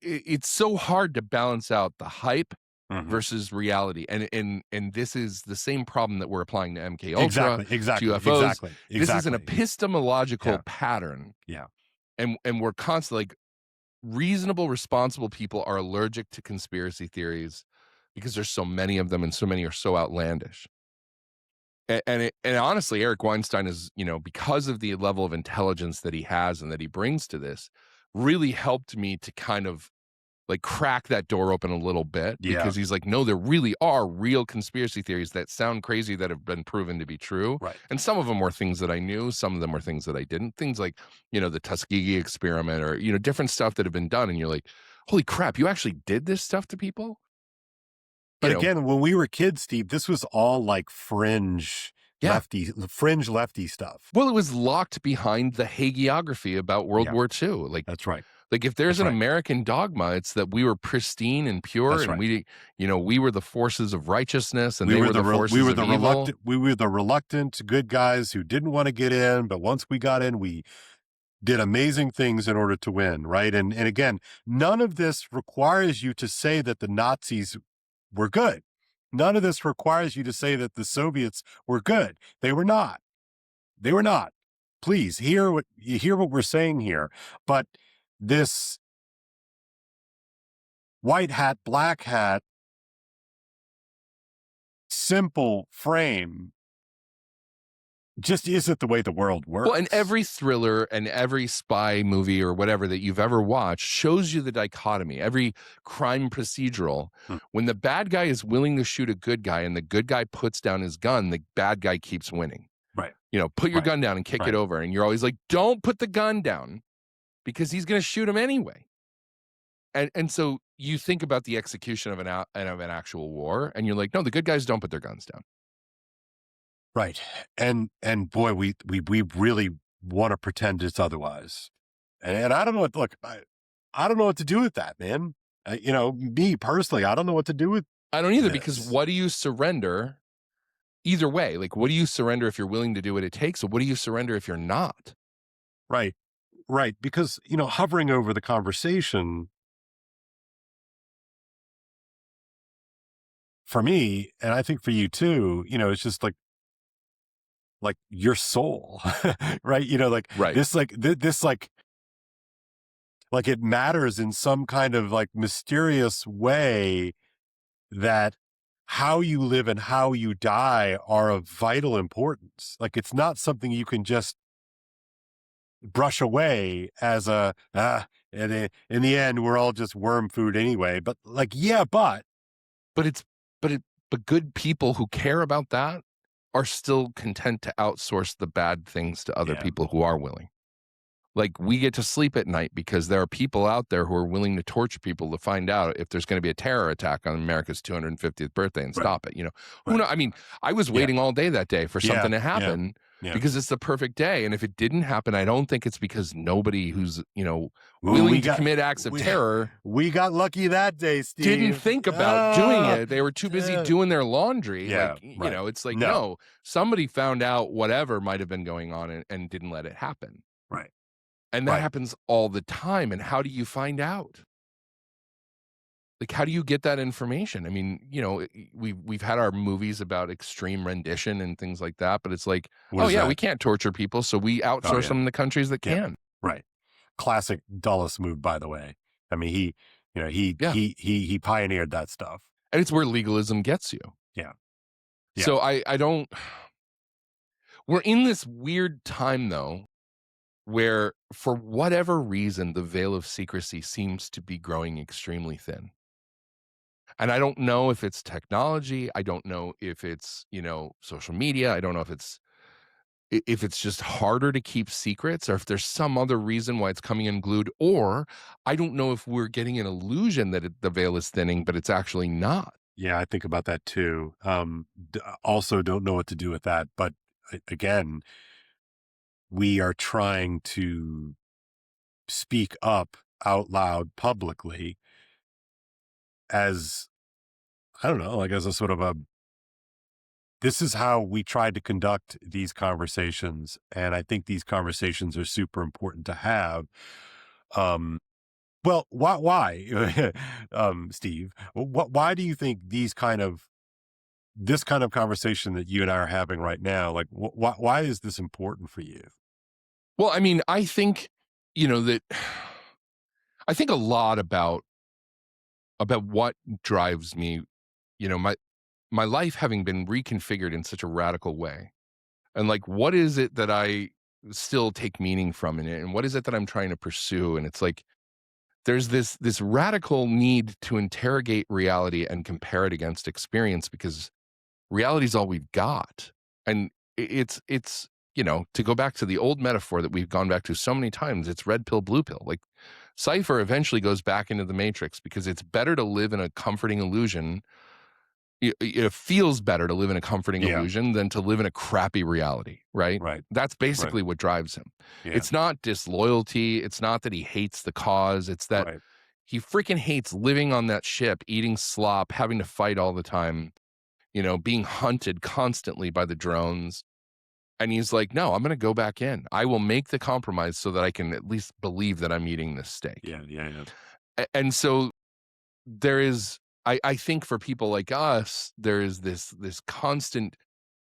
it's so hard to balance out the hype versus reality, and this is the same problem that we're applying to MKUltra, exactly, to UFOs. exactly. This is an epistemological pattern, and we're constantly like, reasonable, responsible people are allergic to conspiracy theories because there's so many of them, and so many are so outlandish. And honestly, Eric Weinstein is, because of the level of intelligence that he has and that he brings to this, really helped me to kind of like crack that door open a little bit, Yeah. because he's like, no, there really are real conspiracy theories that sound crazy that have been proven to be true. Right. And some of them were things that I knew, some of them were things that I didn't. Things like, the Tuskegee experiment, or, different stuff that have been done. And you're like, holy crap, you actually did this stuff to people? But again, when we were kids, Steve, this was all like fringe lefty stuff. Well, it was locked behind the hagiography about World War II. Like, that's right. Like, if there's an American dogma, it's that we were pristine and pure, and we were the forces of righteousness, and they were the forces of evil. We were the reluctant good guys who didn't want to get in, but once we got in, we did amazing things in order to win, right? And again, none of this requires you to say that the Nazis were good. None of this requires you to say that the Soviets were good. They were not. They were not. Please hear what we're saying here. But this white hat, black hat, simple frame just isn't the way the world works. Well, and every thriller and every spy movie or whatever that you've ever watched shows you the dichotomy. Every crime procedural, when the bad guy is willing to shoot a good guy and the good guy puts down his gun, the bad guy keeps winning. Right. Put your gun down and kick it over. And you're always like, don't put the gun down, because he's going to shoot him anyway. And so you think about the execution of an actual war, and you're like, no, the good guys don't put their guns down. Right. And boy, we really want to pretend it's otherwise. And I don't know what, look, I don't know what to do with that, man. Me personally, I don't know what to do with I don't either, this. because what do you surrender either way? Like, what do you surrender if you're willing to do what it takes? Or what do you surrender if you're not? Right. Right. Because, hovering over the conversation for me, and I think for you too, it's just like your soul, right? This, like it matters in some kind of like mysterious way, that how you live and how you die are of vital importance. Like, it's not something you can just brush away as and in the end, we're all just worm food anyway. But but good people who care about that are still content to outsource the bad things to other people who are willing. Like, we get to sleep at night because there are people out there who are willing to torture people to find out if there's going to be a terror attack on America's 250th birthday and stop it. Who knows? I mean, I was waiting all day that day for something to happen because it's the perfect day. And if it didn't happen, I don't think it's because nobody who's, willing to commit acts of terror. We got lucky that day, Steve. Didn't think about doing it. They were too busy doing their laundry. Yeah, it's like, no, somebody found out whatever might have been going on and didn't let it happen. Right. And that happens all the time. And how do you find out? Like, how do you get that information? I mean, we've had our movies about extreme rendition and things like that, but it's like, we can't torture people, so we outsource them in the countries that can. Right. Classic Dulles move, by the way. I mean, he pioneered that stuff. And it's where legalism gets you. Yeah. So I don't. We're in this weird time, though, where for whatever reason, the veil of secrecy seems to be growing extremely thin. And I don't know if it's technology. I don't know if it's, social media. I don't know if it's just harder to keep secrets, or if there's some other reason why it's coming unglued, or I don't know if we're getting an illusion that the veil is thinning, but it's actually not. Yeah, I think about that too. Also don't know what to do with that. But again, we are trying to speak up out loud publicly as, I don't know, like as a sort of this is how we try to conduct these conversations. And I think these conversations are super important to have. Well, why, Steve, why do you think this kind of conversation that you and I are having right now, like why is this important for you? Well, I mean, I think, I think a lot about what drives me, my life having been reconfigured in such a radical way. And like, what is it that I still take meaning from in it? And what is it that I'm trying to pursue? And it's like, there's this radical need to interrogate reality and compare it against experience, because reality is all we've got. And it's to go back to the old metaphor that we've gone back to so many times, it's red pill, blue pill. Like Cypher eventually goes back into the matrix, because it's better to live in a comforting illusion. It feels better to live in a comforting illusion than to live in a crappy reality, right? Right. That's basically what drives him. Yeah. It's not disloyalty. It's not that he hates the cause. It's that he freaking hates living on that ship, eating slop, having to fight all the time, being hunted constantly by the drones. And he's like, no, I'm going to go back in. I will make the compromise so that I can at least believe that I'm eating this steak. Yeah. And so there is, I think for people like us, there is this constant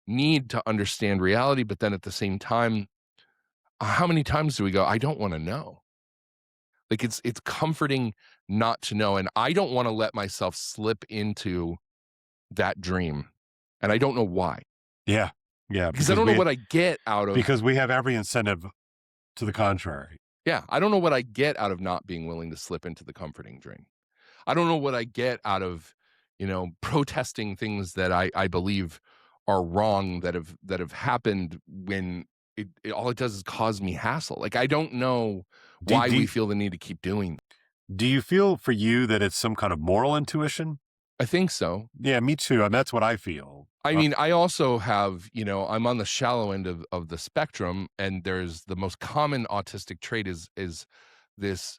need to understand reality, but then at the same time, how many times do we go, I don't want to know? Like it's comforting not to know. And I don't want to let myself slip into that dream. And I don't know why. Yeah. Because I don't know what I get out of. Because we have every incentive to the contrary. Yeah. I don't know what I get out of not being willing to slip into the comforting dream. I don't know what I get out of, protesting things that I believe are wrong that have happened, when it all it does is cause me hassle. Like I don't know why we feel the need to keep doing that. Do you feel for you that it's some kind of moral intuition? I think so. Yeah, me too. And that's what I feel. I mean, I also have, I'm on the shallow end of the spectrum, and there's the most common autistic trait is this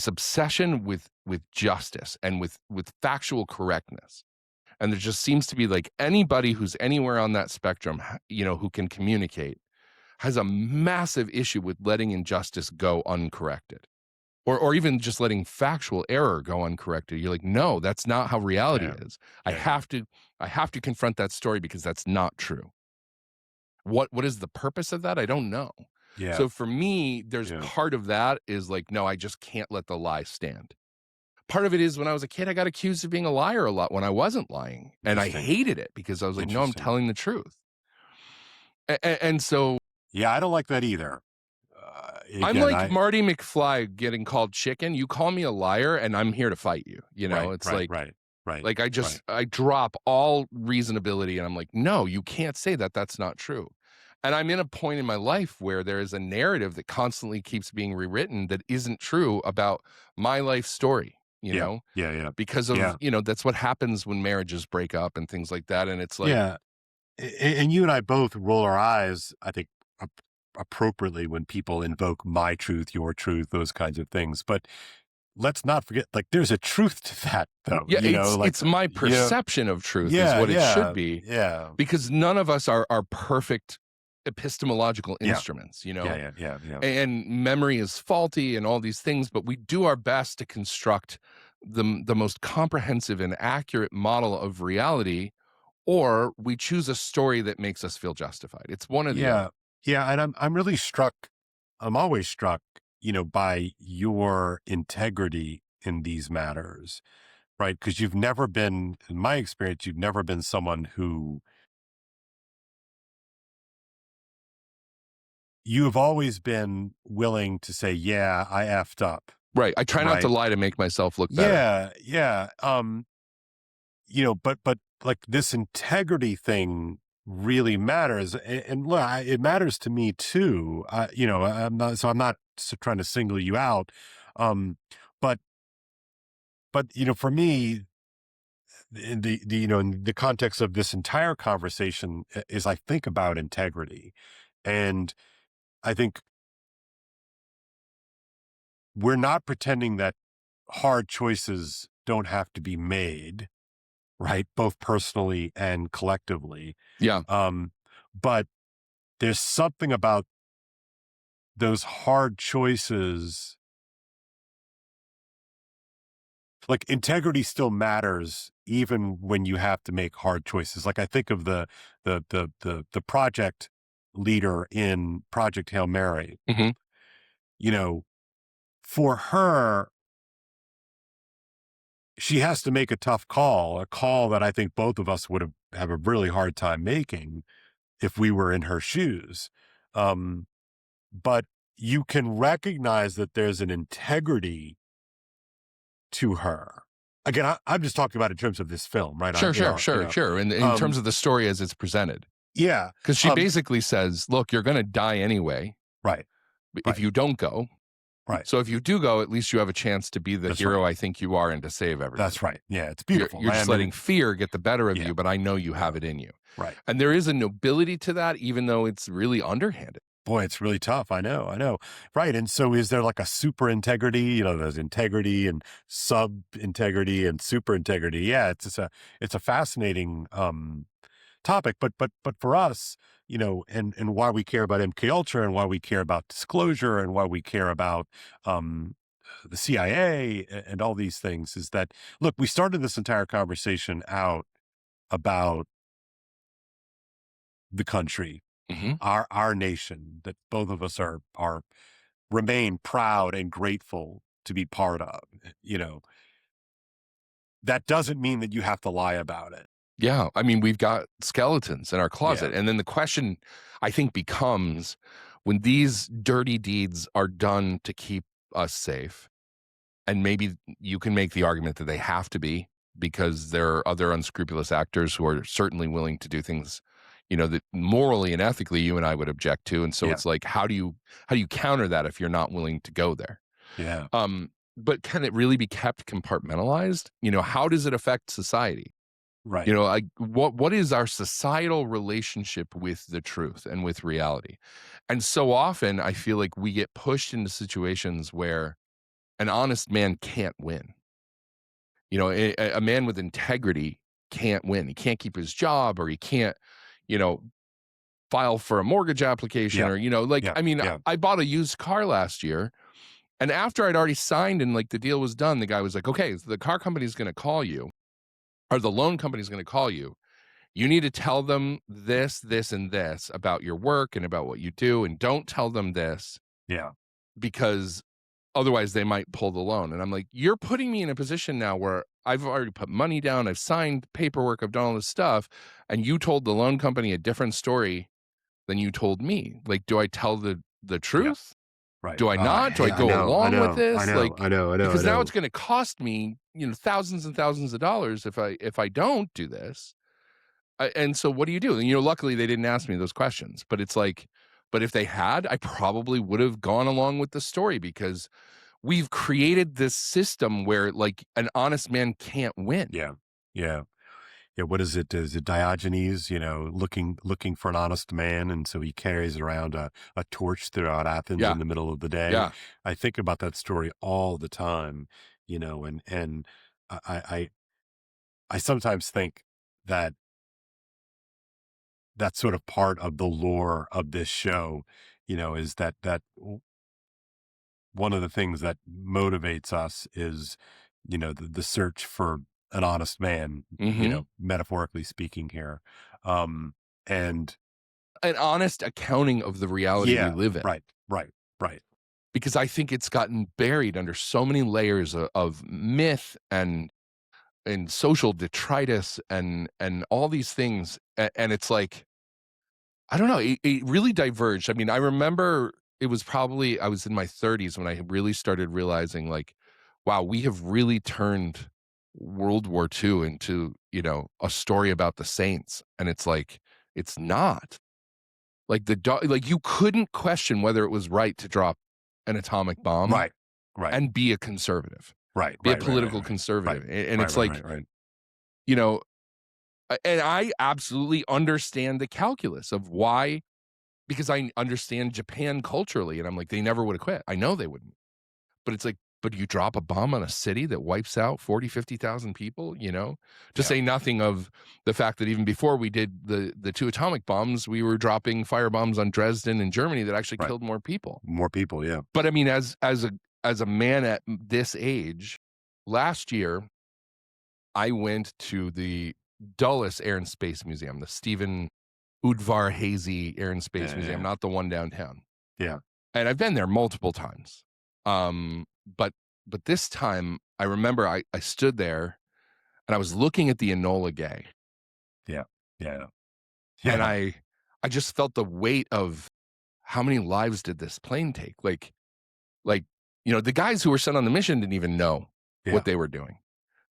obsession with justice and with factual correctness. And there just seems to be like anybody who's anywhere on that spectrum, who can communicate, has a massive issue with letting injustice go uncorrected. Or even just letting factual error go uncorrected. You're like, no, that's not how reality is. I have to confront that story because that's not true. What is the purpose of that? I don't know. Yeah. So for me, there's part of that is like, no, I just can't let the lie stand. Part of it is when I was a kid, I got accused of being a liar a lot when I wasn't lying. And I hated it because I was like, no, I'm telling the truth. And so. Yeah, I don't like that either. Again, I'm like Marty McFly getting called chicken. You call me a liar and I'm here to fight you. Right. Like I drop all reasonability and I'm like, no, you can't say that. That's not true. And I'm in a point in my life where there is a narrative that constantly keeps being rewritten that isn't true about my life story, know? Yeah. Because of, that's what happens when marriages break up and things like that. And it's like. Yeah. And you and I both roll our eyes, I think, appropriately when people invoke my truth, your truth, those kinds of things. But let's not forget, like, there's a truth to that, though. Yeah, it's my perception of truth is what it should be. Yeah. Because none of us are perfect epistemological instruments, Yeah. And memory is faulty and all these things, but we do our best to construct the most comprehensive and accurate model of reality, or we choose a story that makes us feel justified. It's one of the other. Yeah, and I'm really struck. I'm always struck, by your integrity in these matters, right? Because you've never been, in my experience, you've never been someone who. You have always been willing to say, yeah, I effed up. Right. I try not to lie to make myself look better. Yeah. But like this integrity thing really matters, and look, it matters to me too. I'm not trying to single you out, but for me, in the context of this entire conversation, is I think about integrity, and I think we're not pretending that hard choices don't have to be made, right? Both personally and collectively. Yeah. But there's something about those hard choices. Like integrity still matters even when you have to make hard choices. Like I think of the project leader in Project Hail Mary. Mm-hmm. For her, she has to make a tough call, a call that I think both of us would have a really hard time making if we were in her shoes. But you can recognize that there's an integrity to her. Again, I'm just talking about in terms of this film, right? Sure. And in terms of the story as it's presented. Yeah. Because she basically says, look, you're going to die anyway. Right. If you don't go. Right. So if you do go, at least you have a chance to be the hero I think you are and to save everything. That's right. Yeah, it's beautiful. You're just letting fear get the better of you, but I know you have it in you. Right. And there is a nobility to that, even though it's really underhanded. Boy, it's really tough. I know. Right. And so is there like a super integrity? You know, there's integrity and sub integrity and super integrity. Yeah, it's a fascinating topic. But for us, you know, and why we care about MKUltra and why we care about disclosure and why we care about the CIA and all these things is that, look, we started this entire conversation out about the country, our nation, that both of us are remain proud and grateful to be part of. You know, that doesn't mean that you have to lie about it. Yeah. I mean, we've got skeletons in our closet. Yeah. And then the question, I think, becomes when these dirty deeds are done to keep us safe, and maybe you can make the argument that they have to be because there are other unscrupulous actors who are certainly willing to do things, you know, that morally and ethically you and I would object to. And so it's like, how do you counter that if you're not willing to go there? Yeah. But can it really be kept compartmentalized? You know, how does it affect society? Right. You know, what is our societal relationship with the truth and with reality? And so often I feel like we get pushed into situations where an honest man can't win. You know, a man with integrity can't win. He can't keep his job, or he can't, you know, file for a mortgage application, or, you know, like, I mean, I bought a used car last year, and after I'd already signed and like the deal was done, the guy was like, okay, the car company's going to call you, or the loan company's going to call you. You need to tell them this, this, and this about your work and about what you do. And don't tell them this. Yeah. Because otherwise they might pull the loan. And I'm like, you're putting me in a position now where I've already put money down. I've signed paperwork. I've done all this stuff. And you told the loan company a different story than you told me. Like, do I tell the truth? Yeah. Right. Do I not? Do I go along with this? I know. Because now it's going to cost me, you know, thousands and thousands of dollars if I don't do this. And so what do you do? And, you know, luckily they didn't ask me those questions, but it's like, but if they had, I probably would have gone along with the story, because we've created this system where like an honest man can't win. Yeah. What is it? Is it Diogenes, you know, looking for an honest man, and so he carries around a torch throughout Athens in the middle of the day. Yeah. I think about that story all the time, you know, and I sometimes think that that's sort of part of the lore of this show, you know, is that one of the things that motivates us is, you know, the search for an honest man, you know, metaphorically speaking here. And an honest accounting of the reality we live in. Right. Because I think it's gotten buried under so many layers of myth and social detritus and all these things. And it's like, I don't know, it really diverged. I mean, I remember it was probably, I was in my 30s when I really started realizing, like, wow, we have really turned World War II into, you know, a story about the saints. And it's like, it's not. Like like you couldn't question whether it was right to drop an atomic bomb. Right. And be a conservative. Be a political conservative. And it's like, you know, and I absolutely understand the calculus of why, because I understand Japan culturally, and I'm like, they never would have quit. I know they wouldn't. But it's like, but you drop a bomb on a city that wipes out 40, 50,000 people, you know, to say nothing of the fact that even before we did the 2 atomic bombs, we were dropping firebombs on Dresden and Germany that actually killed more people. Yeah. But I mean, as a man at this age, last year, I went to the Dulles Air and Space Museum, the Stephen Udvar-Hazy Air and Space Museum, not the one downtown. Yeah. And I've been there multiple times. But this time I remember I stood there and I was looking at the Enola Gay. Yeah. And I just felt the weight of how many lives did this plane take? Like, you know, the guys who were sent on the mission didn't even know what they were doing.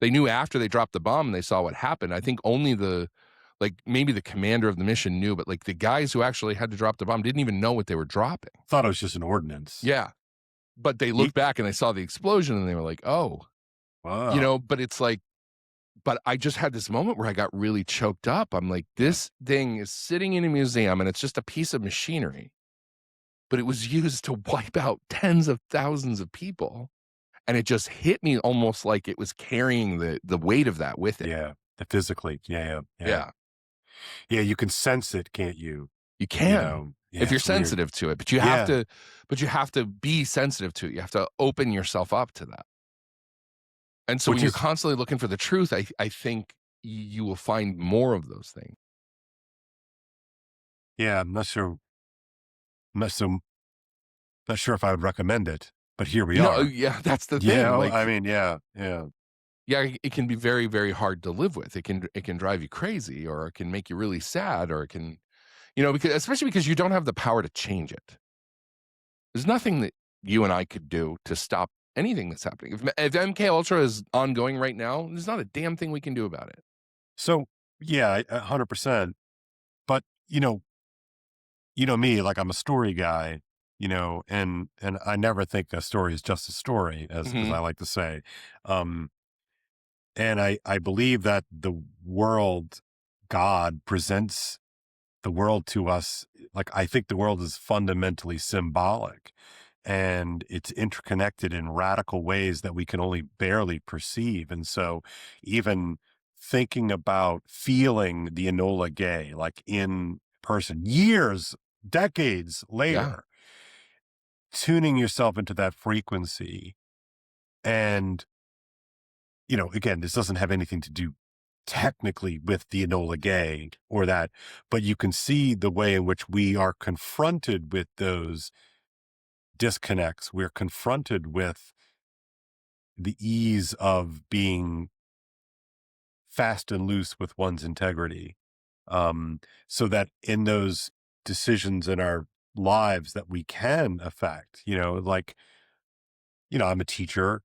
They knew after they dropped the bomb and they saw what happened. I think only maybe the commander of the mission knew, but like the guys who actually had to drop the bomb didn't even know what they were dropping. Thought it was just an ordnance. Yeah. But they looked back and they saw the explosion and they were like, oh, wow. But it's like, but I just had this moment where I got really choked up. I'm like, this thing is sitting in a museum and it's just a piece of machinery, but it was used to wipe out tens of thousands of people. And it just hit me almost like it was carrying the weight of that with it. Yeah. Physically. Yeah. Yeah. You can sense it, can't you? You can, if you're sensitive to it, but you have to be sensitive to it. You have to open yourself up to that. And so when you're constantly looking for the truth, I think you will find more of those things. Yeah, I'm not sure if I would recommend it, but here we are. Yeah, that's the thing. Yeah, like, I mean, yeah. Yeah, it can be very, very hard to live with. It can drive you crazy, or it can make you really sad, or it can, especially because you don't have the power to change it. There's nothing that you and I could do to stop anything that's happening. If MKUltra is ongoing right now, there's not a damn thing we can do about it. So, yeah, 100%. But, me, like I'm a story guy, and I never think a story is just a story, as I like to say. And I believe that the world, God presents the world to us. Like, I think the world is fundamentally symbolic, and it's interconnected in radical ways that we can only barely perceive. And so even thinking about feeling the Enola Gay, like in person, decades later, tuning yourself into that frequency. And, again, this doesn't have anything to do technically with the Enola Gay or that, but you can see the way in which we are confronted with those disconnects. We're confronted with the ease of being fast and loose with one's integrity. So that in those decisions in our lives that we can affect, I'm a teacher.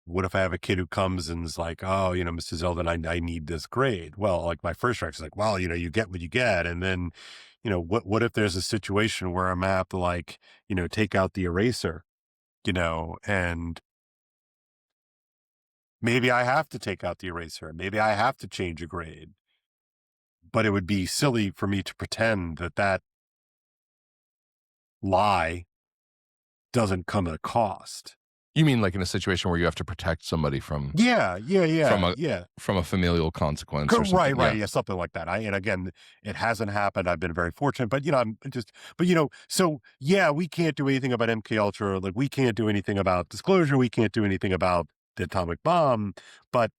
What if I have a kid who comes and is like, oh, Mrs. Eldon, I need this grade. Well, like my first reaction is like, well, you get what you get. And then, what if there's a situation where I'm gonna have to take out the eraser, and maybe I have to take out the eraser. Maybe I have to change a grade, but it would be silly for me to pretend that lie doesn't come at a cost. You mean like in a situation where you have to protect somebody from from a familial consequence or something? Right. Yeah, something like that. And again, it hasn't happened. I've been very fortunate, but we can't do anything about MKUltra. Like we can't do anything about disclosure. We can't do anything about the atomic bomb. But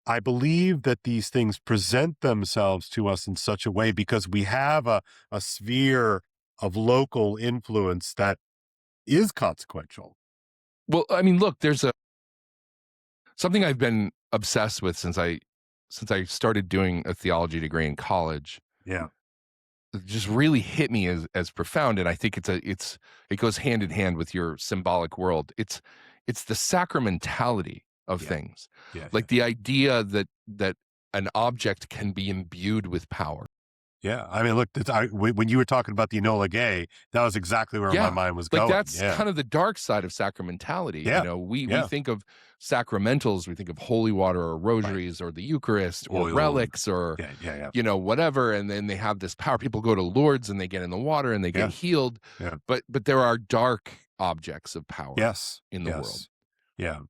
I believe that these things present themselves to us in such a way because we have a sphere of local influence that is consequential. Well, I mean, look, there's something I've been obsessed with since I started doing a theology degree in college. Yeah. It just really hit me as profound. And I think it goes hand in hand with your symbolic world. It's the sacramentality of things. Yeah, the idea that an object can be imbued with power. Yeah. I mean, look, when you were talking about the Enola Gay, that was exactly where my mind was going. That's kind of the dark side of sacramentality. Yeah. We think of sacramentals, we think of holy water or rosaries or the Eucharist or relics or, whatever. And then they have this power. People go to Lourdes and they get in the water and they get healed. Yeah. But there are dark objects of power in the world. Yeah.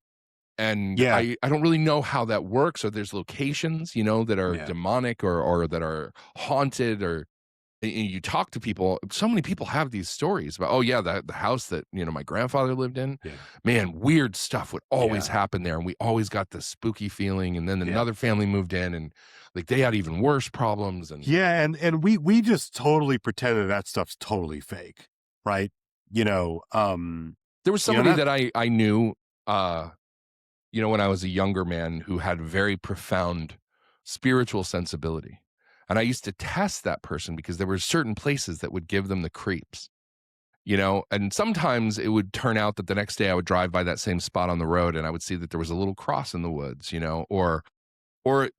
And I don't really know how that works, or there's locations, that are demonic or that are haunted, or you talk to people. So many people have these stories about, the house that, my grandfather lived in, man, weird stuff would always happen there. And we always got this spooky feeling. And then another family moved in and they had even worse problems. And and we just totally pretended that stuff's totally fake. Right. There was somebody that I knew, when I was a younger man who had very profound spiritual sensibility. And I used to test that person because there were certain places that would give them the creeps. you know, and sometimes it would turn out that the next day I would drive by that same spot on the road and I would see that there was a little cross in the woods, you know, or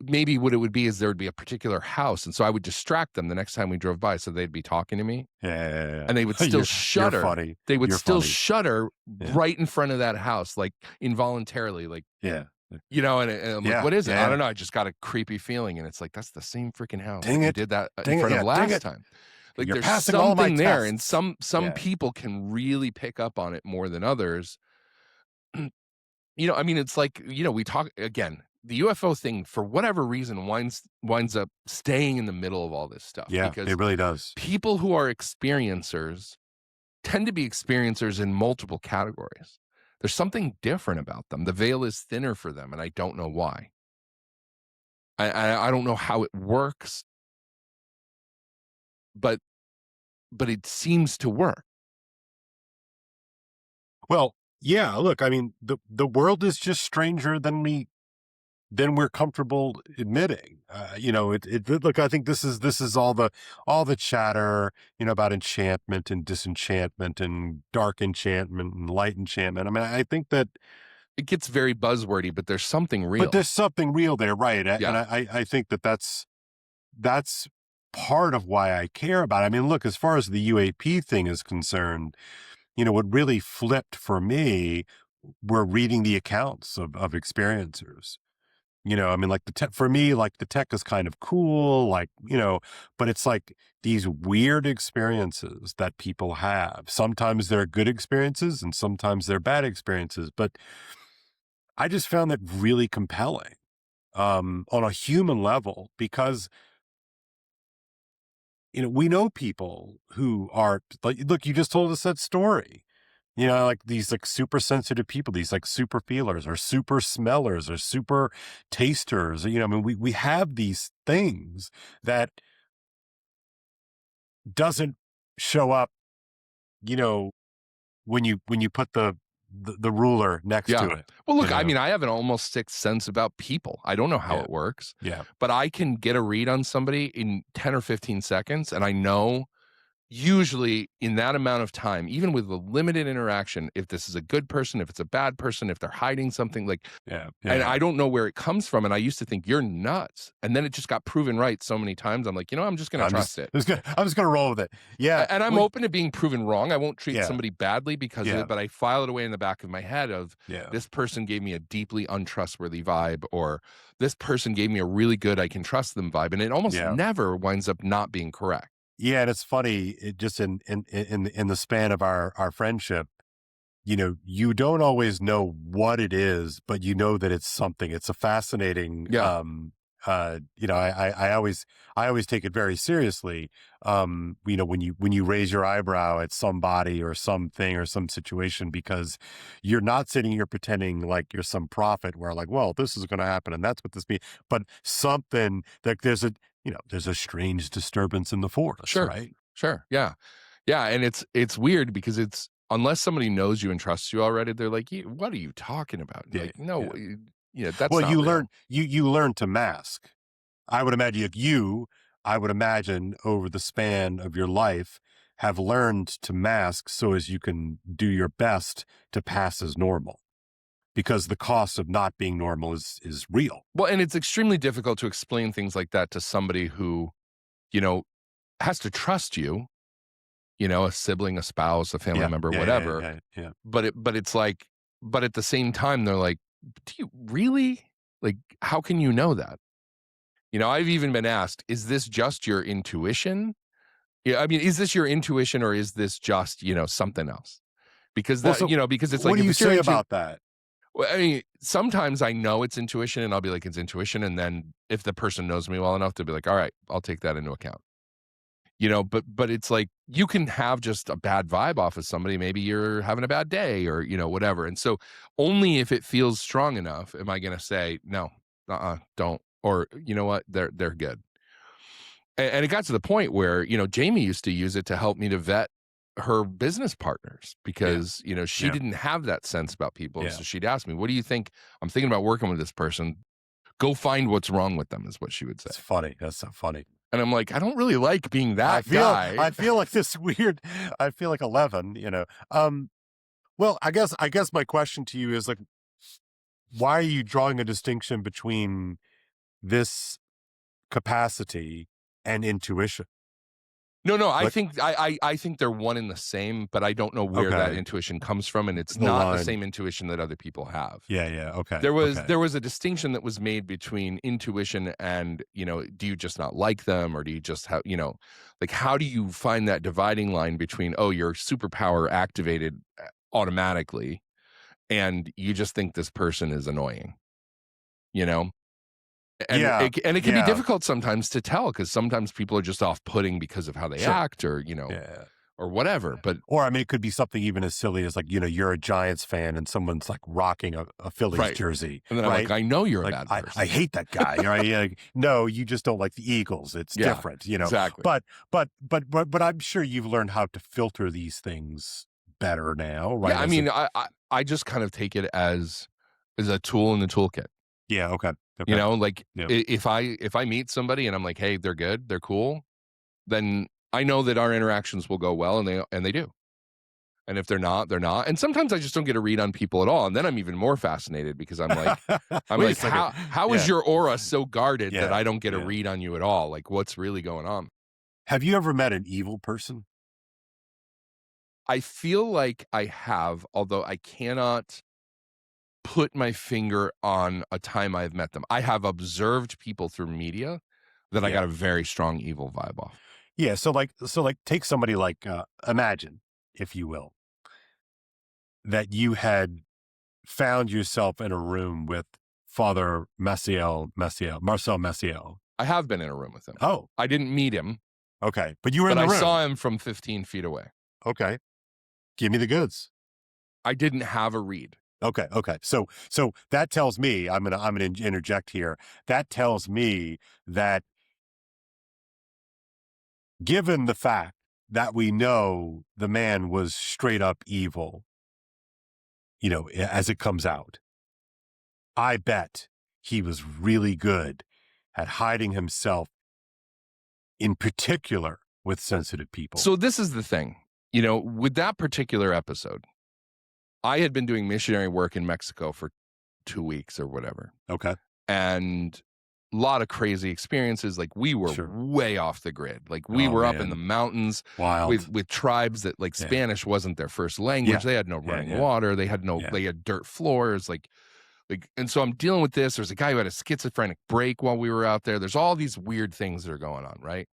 maybe what it would be is there would be a particular house. And so I would distract them the next time we drove by. So they'd be talking to me. Yeah. And they would still shudder. You're funny. They would You're still funny. shudder right in front of that house, like involuntarily, like, you know, and I'm like, what is it? I don't know. I just got a creepy feeling. And it's like, that's the same freaking house. Dang you it. did that in front of last time. Like You're there's passing all my something there. tests. And some people can really pick up on it more than others. You know, I mean, it's like, you know, we talk again, the UFO thing, for whatever reason, winds up staying in the middle of all this stuff. Yeah, because it really does. People who are experiencers tend to be experiencers in multiple categories. There's something different about them. The veil is thinner for them, and I don't know why. I don't know how it works, but it seems to work. Well, yeah, look, I mean, the world is just stranger than we're comfortable admitting. You know, look, I think this is all the chatter, you know, about enchantment and disenchantment and dark enchantment and light enchantment. I mean, I think that it gets very buzzwordy, but there's something real. But there's something real there, right? Yeah. And I think that's part of why I care about it. I mean, look, as far as the UAP thing is concerned, you know, what really flipped for me were reading the accounts of experiencers. You know, I mean, like for me, like the tech is kind of cool, like, you know, but it's like these weird experiences that people have. Sometimes they're good experiences and sometimes they're bad experiences, but I just found that really compelling on a human level because, you know, we know people who are like, look, you just told us that story. You know, like these like super sensitive people, these like super feelers or super smellers or super tasters. You know, I mean, we have these things that doesn't show up, you know, when you put the ruler next to it. Well, look, you know? I mean, I have an almost sixth sense about people. I don't know how it works. Yeah. But I can get a read on somebody in 10 or 15 seconds, and I know usually in that amount of time, even with a limited interaction, if this is a good person, if it's a bad person, if they're hiding something, like, and I don't know where it comes from. And I used to think you're nuts. And then it just got proven right so many times. I'm like, you know, I'm just going to trust it. I'm just going to roll with it. Yeah. And I'm open to being proven wrong. I won't treat somebody badly because of it, but I file it away in the back of my head of this person gave me a deeply untrustworthy vibe, or this person gave me a really good, I can trust them vibe. And it almost never winds up not being correct. Yeah, and it's funny, it just in the span of our friendship, you know, you don't always know what it is, but you know that it's something. It's a fascinating, you know, I always take it very seriously. You know, when you raise your eyebrow at somebody or something or some situation, because you're not sitting here pretending like you're some prophet where like, well, this is going to happen and that's what this means, but something that there's a strange disturbance in the force, right? Sure. Yeah. Yeah. And it's weird because it's, unless somebody knows you and trusts you already, they're like, what are you talking about? Like, no, that's well, not you real. learn to mask. I would imagine over the span of your life have learned to mask so as you can do your best to pass as normal. Because the cost of not being normal is real. Well, and it's extremely difficult to explain things like that to somebody who, you know, has to trust you, you know, a sibling, a spouse, a family member, whatever. Yeah. But it's like, but at the same time, they're like, do you really? Like, how can you know that? You know, I've even been asked, is this just your intuition? Yeah, I mean, is this your intuition or is this just, you know, something else? Because that, you know, because it's like, what do you say about that? Well, I mean, sometimes I know it's intuition and I'll be like, it's intuition. And then if the person knows me well enough to be like, all right, I'll take that into account. You know, but it's like, you can have just a bad vibe off of somebody. Maybe you're having a bad day or, you know, whatever. And so only if it feels strong enough am I going to say, no, don't. Or, you know what, they're good. And it got to the point where, you know, Jamie used to use it to help me to vet her business partners because, you know, she didn't have that sense about people. So she'd ask me, what do you think? I'm thinking about working with this person. Go find what's wrong with them is what she would say. It's funny. That's so funny. And I'm like, I don't really like being that guy. I feel like this weird. I feel like 11. Well, I guess my question to you is like, why are you drawing a distinction between this capacity and intuition? No, I Like- think I think they're one and the same, but I don't know where that Okay. intuition comes from, and it's The not line. the same intuition that other people have. Yeah. Okay. There okay. was a distinction that was made between intuition and, do you just not like them, or do you just have, like, how do you find that dividing line between, oh, your superpower activated automatically and you just think this person is annoying, And Yeah, it can be yeah. difficult sometimes to tell, because sometimes people are just off-putting because of how they Sure. act, or Yeah. or whatever. But Or I mean, it could be something even as silly as like, you're a Giants fan and someone's like rocking a Phillies Right. jersey. and then right? I'm like, I know you're Like, a bad person. I hate that guy. Right? Yeah, like, no, you just don't like the Eagles. It's Yeah, different, exactly. But I'm sure you've learned how to filter these things better now, right? Yeah, I As mean, a- I just kind of take it as a tool in the toolkit. yeah, okay. Like, Yeah. if I meet somebody and I'm like, hey, they're good, they're cool, then I know that our interactions will go well, and they do. And if they're not, they're not. And sometimes I just don't get a read on people at all, and then I'm even more fascinated, because I'm like, Wait a second. how is Yeah. your aura so guarded that Yeah, I don't get a yeah. read on you at all? Like, what's really going on? Have you ever met an evil person? I feel like I have, although I cannot put my finger on a time I've met them. I have observed people through media that I Yeah. got a very strong evil vibe off. Yeah. So like take somebody like, imagine, if you will, that you had found yourself in a room with Father Marcel Maciel. I have been in a room with him. Oh, I didn't meet him, okay. But you were but in the I room. saw him from 15 feet away. Okay. Give me the goods. I didn't have a read. Okay. So that tells me, I'm gonna interject here. That tells me that, given the fact that we know the man was straight up evil, as it comes out, I bet he was really good at hiding himself, in particular with sensitive people. So this is the thing, with that particular episode, I had been doing missionary work in Mexico for 2 weeks or whatever. Okay. And a lot of crazy experiences. Like, we were Sure. way off the grid. Like, we Oh, were up in man. the mountains Wild. with tribes that, like, Yeah. Spanish wasn't their first language. Yeah. They had no Yeah, running yeah. water. They had Yeah. they had dirt floors. Like, and so I'm dealing with this. There's a guy who had a schizophrenic break while we were out there. There's all these weird things that are going on, right?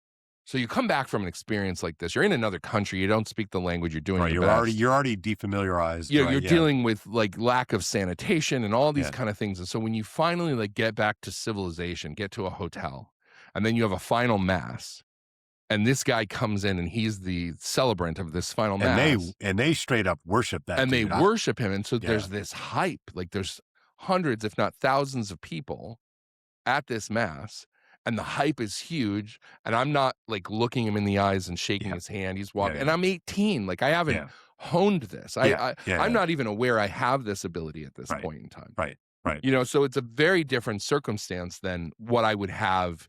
So you come back from an experience like this. You're in another country. You don't speak the language. You're doing Right. your You're best. already defamiliarized. You're right? dealing with, like, lack of sanitation and all these Yeah. kind of things. And so when you finally, like, get back to civilization, get to a hotel, and then you have a final mass, and this guy comes in and he's the celebrant of this final mass, And they straight up worship that. and they dude. worship him. And so Yeah. there's this hype. Like, there's hundreds, if not thousands, of people at this mass, and the hype is huge. And I'm not, like, looking him in the eyes and shaking his hand. He's walking, Yeah. and I'm 18. Like, I haven't Yeah. honed this. Yeah. I'm not even aware I have this ability at this Right. point in time. Right. So it's a very different circumstance than what I would have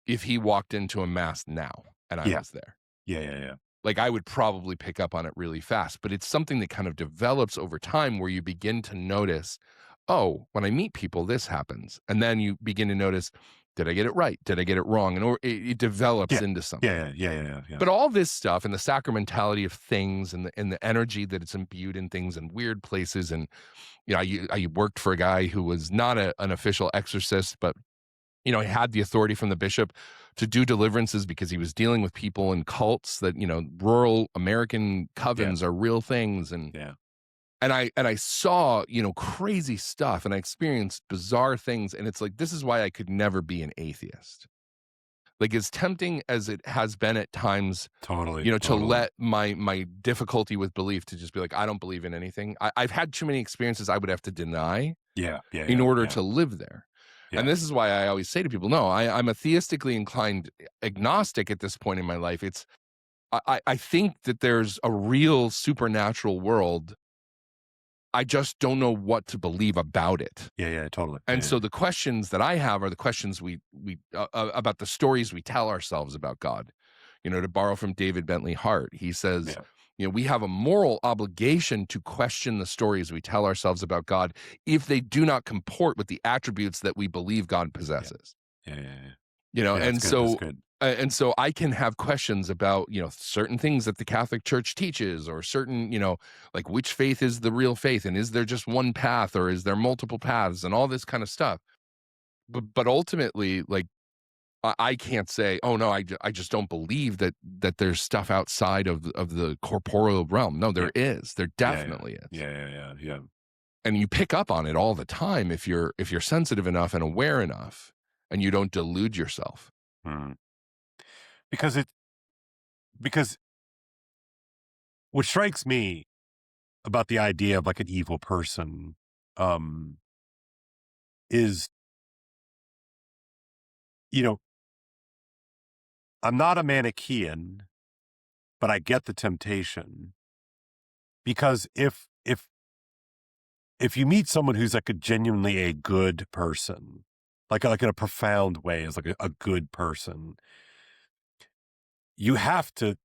if he walked into a mass now and I Yeah. was there. Yeah. Like, I would probably pick up on it really fast, but it's something that kind of develops over time, where you begin to notice, oh, when I meet people, this happens. And then you begin to notice, did I get it right? Did I get it wrong? And it develops into something. Yeah. But all this stuff, and the sacramentality of things, and the energy that it's imbued in things in weird places. And, I worked for a guy who was not an official exorcist, but, he had the authority from the bishop to do deliverances, because he was dealing with people in cults that, rural American covens are real things. And I saw, crazy stuff, and I experienced bizarre things. And it's like, this is why I could never be an atheist. Like, as tempting as it has been at times, Totally. to let my difficulty with belief to just be like, I don't believe in anything. I've had too many experiences I would have to deny in order to live there. Yeah. And this is why I always say to people, no, I'm a theistically inclined agnostic at this point in my life. I think that there's a real supernatural world I just don't know what to believe about it. Yeah, totally. And so the questions that I have are the questions we about the stories we tell ourselves about God. You know, to borrow from David Bentley Hart, he says, you know, we have a moral obligation to question the stories we tell ourselves about God if they do not comport with the attributes that we believe God possesses. Yeah. You know, Yeah, and that's so good. and so I can have questions about, you know, certain things that the Catholic Church teaches, or certain, you know, like which faith is the real faith, and is there just one path, or is there multiple paths, and all this kind of stuff. But ultimately, like, I can't say, oh no, I just don't believe that there's stuff outside of the corporeal realm. No, there is. There definitely is. Yeah. And you pick up on it all the time if you're sensitive enough and aware enough, and you don't delude yourself. Because what strikes me about the idea of like an evil person is, you know, I'm not a Manichaean, but I get the temptation, because if you meet someone who's like genuinely a good person, like in a profound way, is like a good person, you have to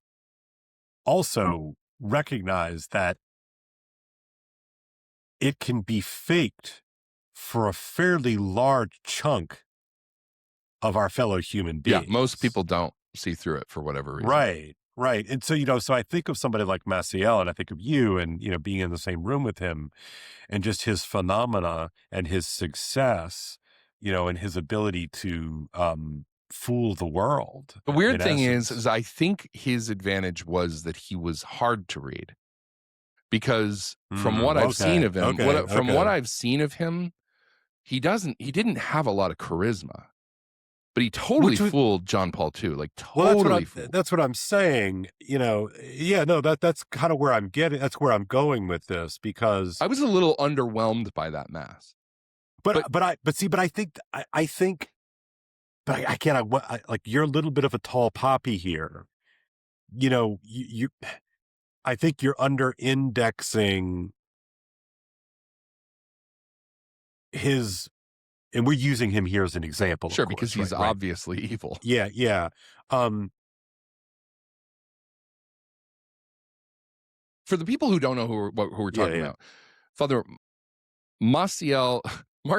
also recognize that it can be faked for a fairly large chunk of our fellow human beings. Yeah, most people don't see through it for whatever reason. Right. And so, you know, so I think of somebody like Maciel, and I think of you, and, you know, being in the same room with him, and just his phenomena and his success, you know, and his ability to fool the world. The weird thing is I think his advantage was that he was hard to read, because from what I've seen of him, what I've seen of him, he didn't have a lot of charisma, but he totally fooled John Paul II, like totally fooled. That's what I'm saying, you know. Yeah, no, that's kind of where I'm getting, that's where I'm going with this, because I was a little underwhelmed by that mass. But I think I can't, like, you're a little bit of a tall poppy here. You know, I think you're under indexing his, and we're using him here as an example. Sure, of course, because he's obviously evil. Yeah. For the people who don't know who we're talking about, Father Marcial, I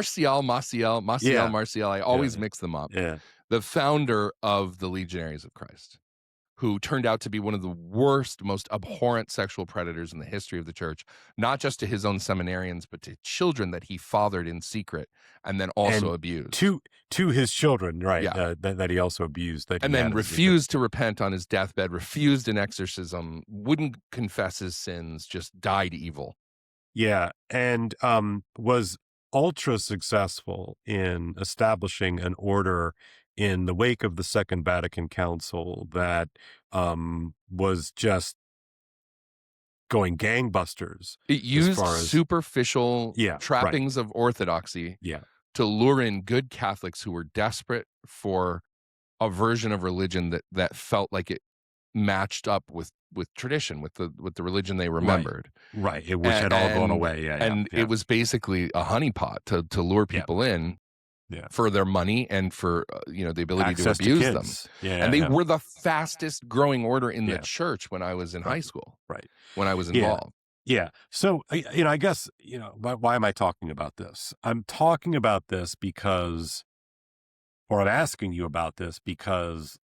always mix them up. Yeah. The founder of the Legionaries of Christ, who turned out to be one of the worst, most abhorrent sexual predators in the history of the church, not just to his own seminarians, but to children that he fathered in secret and then also abused. To his children, right, that he also abused. And then refused to repent on his deathbed, refused an exorcism, wouldn't confess his sins, just died evil. Yeah, and was ultra successful in establishing an order in the wake of the Second Vatican Council that was just going gangbusters. It used superficial trappings of orthodoxy to lure in good Catholics who were desperate for a version of religion that felt like it matched up with tradition, with the religion they remembered. Right. Which had all gone away. It was basically a honeypot to lure people in. Yeah. For their money and for the ability access to abuse to them. And they were the fastest growing order in the church when I was in high school. Right. When I was involved. Yeah. So, I guess, why am I talking about this? I'm talking about this because, or I'm asking you about this because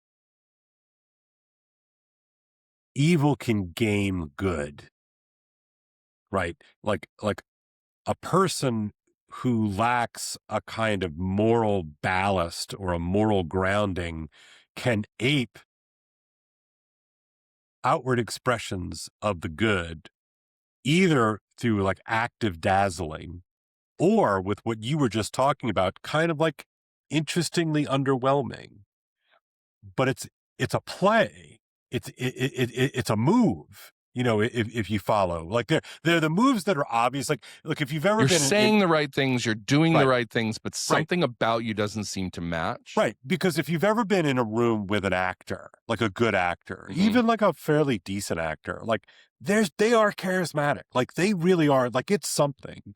evil can game good, right? Like a person who lacks a kind of moral ballast or a moral grounding can ape outward expressions of the good, either through like active dazzling or with what you were just talking about, kind of like interestingly underwhelming. But it's a play. It's a move. You know, if you follow, like they're the moves that are obvious. Like, look, if you've ever You're been saying the right things, you're doing the Right. right things, but something about you doesn't seem to match. Right. Because if you've ever been in a room with an actor, like a good actor, Mhm. even like a fairly decent actor, like they are charismatic. Like they really are. Like it's something.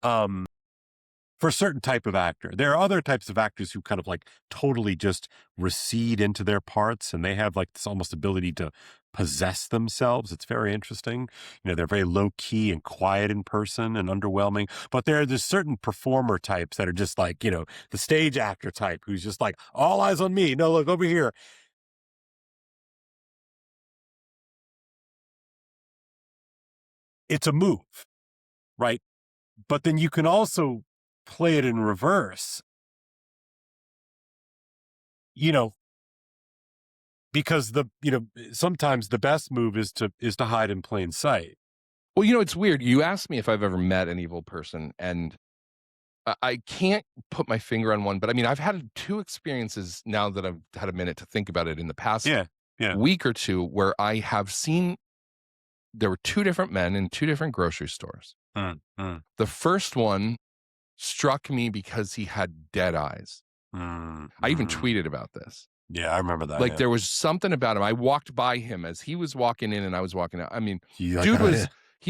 For a certain type of actor. There are other types of actors who kind of like totally just recede into their parts, and they have like this almost ability to possess themselves. It's very interesting. You know, they're very low key and quiet in person and underwhelming. But there's certain performer types that are just like, you know, the stage actor type who's just like, all eyes on me. No, look over here. It's a move, right? But then you can also play it in reverse. You know, because sometimes the best move is to hide in plain sight. Well, you know, it's weird. You asked me if I've ever met an evil person, and I can't put my finger on one, but I mean, I've had 2 experiences now that I've had a minute to think about it in the past week or 2 where I have seen there were 2 different men in 2 different grocery stores. The first one struck me because he had dead eyes. I even tweeted about this. Yeah, I remember that. Like there was something about him. I walked by him as he was walking in and I was walking out. I mean, he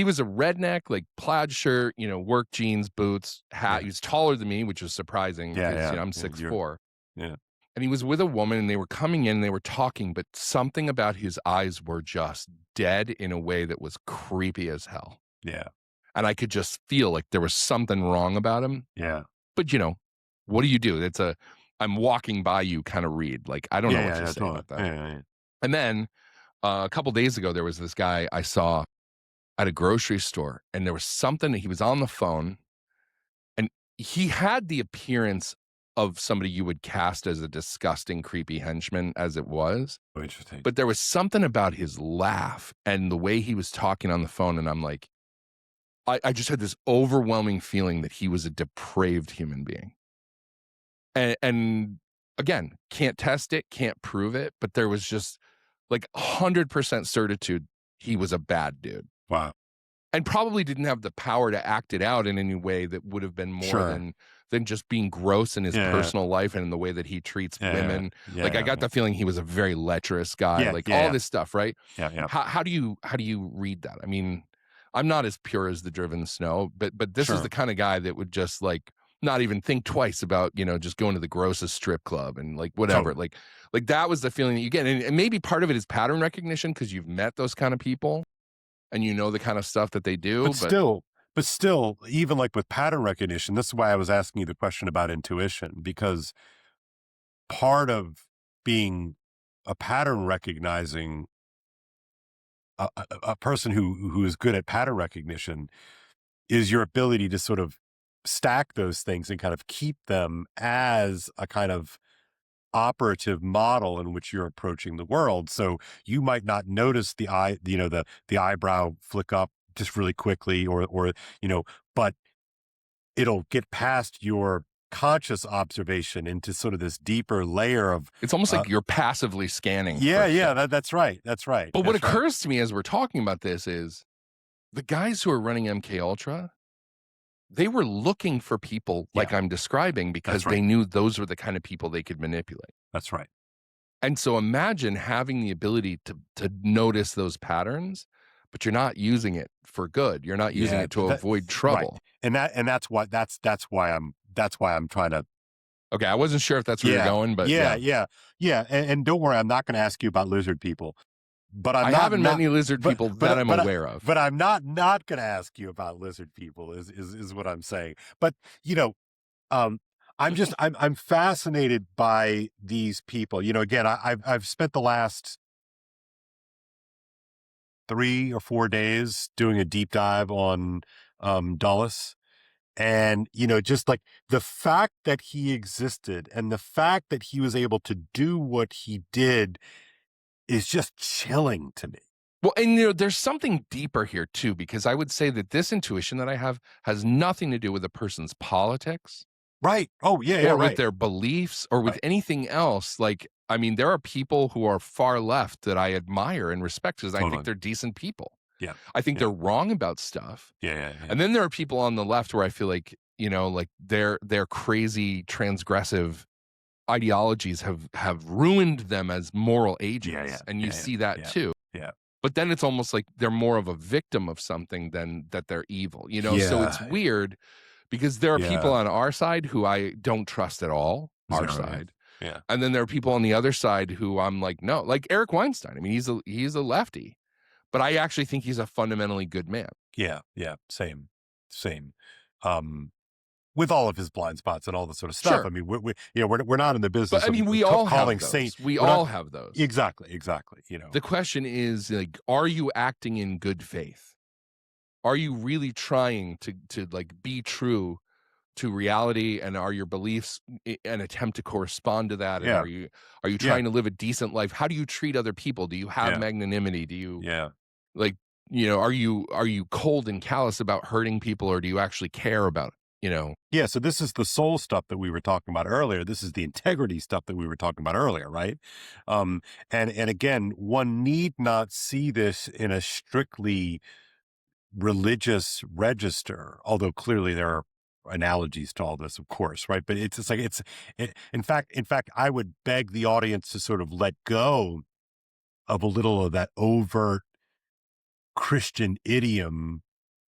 was a redneck, like plaid shirt, you know, work jeans, boots, hat. He was taller than me, which was surprising because you know, I'm 6'4". Yeah. And he was with a woman and they were coming in and they were talking, but something about his eyes were just dead in a way that was creepy as hell. Yeah. And I could just feel like there was something wrong about him. Yeah. But you know, what do you do? It's a I'm walking by you kind of read. Like, I don't know what to say about that. Yeah. And then a couple days ago, there was this guy I saw at a grocery store, and there was something that he was on the phone, and he had the appearance of somebody you would cast as a disgusting, creepy henchman as it was. Oh, interesting. But there was something about his laugh and the way he was talking on the phone, and I'm like, I just had this overwhelming feeling that he was a depraved human being. And again, can't test it, can't prove it, but there was just like 100% certitude he was a bad dude. Wow. And probably didn't have the power to act it out in any way that would have been more than just being gross in his personal life and in the way that he treats women. I got the feeling he was a very lecherous guy, all this stuff, right? Yeah. How do you read that? I mean, I'm not as pure as the driven snow, but this is the kind of guy that would just like not even think twice about, you know, just going to the grossest strip club and like whatever. Like that was the feeling that you get. And maybe part of it is pattern recognition because you've met those kind of people and you know the kind of stuff that they do. But still, even like with pattern recognition, this is why I was asking you the question about intuition, because part of being a pattern recognizing a person who is good at pattern recognition is your ability to sort of stack those things and kind of keep them as a kind of operative model in which you're approaching the world. So you might not notice the eyebrow flick up just really quickly or but it'll get past your conscious observation into sort of this deeper layer of it's almost like you're passively scanning. That's right. But what occurs to me as we're talking about this is the guys who are running MKUltra, they were looking for people like I'm describing because they knew those were the kind of people they could manipulate. That's right. And so imagine having the ability to notice those patterns, but you're not using it for good. You're not using it to avoid trouble. Right. And that's why I'm trying to. Okay, I wasn't sure if that's where you're going, but yeah. And don't worry, I'm not going to ask you about lizard people. But I haven't met any lizard people that I'm aware of. But I'm not going to ask you about lizard people is what I'm saying. But I'm fascinated by these people. You know, again, I've spent the last 3 or 4 days doing a deep dive on Dulles. And, just like the fact that he existed and the fact that he was able to do what he did is just chilling to me. Well, and there's something deeper here too, because I would say that this intuition that I have has nothing to do with a person's politics. Right. Oh, yeah. Or with their beliefs or with anything else. Like, I mean, there are people who are far left that I admire and respect because I think they're decent people. Yeah. I think they're wrong about stuff. Yeah. And then there are people on the left where I feel like, like their crazy transgressive ideologies have ruined them as moral agents. And you see that too. Yeah. But then it's almost like they're more of a victim of something than that they're evil, So it's weird because there are people on our side who I don't trust at all, our side. Yeah. And then there are people on the other side who I'm like, no, like Eric Weinstein. I mean, he's a lefty, but I actually think he's a fundamentally good man. Yeah. Same. With all of his blind spots and all this sort of stuff. Sure. I mean, we're not in the business. But I mean, we all have those. We all have those. Exactly. The question is, like, are you acting in good faith? Are you really trying to like be true to reality, and are your beliefs an attempt to correspond to that? And are you trying to live a decent life? How do you treat other people? Do you have magnanimity? Do you like, are you cold and callous about hurting people, or do you actually care about it? Yeah, so this is the soul stuff that we were talking about earlier. This is the integrity stuff that we were talking about earlier, right? And again, one need not see this in a strictly religious register, although clearly there are analogies to all this, of course, right? But it's just like in fact, I would beg the audience to sort of let go of a little of that overt Christian idiom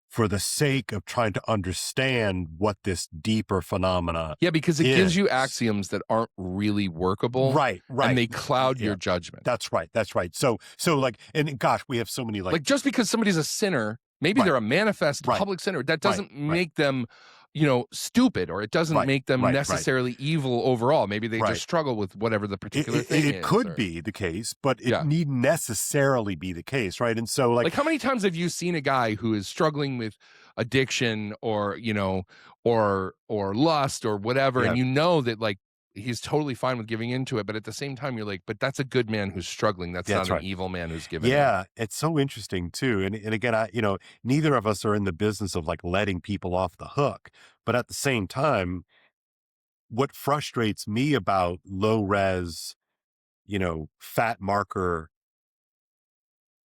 for the sake of trying to understand what this deeper phenomena because it gives you axioms that aren't really workable. Right. And they cloud your judgment. That's right. So like, and gosh, we have so many like just because somebody's a sinner, maybe they're a manifest public sinner, that doesn't make them, stupid, or it doesn't make them necessarily evil overall. Maybe they just struggle with whatever the particular thing is. It could be the case, but it need necessarily be the case, right? And so like how many times have you seen a guy who is struggling with addiction or, or lust or whatever, and that like he's totally fine with giving into it, but at the same time you're like, but that's a good man who's struggling. That's not an evil man who's giving in. It's so interesting too. And again, neither of us are in the business of like letting people off the hook, but at the same time, what frustrates me about low res, fat marker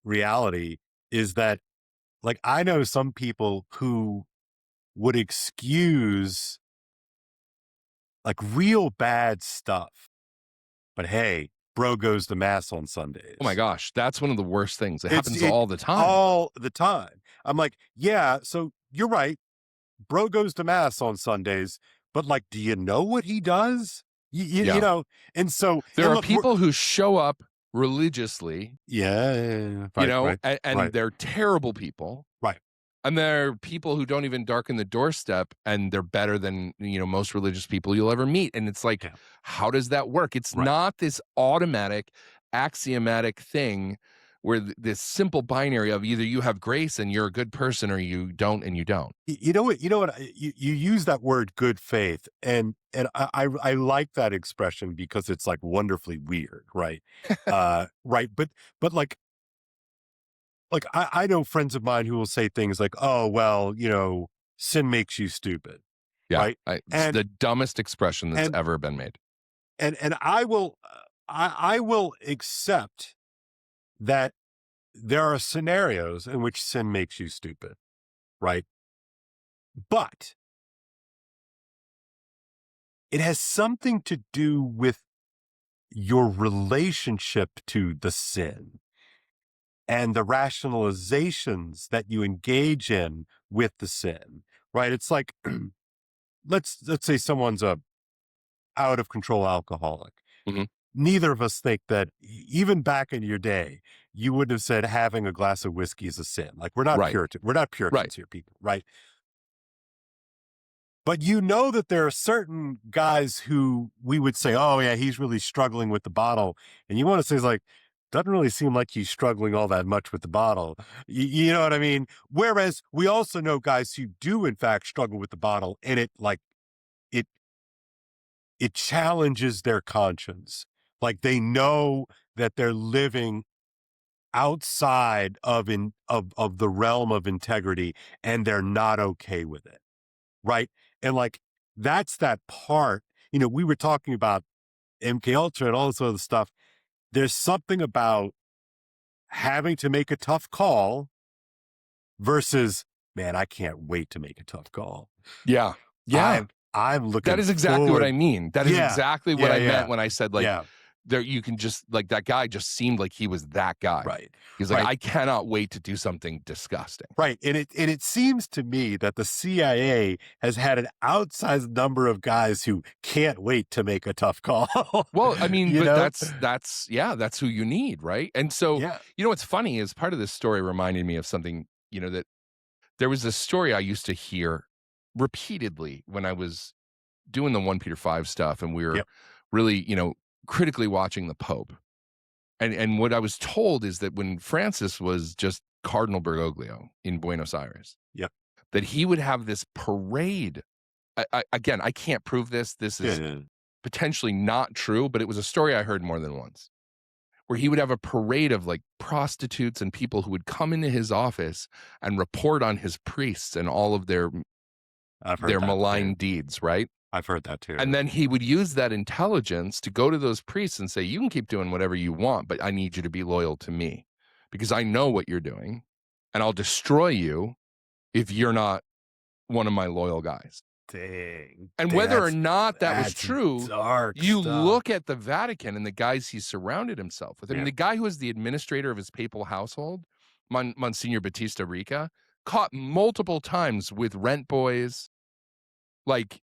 reality is that like, I know some people who would excuse like real bad stuff, but hey, bro goes to mass on Sundays. Oh my gosh, that's one of the worst things. It happens all the time. All the time. I'm like, yeah, so you're right. Bro goes to mass on Sundays, but like, do you know what he does? You know, and so there are people who show up religiously. And they're terrible people. Right. And there are people who don't even darken the doorstep, and they're better than, most religious people you'll ever meet. And it's like, how does that work? It's not this automatic, axiomatic thing where this simple binary of either you have grace and you're a good person, or you don't and you don't. You know what? You use that word "good faith," and I like that expression because it's like wonderfully weird, right? Right, but like I know friends of mine who will say things like, "Oh, well, sin makes you stupid." Yeah, right? It's the dumbest expression that's ever been made. And I will accept that there are scenarios in which sin makes you stupid, right? But it has something to do with your relationship to the sin and the rationalizations that you engage in with the sin, right? It's like, let's say someone's a out of control alcoholic. Mm-hmm. Neither of us think that even back in your day, you would have said having a glass of whiskey is a sin. Like we're not Puritan. We're not Puritans here, people, right? But that there are certain guys who we would say, oh yeah, he's really struggling with the bottle. And you want to say, it's like, doesn't really seem like he's struggling all that much with the bottle. You know what I mean? Whereas we also know guys who do in fact struggle with the bottle, and it challenges their conscience. Like they know that they're living outside of the realm of integrity, and they're not okay with it. Right. And like, that's that part, we were talking about MKUltra and all this other stuff. There's something about having to make a tough call versus, man, I can't wait to make a tough call. Yeah. Yeah. I'm looking That is exactly what I mean. That is Yeah. exactly what Yeah, I yeah. meant when I said, like, Yeah. there you can just, like, that guy just seemed like he was that guy. Right. He's like, Right. I cannot wait to do something disgusting. Right. And it seems to me that the CIA has had an outsized number of guys who can't wait to make a tough call. Well, I mean, You but know? that's who you need, right? And so, Yeah. you know, what's funny is part of this story reminded me of something, you know, that there was a story I used to hear repeatedly when I was doing the 1 Peter 5 stuff, and we were Yep. really, you know, critically watching the Pope. And what I was told is that when Francis was just Cardinal Bergoglio in Buenos Aires, Yep. that he would have this parade. Again, I can't prove this. This is potentially not true, but it was a story I heard more than once, where he would have a parade of like prostitutes and people who would come into his office and report on his priests and all of their malign deeds, right? I've heard that too. And then he would use that intelligence to go to those priests and say, you can keep doing whatever you want, but I need you to be loyal to me because I know what you're doing and I'll destroy you if you're not one of my loyal guys. Dang. And whether or not that was that's true, dark you stuff. look at the Vatican and the guys he surrounded himself with. I mean, Yeah. the guy who was the administrator of his papal household, Monsignor Batista Rica, caught multiple times with rent boys. Like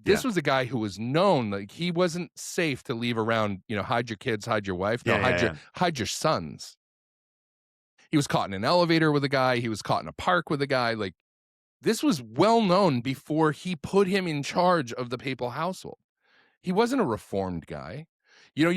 this was a guy who was known, like he wasn't safe to leave around, you know, hide your kids, hide your wife. No, hide your sons. He was caught in an elevator with a guy. He was caught in a park with a guy. Like, this was well known before he put him in charge of the papal household. He wasn't a reformed guy. You know,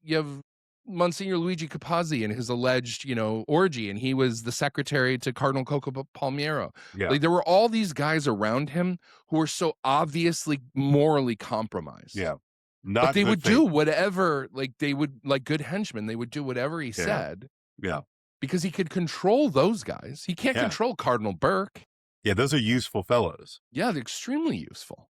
you have Monsignor Luigi Capazzi and his alleged, you know, orgy, and he was the secretary to Cardinal Coco Palmiero. Yeah. Like, there were all these guys around him who were so obviously morally compromised. Yeah. But they would do whatever, like they would, like good henchmen, they would do whatever he said. Yeah. Because he could control those guys. He can't control Cardinal Burke. Yeah, those are useful fellows. Yeah, they're extremely useful.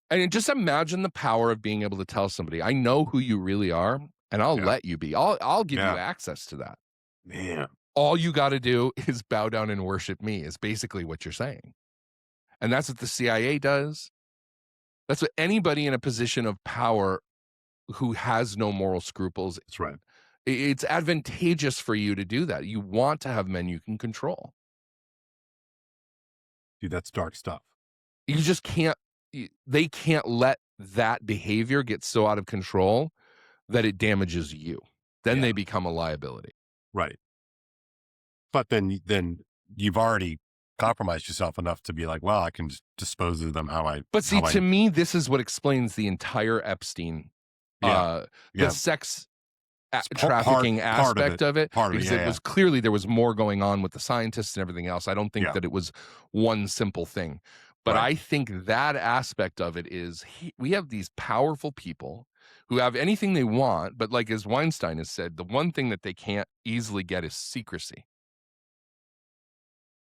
And just imagine the power of being able to tell somebody, I know who you really are, and I'll let you be. I'll give you access to that. Man. All you got to do is bow down and worship me, is basically what you're saying. And that's what the CIA does. That's what anybody in a position of power who has no moral scruples. That's right. It's advantageous for you to do that. You want to have men you can control. Dude, that's dark stuff. You just can't, they can't let that behavior get so out of control that it damages you. Then they become a liability. Right. But then you've already compromised yourself enough to be like, well, I can just dispose of them how I. But see, to me, this is what explains the entire Epstein, the sex trafficking aspect of it. Because it was clearly there was more going on with the scientists and everything else. I don't think that it was one simple thing. But I think that aspect of it is we have these powerful people who have anything they want, but like as Weinstein has said, the one thing that they can't easily get is secrecy.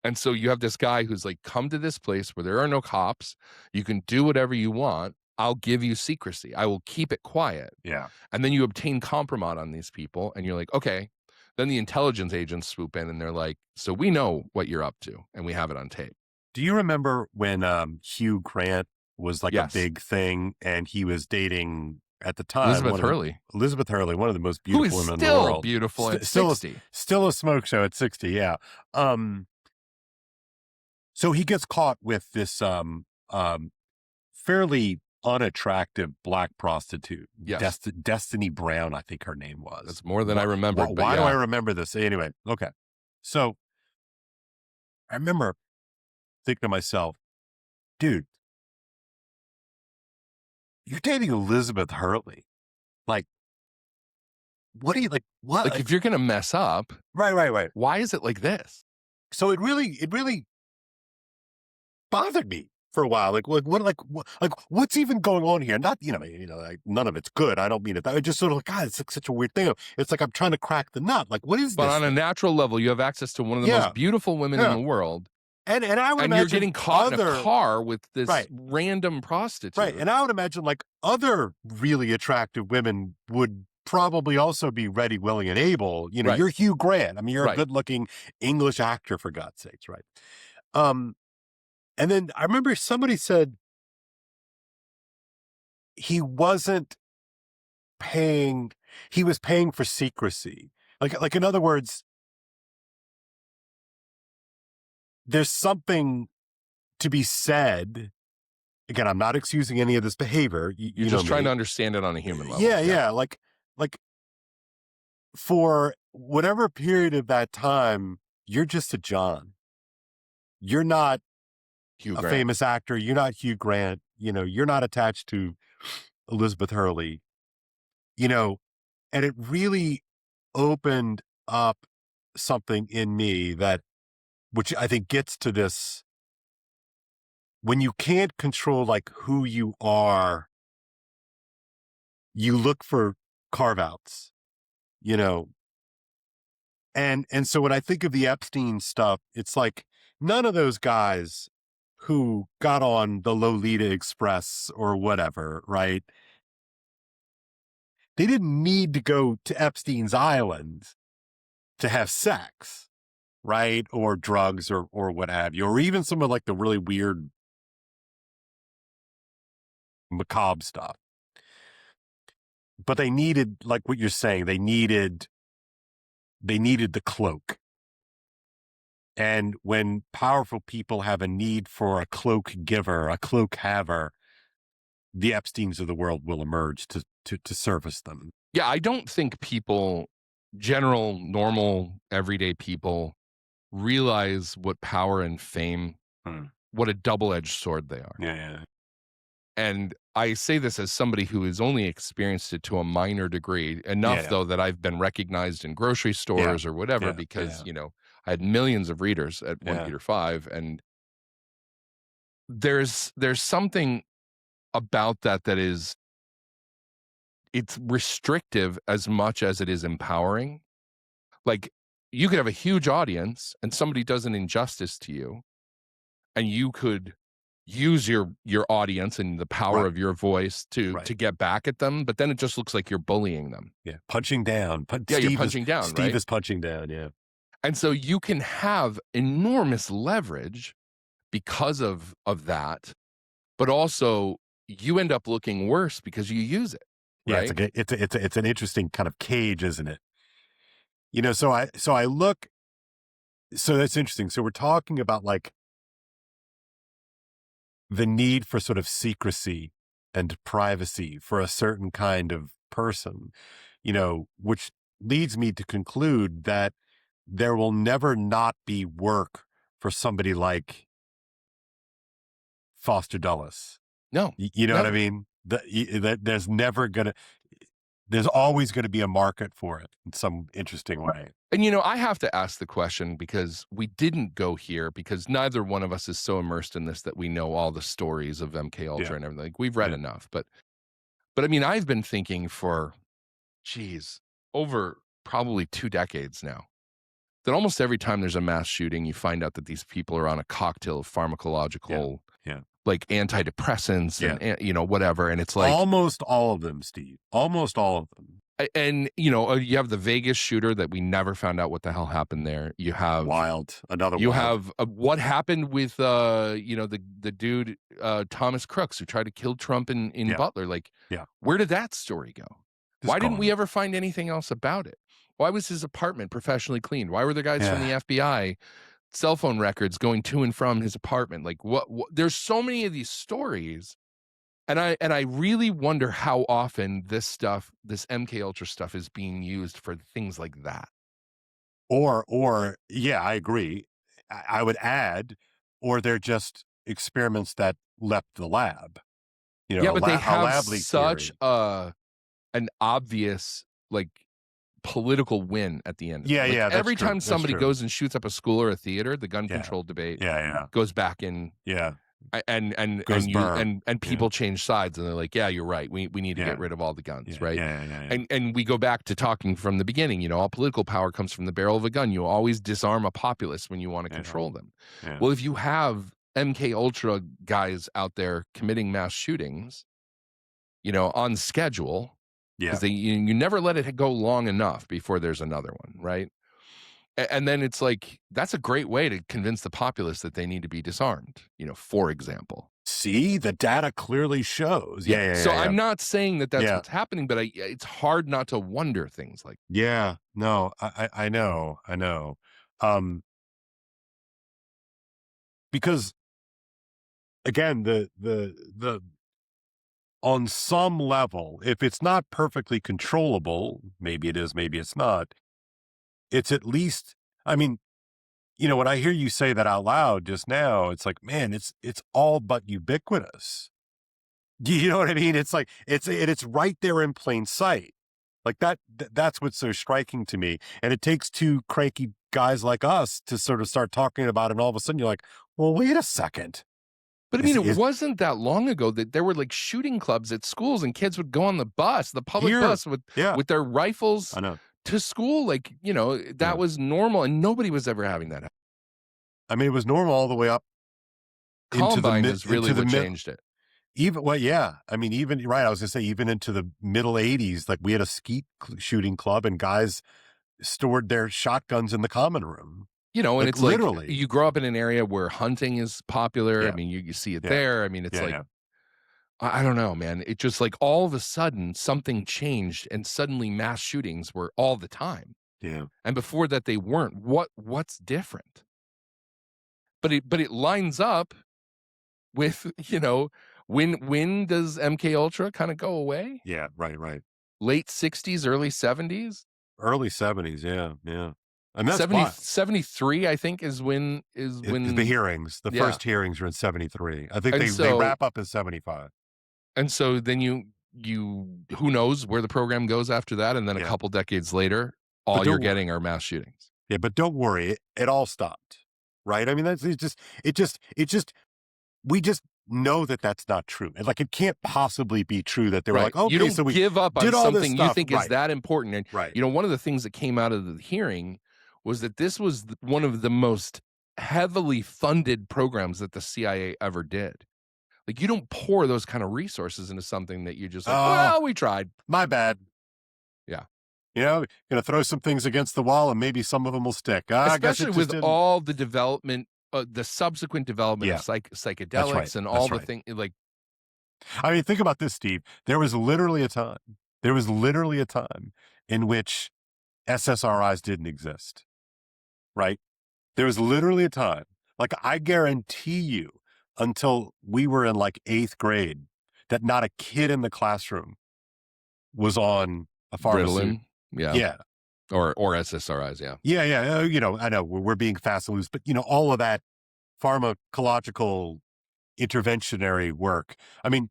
And so you have this guy who's like, come to this place where there are no cops. You can do whatever you want. I'll give you secrecy. I will keep it quiet. Yeah. And then you obtain compromise on these people and you're like, okay. Then the intelligence agents swoop in and they're like, so we know what you're up to and we have it on tape. Do you remember when Hugh Grant was like a big thing and he was dating at the time Elizabeth Hurley, one of the most beautiful women in the world. Beautiful at 60. Still a smoke show at 60, yeah. So he gets caught with this fairly unattractive black prostitute. Yes. Destiny Brown, I think her name was. That's more than I remember. Why do I remember this? Anyway, okay. So I remember thinking to myself, dude, you're dating Elizabeth Hurley. Like, what do you like? What? Like, if you're going to mess up. Right. Why is it like this? So it really bothered me for a while. What's even going on here? Not, like none of it's good. I don't mean it. I just sort of like, God, it's like such a weird thing. It's like I'm trying to crack the nut. Like, what is this? But on a natural level, you have access to one of the most beautiful women in the world. And I would imagine you're getting caught in a car with this random prostitute. Right. And I would imagine like other really attractive women would probably also be ready, willing, and able. You know, Right. you're Hugh Grant. I mean, you're Right. a good-looking English actor, for God's sakes, right? And then I remember somebody said he wasn't paying, he was paying for secrecy. Like in other words, there's something to be said. Again, I'm not excusing any of this behavior. You're just trying to understand it on a human level. Yeah. Like for whatever period of that time, you're just a John. You're not Hugh a Grant. famous actor. You're not Hugh Grant. You know, you're not attached to Elizabeth Hurley. You know, and it really opened up something in me that, which I think gets to this, when you can't control like who you are, you look for carve outs, you know. And so when I think of the Epstein stuff, it's like none of those guys who got on the Lolita Express or whatever, right? They didn't need to go to Epstein's Island to have sex, right? Or drugs or what have you, or even some of like the really weird macabre stuff. But they needed, like what you're saying, they needed the cloak. And when powerful people have a need for a cloak giver, a cloak haver, the Epsteins of the world will emerge to service them. Yeah, I don't think people, general, normal, everyday people, realize what power and fame, what a double-edged sword they are. Yeah. And I say this as somebody who has only experienced it to a minor degree, enough though that I've been recognized in grocery stores or whatever, because, you know, I had millions of readers at 1 Peter 5. And there's something about that is, it's restrictive as much as it is empowering. Like, you could have a huge audience and somebody does an injustice to you, and you could use your audience and the power of your voice to get back at them, but then it just looks like you're bullying them. Yeah, punching down. You're punching down, Steve right? is punching down, yeah. And so you can have enormous leverage because of that, but also you end up looking worse because you use it. Right? Yeah, it's an interesting kind of cage, isn't it? You know, so I look, so that's interesting. So we're talking about like the need for sort of secrecy and privacy for a certain kind of person, you know, which leads me to conclude that there will never not be work for somebody like Foster Dulles. No. You know what I mean? There's always going to be a market for it in some interesting way. And, you know, I have to ask the question, because we didn't go here, because neither one of us is so immersed in this that we know all the stories of MKUltra and everything. Like, we've read enough, but I mean, I've been thinking for, over probably 2 decades now, that almost every time there's a mass shooting, you find out that these people are on a cocktail of pharmacological, like antidepressants and, you know, whatever. And it's like almost all of them, Steve, almost all of them. And, you know, you have the Vegas shooter that we never found out what the hell happened there. You have you have what happened with, you know, the dude, Thomas Crooks, who tried to kill Trump in Butler. Like, where did that story go? Why didn't we ever find anything else about it? Why was his apartment professionally cleaned? Why were there guys from the FBI, cell phone records going to and from his apartment? Like, what there's so many of these stories. And I really wonder how often this stuff, this MKUltra stuff, is being used for things like that. Or I agree. I would add, or they're just experiments that left the lab. You know, but they have such an obvious, like, political win at the end. Yeah, like, every time somebody goes and shoots up a school or a theater, the gun control debate goes back in. And people change sides, and they're like, yeah, you're right. We need to get rid of all the guns, right? And we go back to talking from the beginning. You know, all political power comes from the barrel of a gun. You always disarm a populace when you want to control them. Well, if you have MKUltra guys out there committing mass shootings, you know, on schedule, Yeah. Because you never let it go long enough before there's another one, right? And then it's like, that's a great way to convince the populace that they need to be disarmed, for example. See, the data clearly shows. Yeah. So I'm not saying that that's Yeah. what's happening, but it's hard not to wonder things like that. Yeah, no, I know. Because again, the on some level, if it's not perfectly controllable, maybe it is, maybe it's not, it's at least, I mean, when I hear you say that out loud just now, it's like, man, it's all but ubiquitous. You know what I mean? It's like, it's right there in plain sight. Like that's what's so striking to me. And it takes two cranky guys like us to sort of start talking about it. And all of a sudden you're like, well, wait a second. But I mean, it wasn't that long ago that there were like shooting clubs at schools and kids would go on the public bus with their rifles to school. Like, that was normal and nobody was ever having that. I mean, it was normal all the way up. Columbine is really what changed it. Even, well, yeah. I mean, even, right, I was going to say, even into the middle 80s, like we had a skeet shooting club and guys stored their shotguns in the common room. And like, it's literally. Like you grow up in an area where hunting is popular. Yeah. I mean, you see it there. I mean, it's I don't know, man. It just like all of a sudden something changed and suddenly mass shootings were all the time. Yeah. And before that they weren't. What's different? But it lines up with, when does MKUltra kind of go away? Yeah, right. Late 60s, early 70s? Early 70s, yeah. And that's 73, I think, is when the hearings, the first hearings are in 73. I think they wrap up in 75. And so then you who knows where the program goes after that, and then a couple decades later, all you're getting are mass shootings. Yeah, but don't worry, it all stopped. Right? I mean, we just know that that's not true. And like, it can't possibly be true that they were like, okay, you don't so we give up on something you think is that important. And, right. One of the things that came out of the hearing was that this was one of the most heavily funded programs that the CIA ever did. Like, you don't pour those kind of resources into something that you just like, well, we tried. My bad. Yeah. Going to throw some things against the wall and maybe some of them will stick. Especially with all the development, the subsequent development of psychedelics and all the things. Like, I mean, think about this, Steve. There was literally a time in which SSRIs didn't exist, right? There was literally a time, like I guarantee you, until we were in like 8th grade, that not a kid in the classroom was on a pharmaceutical. Yeah. Or SSRIs, Yeah. I know we're being fast and loose, but all of that pharmacological interventionary work. I mean,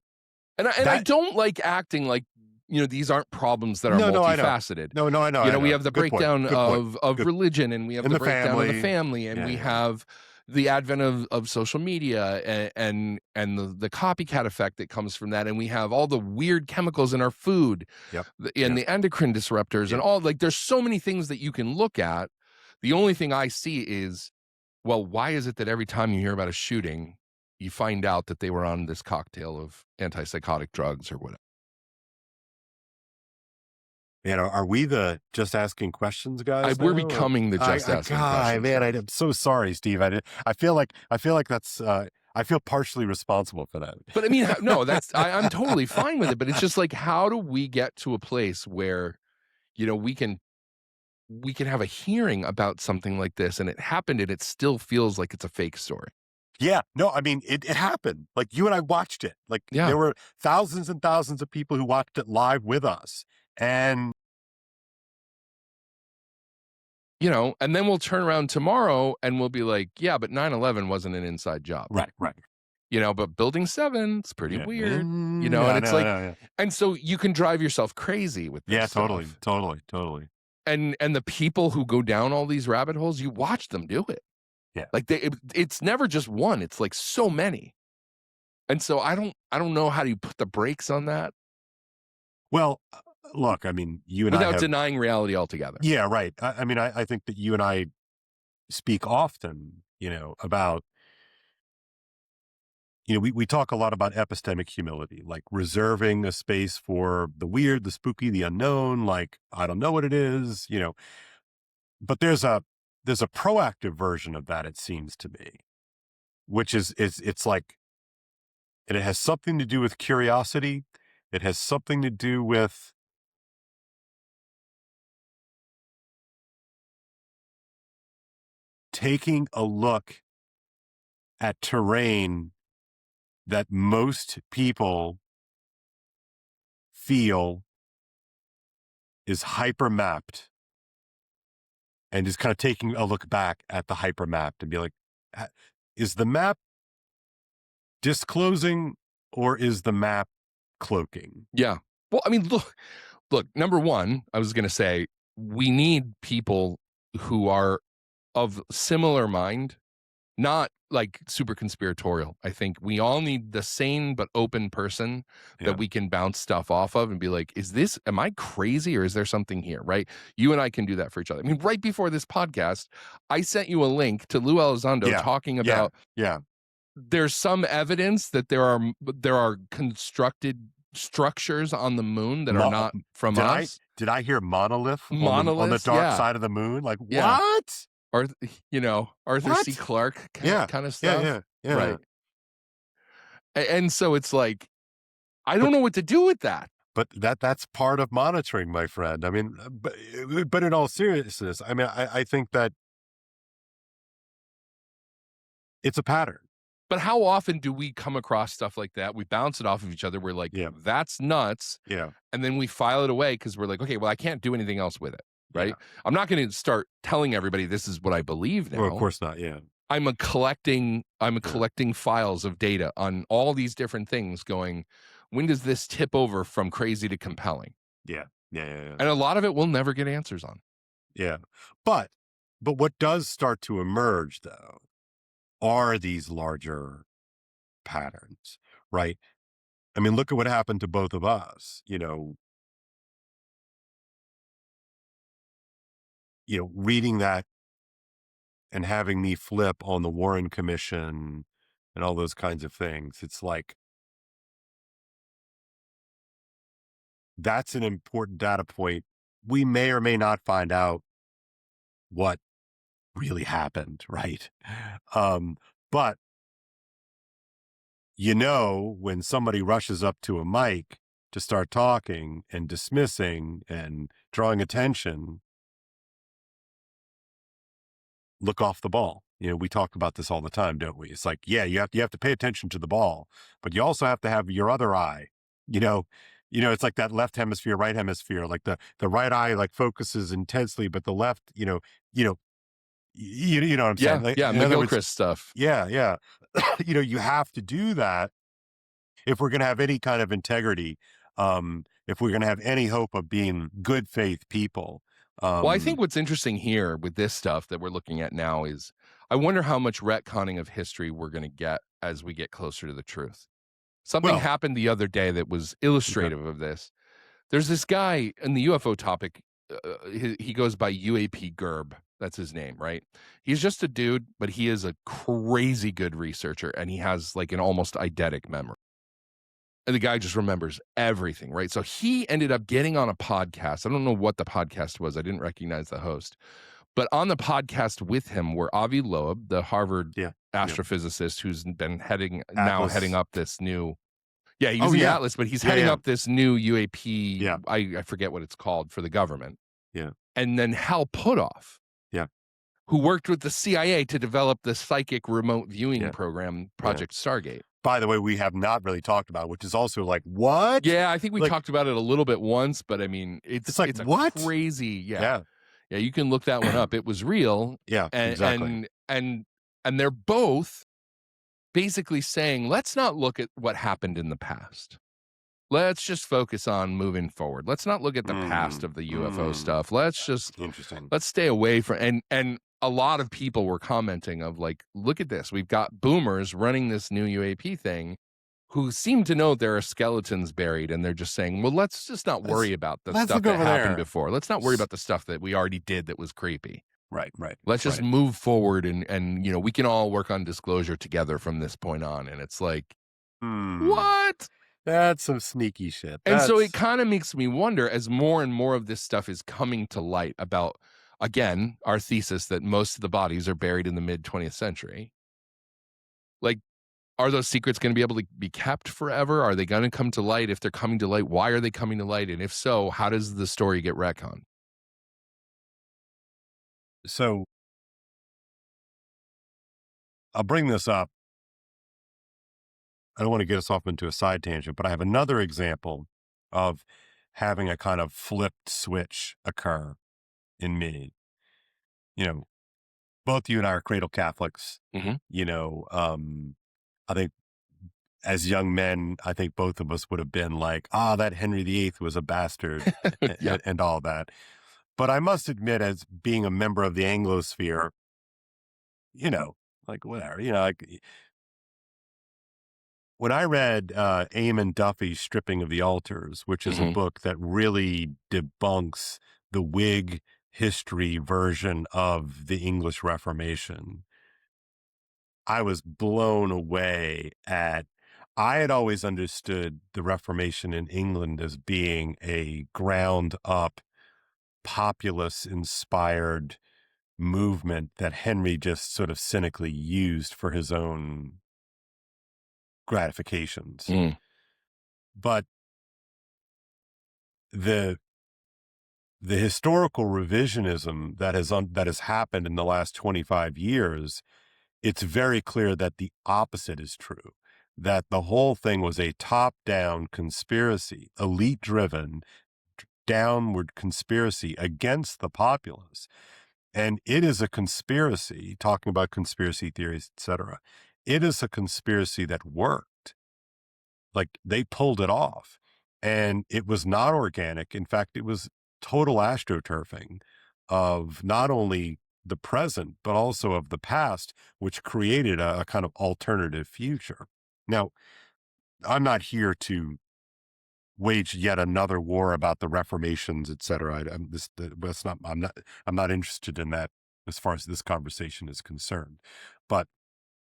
and I don't like acting like these aren't problems that are multifaceted. No, I know. We have the breakdown of religion, and we have the breakdown of the family, and we have the advent of social media and the copycat effect that comes from that, and we have all the weird chemicals in our food, and the endocrine disruptors, and all, like, there's so many things that you can look at. The only thing I see is, well, why is it that every time you hear about a shooting, you find out that they were on this cocktail of antipsychotic drugs or whatever? Are we the just asking questions guys? We're becoming the just asking questions. Man, I'm so sorry, Steve. I feel like that's. I feel partially responsible for that. But I mean, no, I'm totally fine with it. But it's just like, how do we get to a place where, we can have a hearing about something like this, and it happened, and it still feels like it's a fake story. Yeah, no, I mean, it happened. Like, you and I watched it. Like, there were thousands and thousands of people who watched it live with us. And, and then we'll turn around tomorrow and we'll be like, yeah, but 9/11 wasn't an inside job. Right. But Building 7, it's pretty weird, and it's and so you can drive yourself crazy with this stuff. Totally. And the people who go down all these rabbit holes, you watch them do it. Yeah. Like it's never just one, it's like so many. And so I don't know how do you put the brakes on that. Well, look, I mean, you and without denying reality altogether. Yeah, right. I mean, I think that you and I speak often, about we talk a lot about epistemic humility, like reserving a space for the weird, the spooky, the unknown, like, I don't know what it is, but there's a proactive version of that, it seems to me, which is it's like, and it has something to do with curiosity. It has something to do with taking a look at terrain that most people feel is hyper-mapped, and just kind of taking a look back at the hyper-mapped and be like, is the map disclosing or is the map cloaking? Yeah. Well, I mean, look, number one, I was going to say, we need people who are of similar mind, not like super conspiratorial. I think we all need the sane but open person that we can bounce stuff off of and be like, am I crazy or is there something here, right? You and I can do that for each other. I mean, right before this podcast, I sent you a link to Lou Elizondo talking about there's some evidence that there are constructed structures on the moon that are not from us. Did I hear monolith on the dark side of the moon? Like, what? Or, Arthur C. Clarke kind of stuff. Yeah. Right. And so it's like, I don't know what to do with that. But that's part of monitoring, my friend. I mean, but in all seriousness, I mean, I think that it's a pattern. But how often do we come across stuff like that? We bounce it off of each other. We're like, that's nuts. Yeah. And then we file it away because we're like, okay, well, I can't do anything else with it. Right. Yeah. I'm not going to start telling everybody this is what I believe now. Well, of course not. Yeah. I'm collecting files of data on all these different things going, when does this tip over from crazy to compelling? Yeah. And a lot of it we'll never get answers on. Yeah. But what does start to emerge, though, are these larger patterns, right? I mean, look at what happened to both of us, reading that and having me flip on the Warren Commission and all those kinds of things. It's like, that's an important data point. We may or may not find out what really happened, right? But when somebody rushes up to a mic to start talking and dismissing and drawing attention, look off the ball. We talk about this all the time, don't we? It's like, you have to pay attention to the ball, but you also have to have your other eye. It's like that left hemisphere, right hemisphere. Like the right eye like focuses intensely, but the left, you know what I'm saying? Like, McGilchrist stuff. Yeah. You have to do that if we're going to have any kind of integrity. If we're going to have any hope of being good faith people. Well, I think what's interesting here with this stuff that we're looking at now is I wonder how much retconning of history we're going to get as we get closer to the truth. Something happened the other day that was illustrative of this. There's this guy in the UFO topic. He goes by UAP Gerb. That's his name, right? He's just a dude, but he is a crazy good researcher, and he has like an almost eidetic memory. And the guy just remembers everything, right? So he ended up getting on a podcast. I don't know what the podcast was. I didn't recognize the host. But on the podcast with him were Avi Loeb, the Harvard astrophysicist who's been heading up this new... Yeah, he was the Atlas, but he's heading up this new UAP. Yeah. I forget what it's called for the government. Yeah. And then Hal Puthoff. Yeah. Who worked with the CIA to develop the psychic remote viewing program, Project Stargate. By the way, we have not really talked about, which is also like, what? Yeah, I think we talked about it a little bit once, but I mean, it's like, what? Crazy. Yeah, you can look that one up. It was real. Yeah, exactly. And they're both basically saying, let's not look at what happened in the past. Let's just focus on moving forward. Let's not look at the past of the UFO stuff. Let's stay away from, and a lot of people were commenting of like, look at this. We've got boomers running this new UAP thing who seem to know there are skeletons buried. And they're just saying, well, let's just not worry about the stuff that happened before. Let's not worry about the stuff that we already did that was creepy. Right. Let's just move forward and we can all work on disclosure together from this point on. And it's like, what? That's some sneaky shit. And so it kind of makes me wonder, as more and more of this stuff is coming to light about, again, our thesis that most of the bodies are buried in the mid-20th century. Like, are those secrets going to be able to be kept forever? Are they going to come to light? If they're coming to light, why are they coming to light? And if so, how does the story get retconned? So I'll bring this up. I don't want to get us off into a side tangent, but I have another example of having a kind of flipped switch occur in me. Both you and I are cradle Catholics. Mm-hmm. I think as young men, I think both of us would have been like, that Henry VIII was a bastard and all that. But I must admit, as being a member of the Anglosphere, like whatever, when I read Eamon Duffy's Stripping of the Altars, which is a book that really debunks the Whig history version of the English Reformation, I was blown away at. I had always understood the Reformation in England as being a ground up, populace inspired movement that Henry just sort of cynically used for his own gratifications. But the historical revisionism that has happened in the last 25 years, it's very clear that the opposite is true, that the whole thing was a top-down conspiracy, elite-driven, downward conspiracy against the populace. And it is a conspiracy, talking about conspiracy theories, etc. It is a conspiracy that worked. Like, they pulled it off. And it was not organic. In fact, it was total astroturfing of not only the present, but also of the past, which created a kind of alternative future. Now, I'm not here to wage yet another war about the Reformations, et cetera. I'm not interested in that as far as this conversation is concerned. But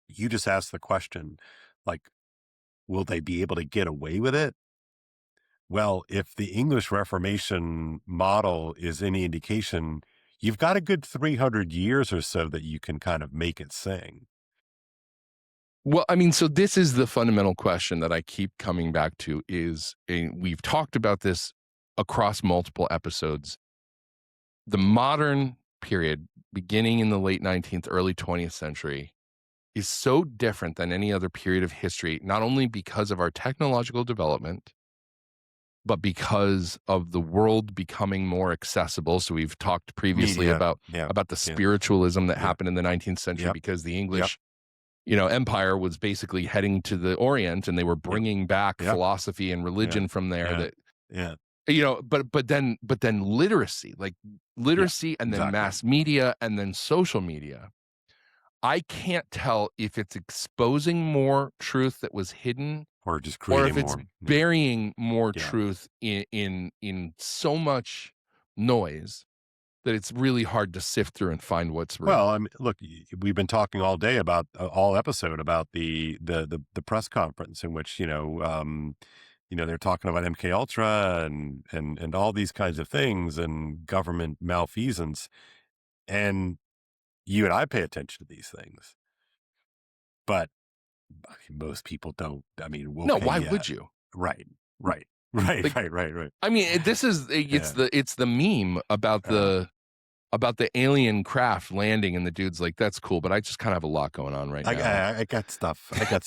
you just asked the question, like, will they be able to get away with it? Well, if the English Reformation model is any indication, you've got a good 300 years or so that you can kind of make it sing. Well, I mean, so this is the fundamental question that I keep coming back to is, we've talked about this across multiple episodes. The modern period, beginning in the late 19th, early 20th century, is so different than any other period of history, not only because of our technological development, but because of the world becoming more accessible. So we've talked previously about the spiritualism that happened in the 19th century because the English empire was basically heading to the Orient, and they were bringing back philosophy and religion from there. But then literacy, and then mass media, and then social media. I can't tell if it's exposing more truth that was hidden, or just creating or if it's burying more truth in so much noise that it's really hard to sift through and find what's real. Well, I mean, look, we've been talking all day about all episode about the press conference in which they're talking about MKUltra and all these kinds of things and government malfeasance, and you and I pay attention to these things, but I mean, most people don't. I mean, why would you? Right. Right. I mean, this is it's the meme about the alien craft landing, and the dude's like, "That's cool," but I just kind of have a lot going on right now. I got stuff. I've got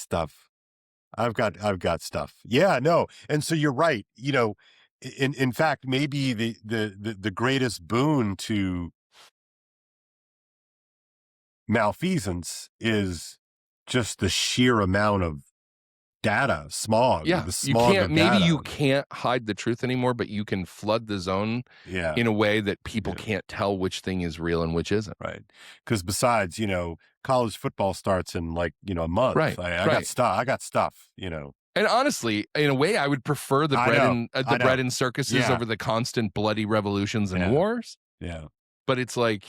stuff. Yeah, no. And so you're right. In fact, maybe the greatest boon to malfeasance is just the sheer amount of data, smog. Yeah, the smog you can't hide the truth anymore, but you can flood the zone in a way that people can't tell which thing is real and which isn't. Right. Because besides, college football starts in a month. Right. I got stuff. And honestly, in a way, I would prefer the bread and circuses over the constant bloody revolutions and wars. Yeah. But it's like,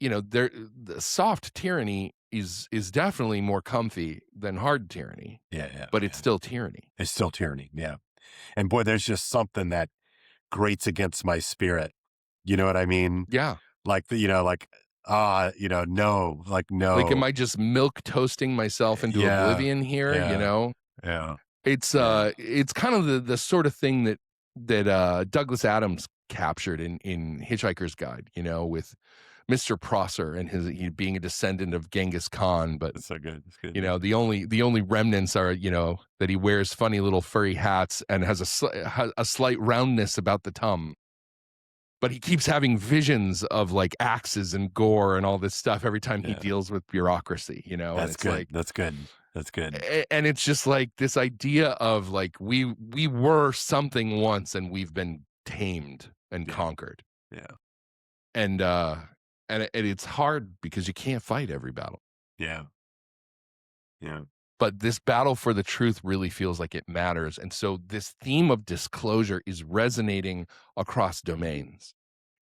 the soft tyranny is definitely more comfy than hard tyranny. Yeah. But it's still tyranny. It's still tyranny. Yeah. And boy, there's just something that grates against my spirit. You know what I mean? Yeah. Like, no, like, no. Like, am I just milk toasting myself into oblivion here? Yeah. Yeah. It's kind of the sort of thing that Douglas Adams captured in Hitchhiker's Guide, with Mr. Prosser and he being a descendant of Genghis Khan, but it's so good. It's good. The only remnants are that he wears funny little furry hats and has a slight roundness about the tum. But he keeps having visions of like axes and gore and all this stuff every time he deals with bureaucracy, That's good. Like, that's good. That's good. And it's just like this idea of like we were something once and we've been tamed and conquered. Yeah. And it's hard because you can't fight every battle. Yeah. Yeah. But this battle for the truth really feels like it matters. And so this theme of disclosure is resonating across domains.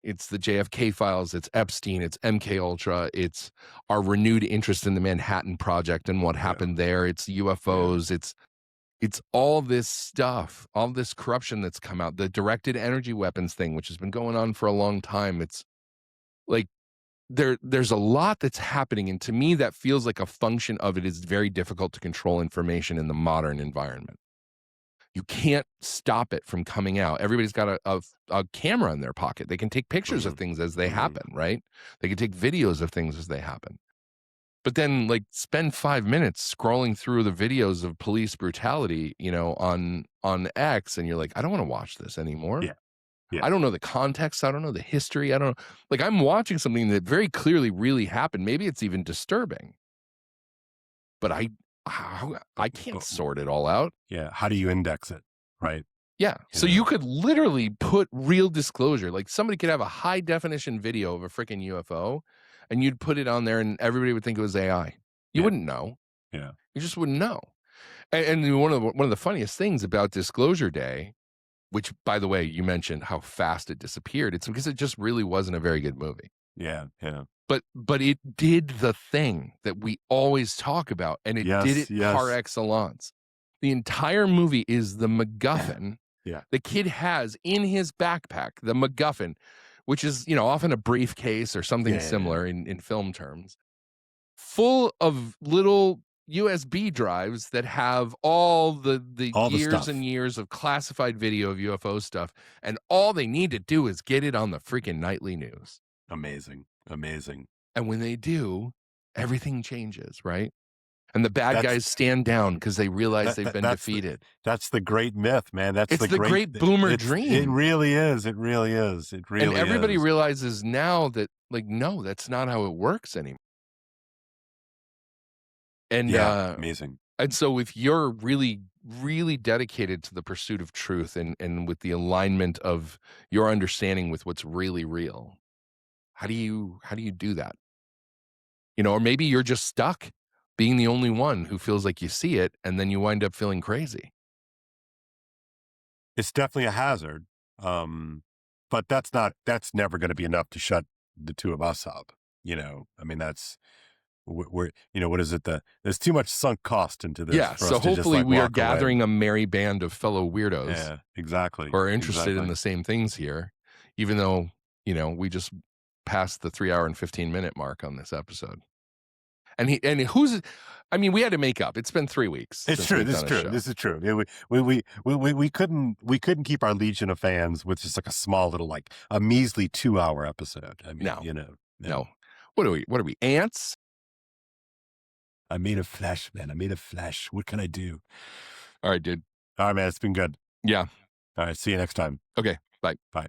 It's the JFK files, it's Epstein, it's MKUltra, it's our renewed interest in the Manhattan Project and what happened there. It's UFOs, it's all this stuff, all this corruption that's come out, the directed energy weapons thing, which has been going on for a long time. It's like, there's a lot that's happening, and to me that feels like a function of it is very difficult to control information in the modern environment. You can't stop it from coming out. Everybody's got a camera in their pocket. They can take pictures of things as they happen, right? They can take videos of things as they happen. But then like spend 5 minutes scrolling through the videos of police brutality, on X, and you're like, I don't want to watch this anymore. Yeah. Yeah. I don't know the context. I don't know the history. I'm watching something that very clearly really happened. Maybe it's even disturbing, but I can't sort it all out. Yeah. How do you index it? Right. Yeah. So you could literally put real disclosure. Like somebody could have a high definition video of a freaking UFO and you'd put it on there and everybody would think it was AI. You wouldn't know. Yeah. You just wouldn't know. And one of the funniest things about Disclosure Day, which, by the way, you mentioned how fast it disappeared. It's because it just really wasn't a very good movie. Yeah, yeah. But it did the thing that we always talk about, and it did it par excellence. The entire movie is the MacGuffin the kid has in his backpack, the MacGuffin, which is, often a briefcase or something similar in film terms, full of little USB drives that have all the years and years of classified video of UFO stuff, and all they need to do is get it on the freaking nightly news. Amazing. And when they do, everything changes, right? And the bad guys stand down because they realize they've been defeated. That's the great myth, man. It's the great boomer dream. It really is. It really is. It really is. And everybody realizes now that, like, no, that's not how it works anymore. And amazing. And so if you're really, really dedicated to the pursuit of truth and with the alignment of your understanding with what's really real, how do you do that? Or maybe you're just stuck being the only one who feels like you see it, and then you wind up feeling crazy. It's definitely a hazard. But that's never going to be enough to shut the two of us up. I mean, we're what is it? There's too much sunk cost into this. Yeah. So hopefully we are gathering a merry band of fellow weirdos. Yeah, exactly. Who are interested in the same things here, even though, we just passed the 3 hour and 15 minute mark on this episode. And we had to make up. It's been 3 weeks. It's true. This is true. We couldn't keep our legion of fans with just like a small little, like a measly 2 hour episode. I mean, no. What are we, ants? I'm made of flesh, man. I'm made of flesh. What can I do? All right, dude. All right, man. It's been good. Yeah. All right. See you next time. Okay. Bye. Bye.